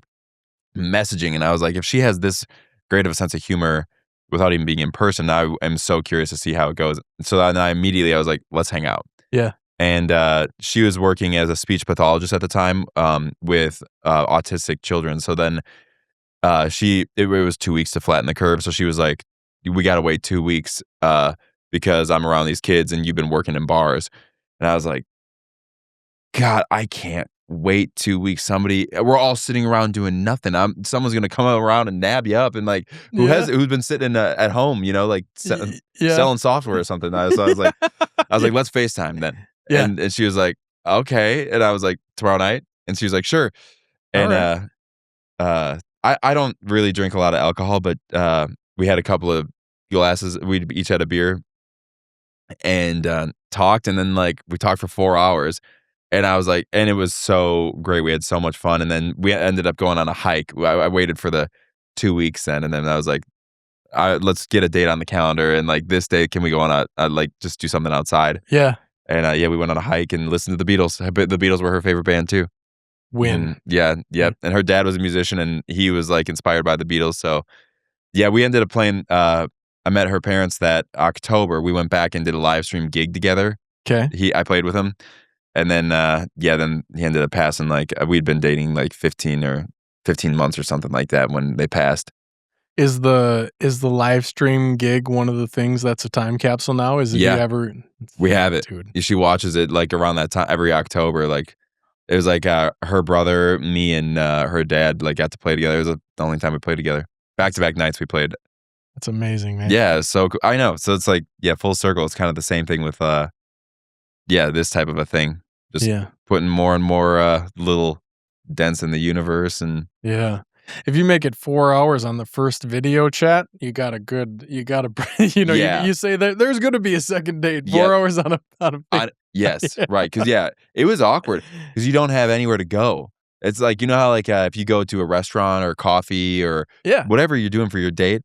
messaging, and I was like, if she has this great of a sense of humor without even being in person, I am so curious to see how it goes. So then I was like, let's hang out. Yeah. And she was working as a speech pathologist at the time with autistic children. So then it was 2 weeks to flatten the curve. So she was like, we got to wait 2 weeks because I'm around these kids and you've been working in bars. And I was like, God, I can't wait 2 weeks. We're all sitting around doing nothing. Someone's going to come around and nab you up. And like, who's been sitting at home, like selling software or something. So I was like, let's FaceTime then. Yeah. And she was like, okay. And I was like, tomorrow night? And she was like, sure. And I don't really drink a lot of alcohol, but we had a couple of glasses. We each had a beer and talked. And then like we talked for 4 hours. And I was like, and it was so great. We had so much fun. And then we ended up going on a hike. I waited for the 2 weeks then. And then I was like, let's get a date on the calendar. And like this day, can we go on like just do something outside? Yeah. And we went on a hike and listened to the Beatles. The Beatles were her favorite band too. Win. And, yeah. And her dad was a musician and he was like inspired by the Beatles. So yeah, we ended up playing, I met her parents that October. We went back and did a live stream gig together. Okay. I played with him. And then, then he ended up passing. Like we'd been dating like 15 months or something like that when they passed. Is the live stream gig one of the things that's a time capsule now? Is it? Yeah. You ever? We have it. Dude. She watches it like around that time every October. Like it was like her brother, me, and her dad like got to play together. It was the only time we played together. Back-to-back nights we played. That's amazing, man. Yeah, it's so cool. I know. So it's like full circle. It's kind of the same thing with this type of a thing. Just putting more and more little dents in the universe. And if you make it 4 hours on the first video chat, you say that there's going to be a second date. 4 hours on a yes, right. Because it was awkward because you don't have anywhere to go. It's like, how like if you go to a restaurant or coffee or whatever you're doing for your date,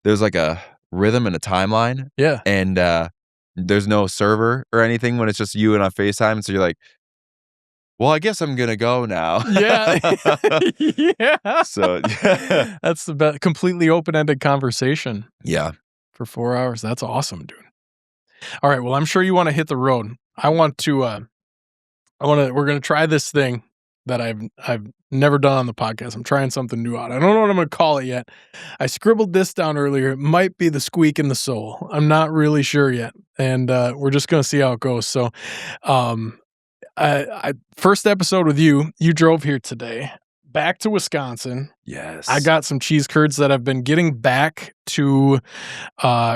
there's like a rhythm and a timeline. Yeah. And there's no server or anything when it's just you and on FaceTime. And so you're like, well, I guess I'm going to go now. Yeah. Yeah. So that's the best, completely open-ended conversation. Yeah. For 4 hours. That's awesome, dude. All right. Well, I'm sure you want to hit the road. We're going to try this thing that I've never done on the podcast. I'm trying something new out. I don't know what I'm going to call it yet. I scribbled this down earlier. It might be the squeak in the soul. I'm not really sure yet. And we're just going to see how it goes. So, first episode with you drove here today, back to Wisconsin. Yes. I got some cheese curds that I've been getting back to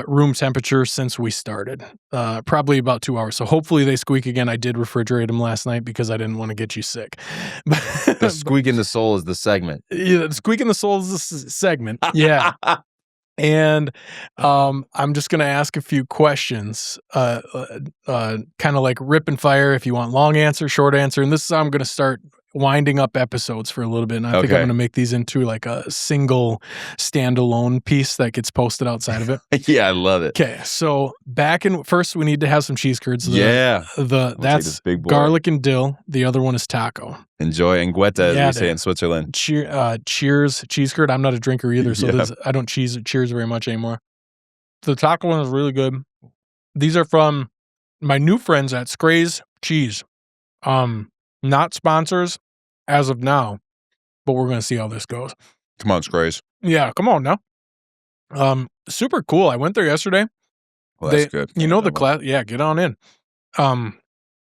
room temperature since we started, probably about 2 hours. So hopefully they squeak again. I did refrigerate them last night because I didn't want to get you sick. The squeak in the soul is the segment. Yeah, the squeak in the soul is the segment. Yeah. And I'm just going to ask a few questions, kind of like rip and fire if you want long answer, short answer. And this is how I'm going to start winding up episodes for a little bit. And I think I'm going to make these into like a single standalone piece that gets posted outside of it. Yeah, I love it. Okay, so first we need to have some cheese curds. That's garlic and dill. The other one is taco. Enjoy Anguetta, as we say in Switzerland. Cheers, cheese curd. I'm not a drinker either, so I don't cheers very much anymore. The taco one is really good. These are from my new friends at Scray's Cheese. Not sponsors as of now, but we're going to see how this goes. Come on, Scray's. Yeah, come on now. Super cool. I went there yesterday. Well, that's good. You know the class. Yeah, get on in.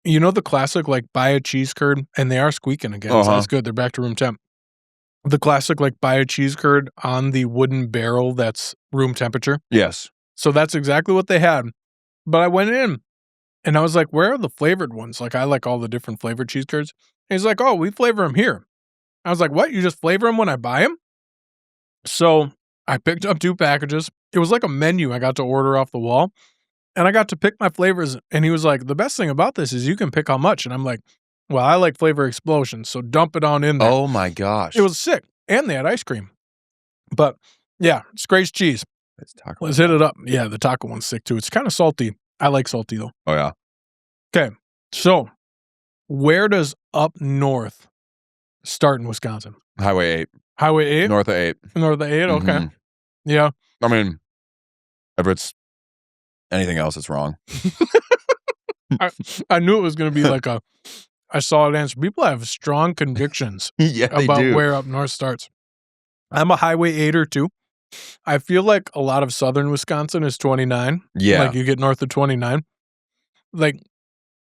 You know the classic, like buy a cheese curd, and they are squeaking again. So that's good. They're back to room temp. The classic, like buy a cheese curd on the wooden barrel that's room temperature. Yes. So that's exactly what they had. But I went in and I was like, where are the flavored ones? Like I like all the different flavored cheese curds. And he's like, oh, we flavor them here. I was like, what? You just flavor them when I buy them? So I picked up 2 packages. It was like a menu I got to order off the wall, and I got to pick my flavors. And he was like, "The best thing about this is you can pick how much." And I'm like, "Well, I like flavor explosions, so dump it on in there." Oh my gosh. It was sick, and they had ice cream. But yeah, it's Grace cheese. Let's talk about Let's hit it up. Yeah, the taco one's sick too. It's kind of salty. I like salty though. Oh yeah. Okay, so where does up north start in Wisconsin? Highway 8. Highway 8? North of 8. North of 8? Okay. Mhm. Yeah. I mean, if it's anything else, it's wrong. I knew it was going to be like a solid answer. People have strong convictions Yeah, they about do. where up north starts. I'm a Highway 8er too. I feel like a lot of southern Wisconsin is 29. Yeah. Like you get north of 29. Like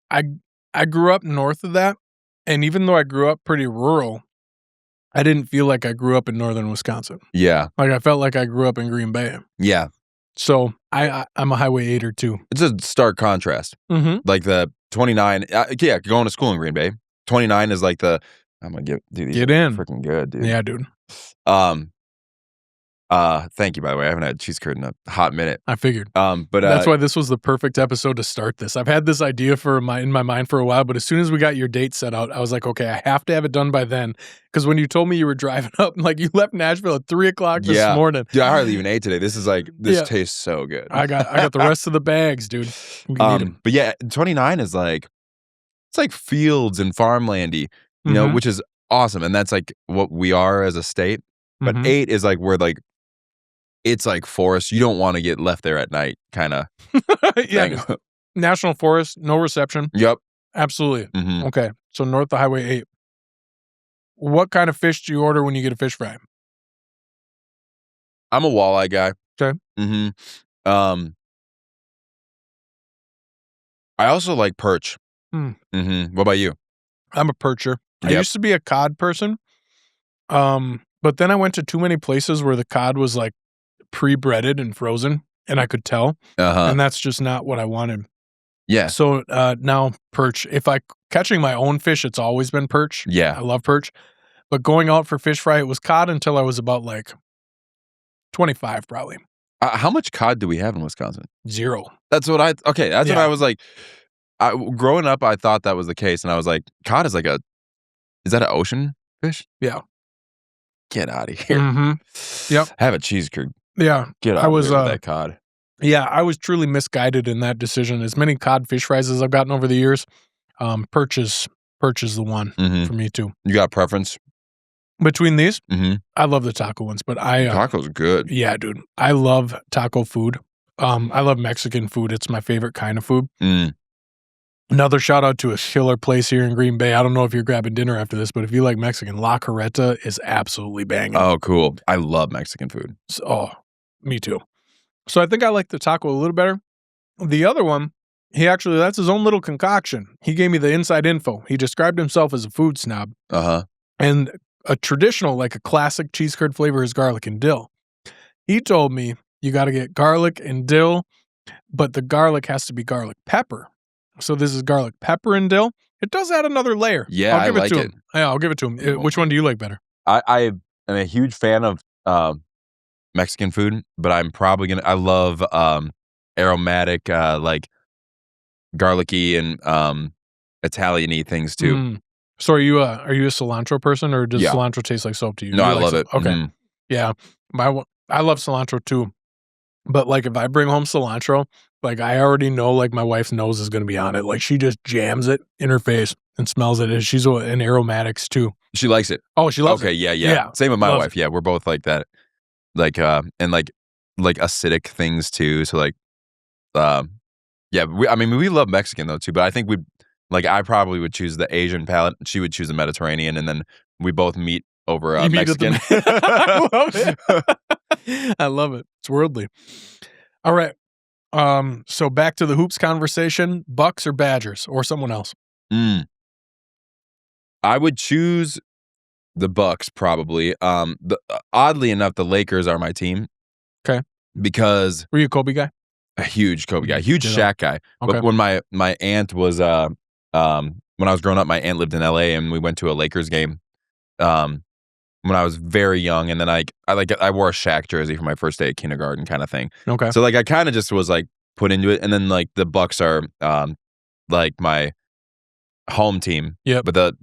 I grew up north of that, and even though I grew up pretty rural, I didn't feel like I grew up in northern Wisconsin. Yeah. Like I felt like I grew up in Green Bay. Yeah. So I'm a Highway 8er too. It's a stark contrast. Mm-hmm. Like the 29, yeah, going to school in Green Bay. 29 is like the, I'm going to Get in. freaking good, dude. Yeah, dude. Thank you, by the way. I haven't had cheese curd in a hot minute. I figured. But That's why this was the perfect episode to start this. I've had this idea in my mind for a while, but as soon as we got your date set out, I was like, okay, I have to have it done by then. Because when you told me you were driving up, like you left Nashville at 3:00 this morning. Dude, I hardly even ate today. This is like, this Yeah. tastes so good. I got the rest of the bags, dude. We can eat 'em. But yeah, 29 is like, it's like fields and farmlandy, you know, Mhm. which is awesome. And that's like what we are as a state. But Mhm. 8 is like where like, it's like forest. You don't want to get left there at night, kind of. Yeah, National Forest, no reception. Yep. Absolutely. Mhm. Okay, so north of Highway 8. What kind of fish do you order when you get a fish fry? I'm a walleye guy. Okay. Mm-hmm. I also like perch. Hmm. Mm-hmm. What about you? I'm a percher. I Yep. used to be a cod person, but then I went to too many places where the cod was like pre-breaded and frozen, and I could tell, Uh-huh. and that's just not what I wanted. Yeah. So now perch. If I catching my own fish, it's always been perch. I Yeah. love perch, but going out for fish fry, it was cod until I was about like 25, probably. How much cod do we have in Wisconsin? 0. That's what that's what Yeah. I was like. Growing up, I thought that was the case, and I was like, cod is like is that an ocean fish? Yeah. Get out of here. Mm-hmm. Yep. Have a cheese curd. Yeah. Get out I of was here with that cod. Yeah, I was truly misguided in that decision. As many cod fish fries as I've gotten over the years, perch is the one Mm-hmm. for me too. You got a preference? Between these, Mm-hmm. I love the taco ones, but Tacos are good. yeah, dude, I love taco food. I love Mexican food. It's my favorite kind of food. Mm. Another shout out to a killer place here in Green Bay. I don't know if you're grabbing dinner after this, but if you like Mexican, La Carreta is absolutely banging. Oh, cool. I love Mexican food. So, me too. So I think I like the taco a little better. The other one, that's his own little concoction. He gave me the inside info. He described himself as a food snob. Uh-huh. And a traditional, like a classic cheese curd flavor is garlic and dill. He told me you got to get garlic and dill, but the garlic has to be garlic pepper. So this is garlic pepper and dill. It does add another layer. Yeah, I'll give I like to it. him. Yeah, I'll give it to him. Which one do you like better? I am a huge fan of Mexican food, but I'm probably I love aromatic, like garlicky and Italian-y things too. Mm. So are you a cilantro person, or does Yeah. cilantro taste like soap to you? No, You I like love soap? it. Okay. Mhm. Yeah. I love cilantro too. But like if I bring home cilantro, like I already know like my wife's nose is going to be on it. Like she just jams it in her face and smells it. And she's an aromatics too. She likes it. Oh, she loves Okay, it. yeah. Yeah, Same with my loves wife. Yeah, we're both like that. Like and like acidic things too. So like yeah, we love Mexican though too, but I think I probably would choose the Asian palate. She would choose the Mediterranean, and then we both meet over You meet at the- Mexican. I love it. I love it. It's worldly. All right. So back to the hoops conversation, Bucks or Badgers or someone else? I would choose the Bucks probably. Oddly enough, the Lakers are my team. Okay. Because Were you a Kobe guy? a huge Kobe guy, huge Ditto. Shaq guy. Okay. But when my aunt was when I was growing up, my aunt lived in LA and we went to a Lakers game. when I was very young, and then I wore a Shaq jersey for my first day at kindergarten, kind of thing. Okay. So like I kind of just was like put into it, and then like the Bucks are like my home team. Yep. But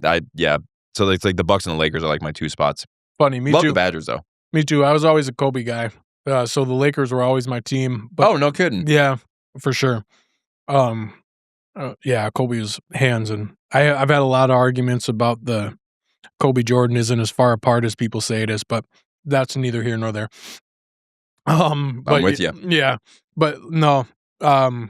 so it's like the Bucks and the Lakers are like my two spots. Funny, me Love too. the Badgers though. Me too. I was always a Kobe guy. So the Lakers were always my team. But Oh, no kidding. yeah, for sure. Yeah, Kobe was hands, and I've had a lot of arguments about the Kobe Jordan isn't as far apart as people say it is, but that's neither here nor there. But I'm with you. Yeah, but no. How'd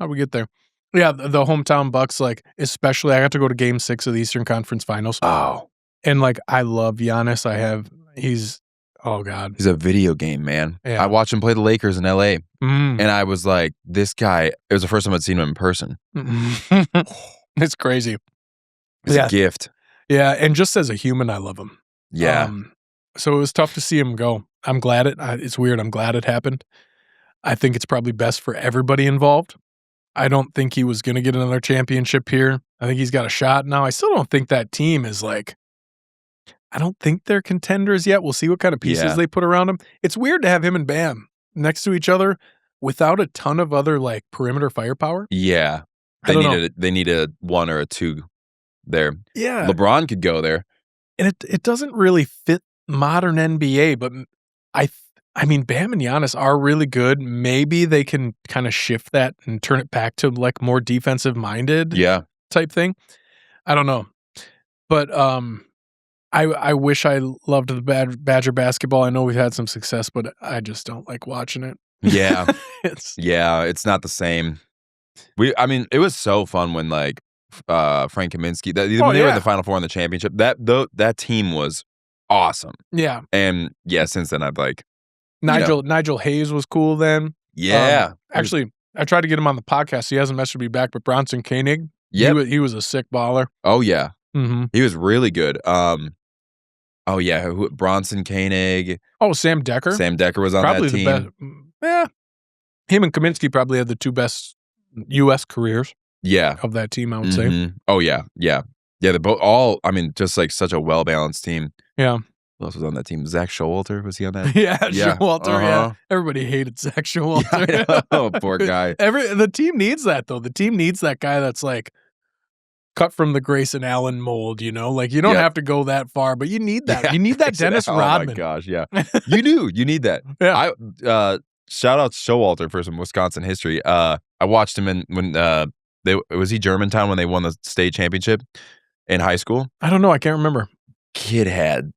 we get there? Yeah, the hometown Bucks, like especially, I got to go to Game 6 of the Eastern Conference Finals. Oh, And like, I love Giannis. He's oh god, he's a video game, man. Yeah. I watched him play the Lakers in LA, Mm. and I was like, this guy. It was the first time I'd seen him in person. It's crazy. It's Yeah. a gift. Yeah, and just as a human, I love him. Yeah. So it was tough to see him go. I'm glad it's weird. I'm glad it happened. I think it's probably best for everybody involved. I don't think he was going to get another championship here. I think he's got a shot now. I still don't think that team is like, I don't think they're contenders yet. We'll see what kind of pieces they put around him. It's weird to have him and Bam next to each other without a ton of other like perimeter firepower. Yeah. They need a 1 or a 2 there. Yeah. LeBron could go there. And it doesn't really fit modern NBA, but I mean, Bam and Giannis are really good. Maybe they can kind of shift that and turn it back to like more defensive minded type thing. I don't know. But I wish I loved the Badger basketball. I know we've had some success, but I just don't like watching it. Yeah. It's it's not the same. I mean, it was so fun when like Frank Kaminsky, when they were in the Final Four in the championship, that team was awesome. Yeah. And yeah, since then I've like Nigel Hayes was cool then. Yeah. Actually, I tried to get him on the podcast. He hasn't messaged me back, but Bronson Koenig, he was a sick baller. Oh yeah. Mm-hmm. He was really good. Oh yeah, Bronson Koenig. Oh, Sam Decker. Sam Decker was on probably that team. The best. Yeah. Him and Kaminsky probably had the two best U.S. careers. Yeah. Of that team, I would say. Oh yeah. Yeah. Yeah, they're both all, I mean, just like such a well-balanced team. Yeah. Who else was on that team? Zach Showalter, was he on that? Yeah, Showalter, yeah. Everybody hated Zach Showalter. Yeah, oh, poor guy. The team needs that, though. The team needs that guy that's like cut from the Grayson Allen mold, you know? Like, you don't have to go that far, but you need that. Yeah, you need that Dennis Rodman. Oh, my gosh, yeah. You do. You need that. Yeah. Shout out to Showalter for some Wisconsin history. I watched him when was he Germantown when they won the state championship in high school? I don't know. I can't remember. Kid had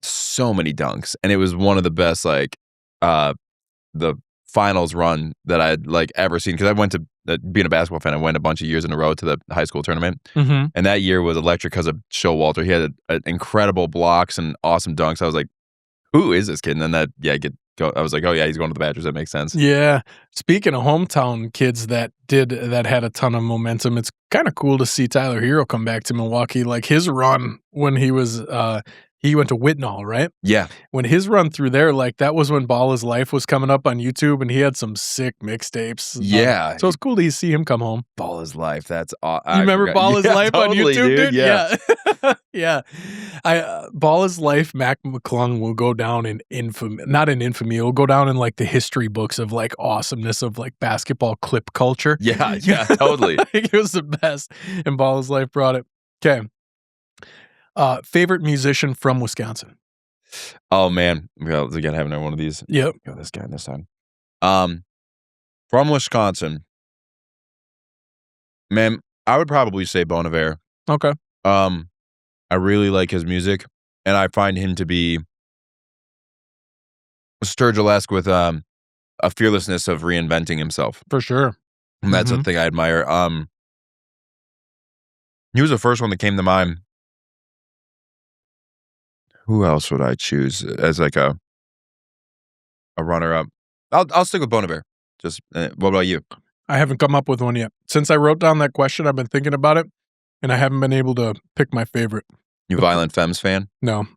so many dunks, and it was one of the best like the finals run that I'd like ever seen, because I went to being a basketball fan, I went a bunch of years in a row to the high school tournament, and that year was electric because of Showalter. He had incredible blocks and awesome dunks. I was like, who is this kid? And then I was like, oh yeah, he's going to the Badgers. That makes sense. Yeah. Speaking of hometown kids that had a ton of momentum, it's kind of cool to see Tyler Hero come back to Milwaukee. Like his run when he was he went to Whitnall, right? Yeah. When his run through there, like that was when Ball Is Life was coming up on YouTube, and he had some sick mixtapes. Yeah. So it's cool to see him come home. Ball Is Life. That's you remember Ball Is Life totally, on YouTube, dude? Yeah. Yeah. Ball Is Life, Mac McClung will go down in infamy. Not in infamy. It'll go down in like the history books of like awesomeness of like basketball clip culture. Yeah, totally. It was the best. And Ball Is Life brought it. Okay. Favorite musician from Wisconsin? Oh man, we gotta have another one of these. Yep. Got this guy this time. From Wisconsin, man, I would probably say Bon Iver. Okay. I really like his music, and I find him to be Sturgill-esque with a fearlessness of reinventing himself. For sure. And that's the thing I admire. He was the first one that came to mind. Who else would I choose as like a runner-up? I'll stick with Bon Iver. Just what about you? I haven't come up with one yet. Since I wrote down that question, I've been thinking about it, and I haven't been able to pick my favorite. You Violent Femmes fan? No.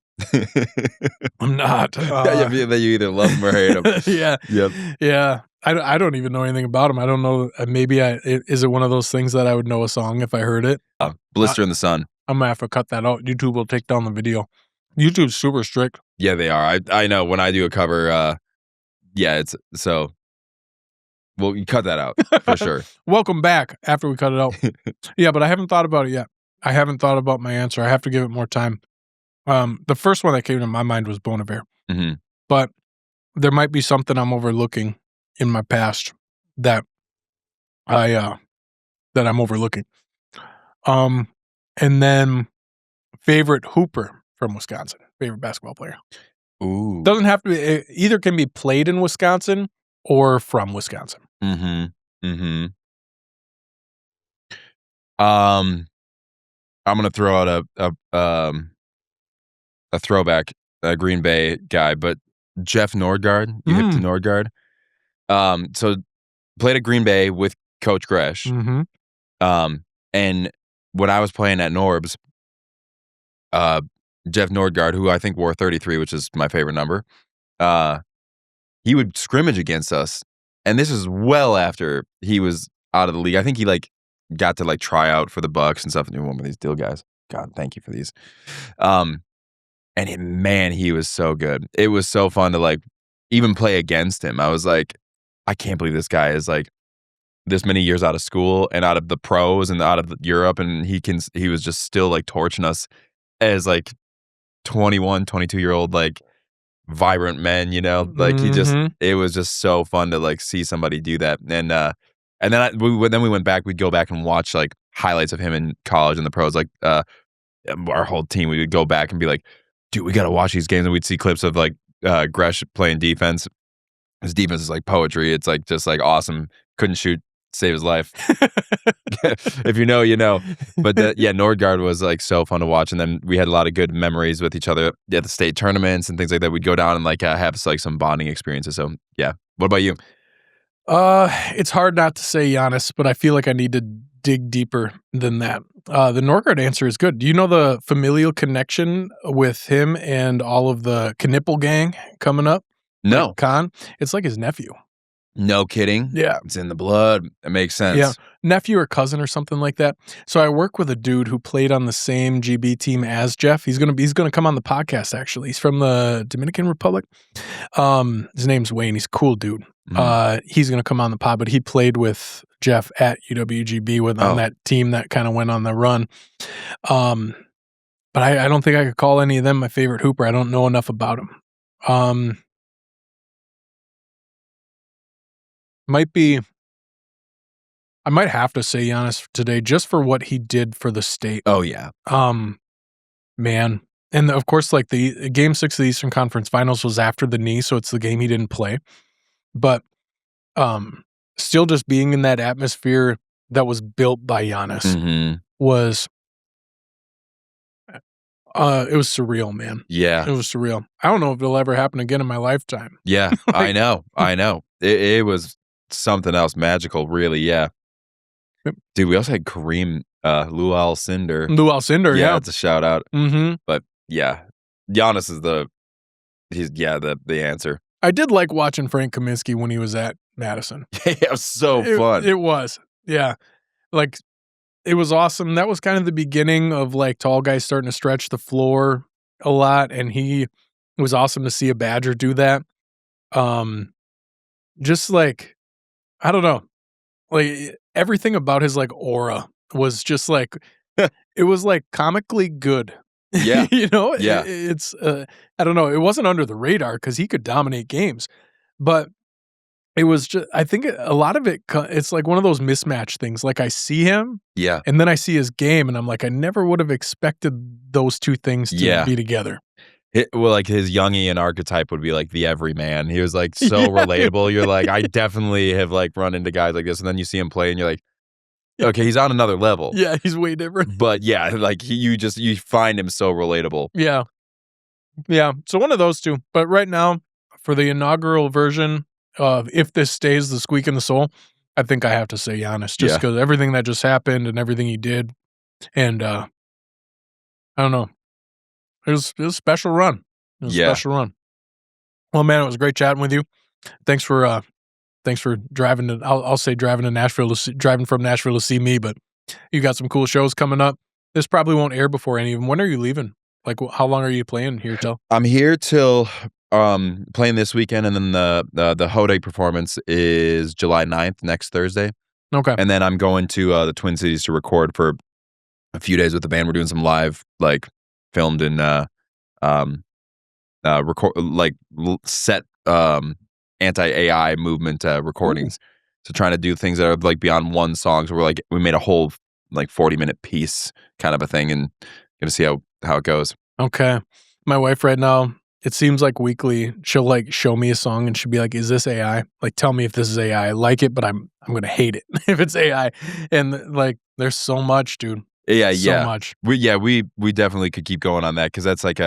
I'm not. That you either love him or hate him. Yeah. Yep. Yeah. I don't even know anything about him. I don't know. Maybe is it one of those things that I would know a song if I heard it? Blister in the Sun. I'm gonna have to cut that out. YouTube will take down the video. YouTube's super strict. Yeah, they are. I know when I do a cover, it's so. Well, you cut that out for sure. Welcome back after we cut it out. Yeah, but I haven't thought about it yet. I haven't thought about my answer. I have to give it more time. The first one that came to my mind was Bon Iver. Mm-hmm. But there might be something I'm overlooking in my past that I'm overlooking. And then favorite hooper from Wisconsin, favorite basketball player. Ooh. Doesn't have to be, it either can be played in Wisconsin or from Wisconsin. Mm-hmm. Mm-hmm. I'm gonna throw out a throwback, Green Bay guy, but Jeff Nordgaard. You hip to Nordgaard? So played at Green Bay with Coach Gresh. Mm-hmm. And when I was playing at Norbs, Jeff Nordgaard, who I think wore 33, which is my favorite number, he would scrimmage against us. And this is well after he was out of the league. I think he got to try out for the Bucks and stuff. One of these deal guys. God, thank you for these. Man, he was so good. It was so fun to even play against him. I was like, I can't believe this guy is this many years out of school and out of the pros and out of Europe, and he was just still torching us as 21, 22-year-old vibrant men, he just, it was just so fun to see somebody do that. And then we went back, we'd go back and watch highlights of him in college and the pros, our whole team, we would go back and be like, dude, we got to watch these games. And we'd see clips of Gresh playing defense. His defense is poetry. It's just awesome. Couldn't shoot, save his life. If you know, you know. But Nordgaard was so fun to watch. And then we had a lot of good memories with each other at the state tournaments and things like that. We'd go down and have some bonding experiences. So yeah. What about you? It's hard not to say Giannis, but I feel like I need to dig deeper than that. The Nordgaard answer is good. Do you know the familial connection with him and all of the Knipple gang coming up? No. Khan? It's like his nephew. No kidding. Yeah. It's in the blood. It makes sense. Yeah. Nephew or cousin or something like that. So I work with a dude who played on the same GB team as Jeff. He's gonna come on the podcast actually. He's from the Dominican Republic. His name's Wayne. He's a cool dude. Mm-hmm. He's gonna come on the pod, but he played with Jeff at UWGB on that team that kind of went on the run. But I don't think I could call any of them my favorite hooper. I don't know enough about him. I might have to say Giannis today just for what he did for the state. Oh yeah. Man. And of course, the game 6 of the Eastern Conference Finals was after the knee, so it's the game he didn't play. But still just being in that atmosphere that was built by Giannis was it was surreal, man. Yeah. It was surreal. I don't know if it'll ever happen again in my lifetime. Yeah, I know. It was something else magical, really, yeah. Dude, we also had Kareem Lou Alcindor. Yeah, that's a shout out. Mm-hmm. But yeah, Giannis is the answer. I did like watching Frank Kaminsky when he was at Madison. Yeah, it was so fun. It was. Yeah. It was awesome. That was kind of the beginning of tall guys starting to stretch the floor a lot. And it was awesome to see a Badger do that. Just I don't know, everything about his aura was just it was comically good. Yeah. Yeah. It's I don't know. It wasn't under the radar because he could dominate games, but it was just, I think a lot of it's one of those mismatch things. I see him, yeah, and then I see his game, and I'm I never would have expected those two things to be together. His Jungian archetype would be the everyman. He was so relatable. You're I definitely have run into guys like this, and then you see him play, and you're okay, he's on another level. Yeah, he's way different. But yeah, you find him so relatable. Yeah, yeah. So one of those two. But right now, for the inaugural version of If This Stays the Squeak in the Soul, I think I have to say Giannis, just because everything that just happened and everything he did, and I don't know. It was a special run. It was a special run. Well, man, it was great chatting with you. Thanks for driving to. I'll say driving from Nashville to see me, but you got some cool shows coming up This probably won't air before any of them. When are you leaving? Like, how long are you playing here till? I'm here till playing this weekend, and then the Hodag performance is July 9th, next Thursday. Okay. And then I'm going to the Twin Cities to record for a few days with the band. We're doing some live, like, filmed and record, like, set anti-AI movement recordings. Ooh. So trying to do things that are like beyond one song. So we made a whole like 40-minute piece kind of a thing, and gonna see how it goes. Okay. My wife right now, it seems like weekly, she'll like show me a song and she'll be like, "Is this AI? Like, tell me if this is AI. I like it, but I'm gonna hate it if it's AI." And like, there's so much, dude. Yeah, so much. We definitely could keep going on that, because that's like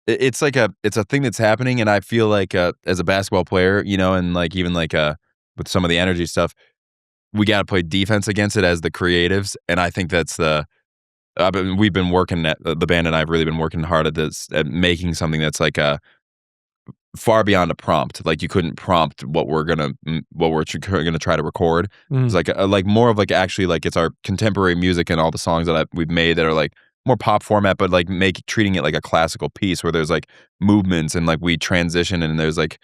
it's a thing that's happening, and I feel like as a basketball player, you know, and like even like with some of the energy stuff, we got to play defense against it as the creatives, and I think that's we've been working at the band, and I've really been working hard at this, at making something that's like far beyond a prompt. Like, you couldn't prompt what we're gonna try to record. It's like more of like actually like it's our contemporary music and all the songs that we've made that are like more pop format, but like treating it like a classical piece where there's like movements and like we transition, and there's like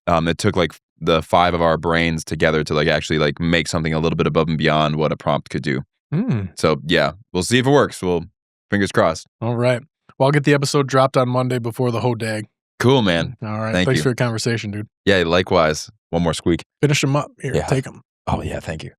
it took like the 5 of our brains together to like actually like make something a little bit above and beyond what a prompt could do. So yeah, we'll see if it works. Fingers crossed. All right. Well, I'll get the episode dropped on Monday before the Hodag. Cool, man. All right. Thanks for your conversation, dude. Yeah, likewise. One more squeak. Finish them up. Here, Yeah. take them. Oh yeah, thank you.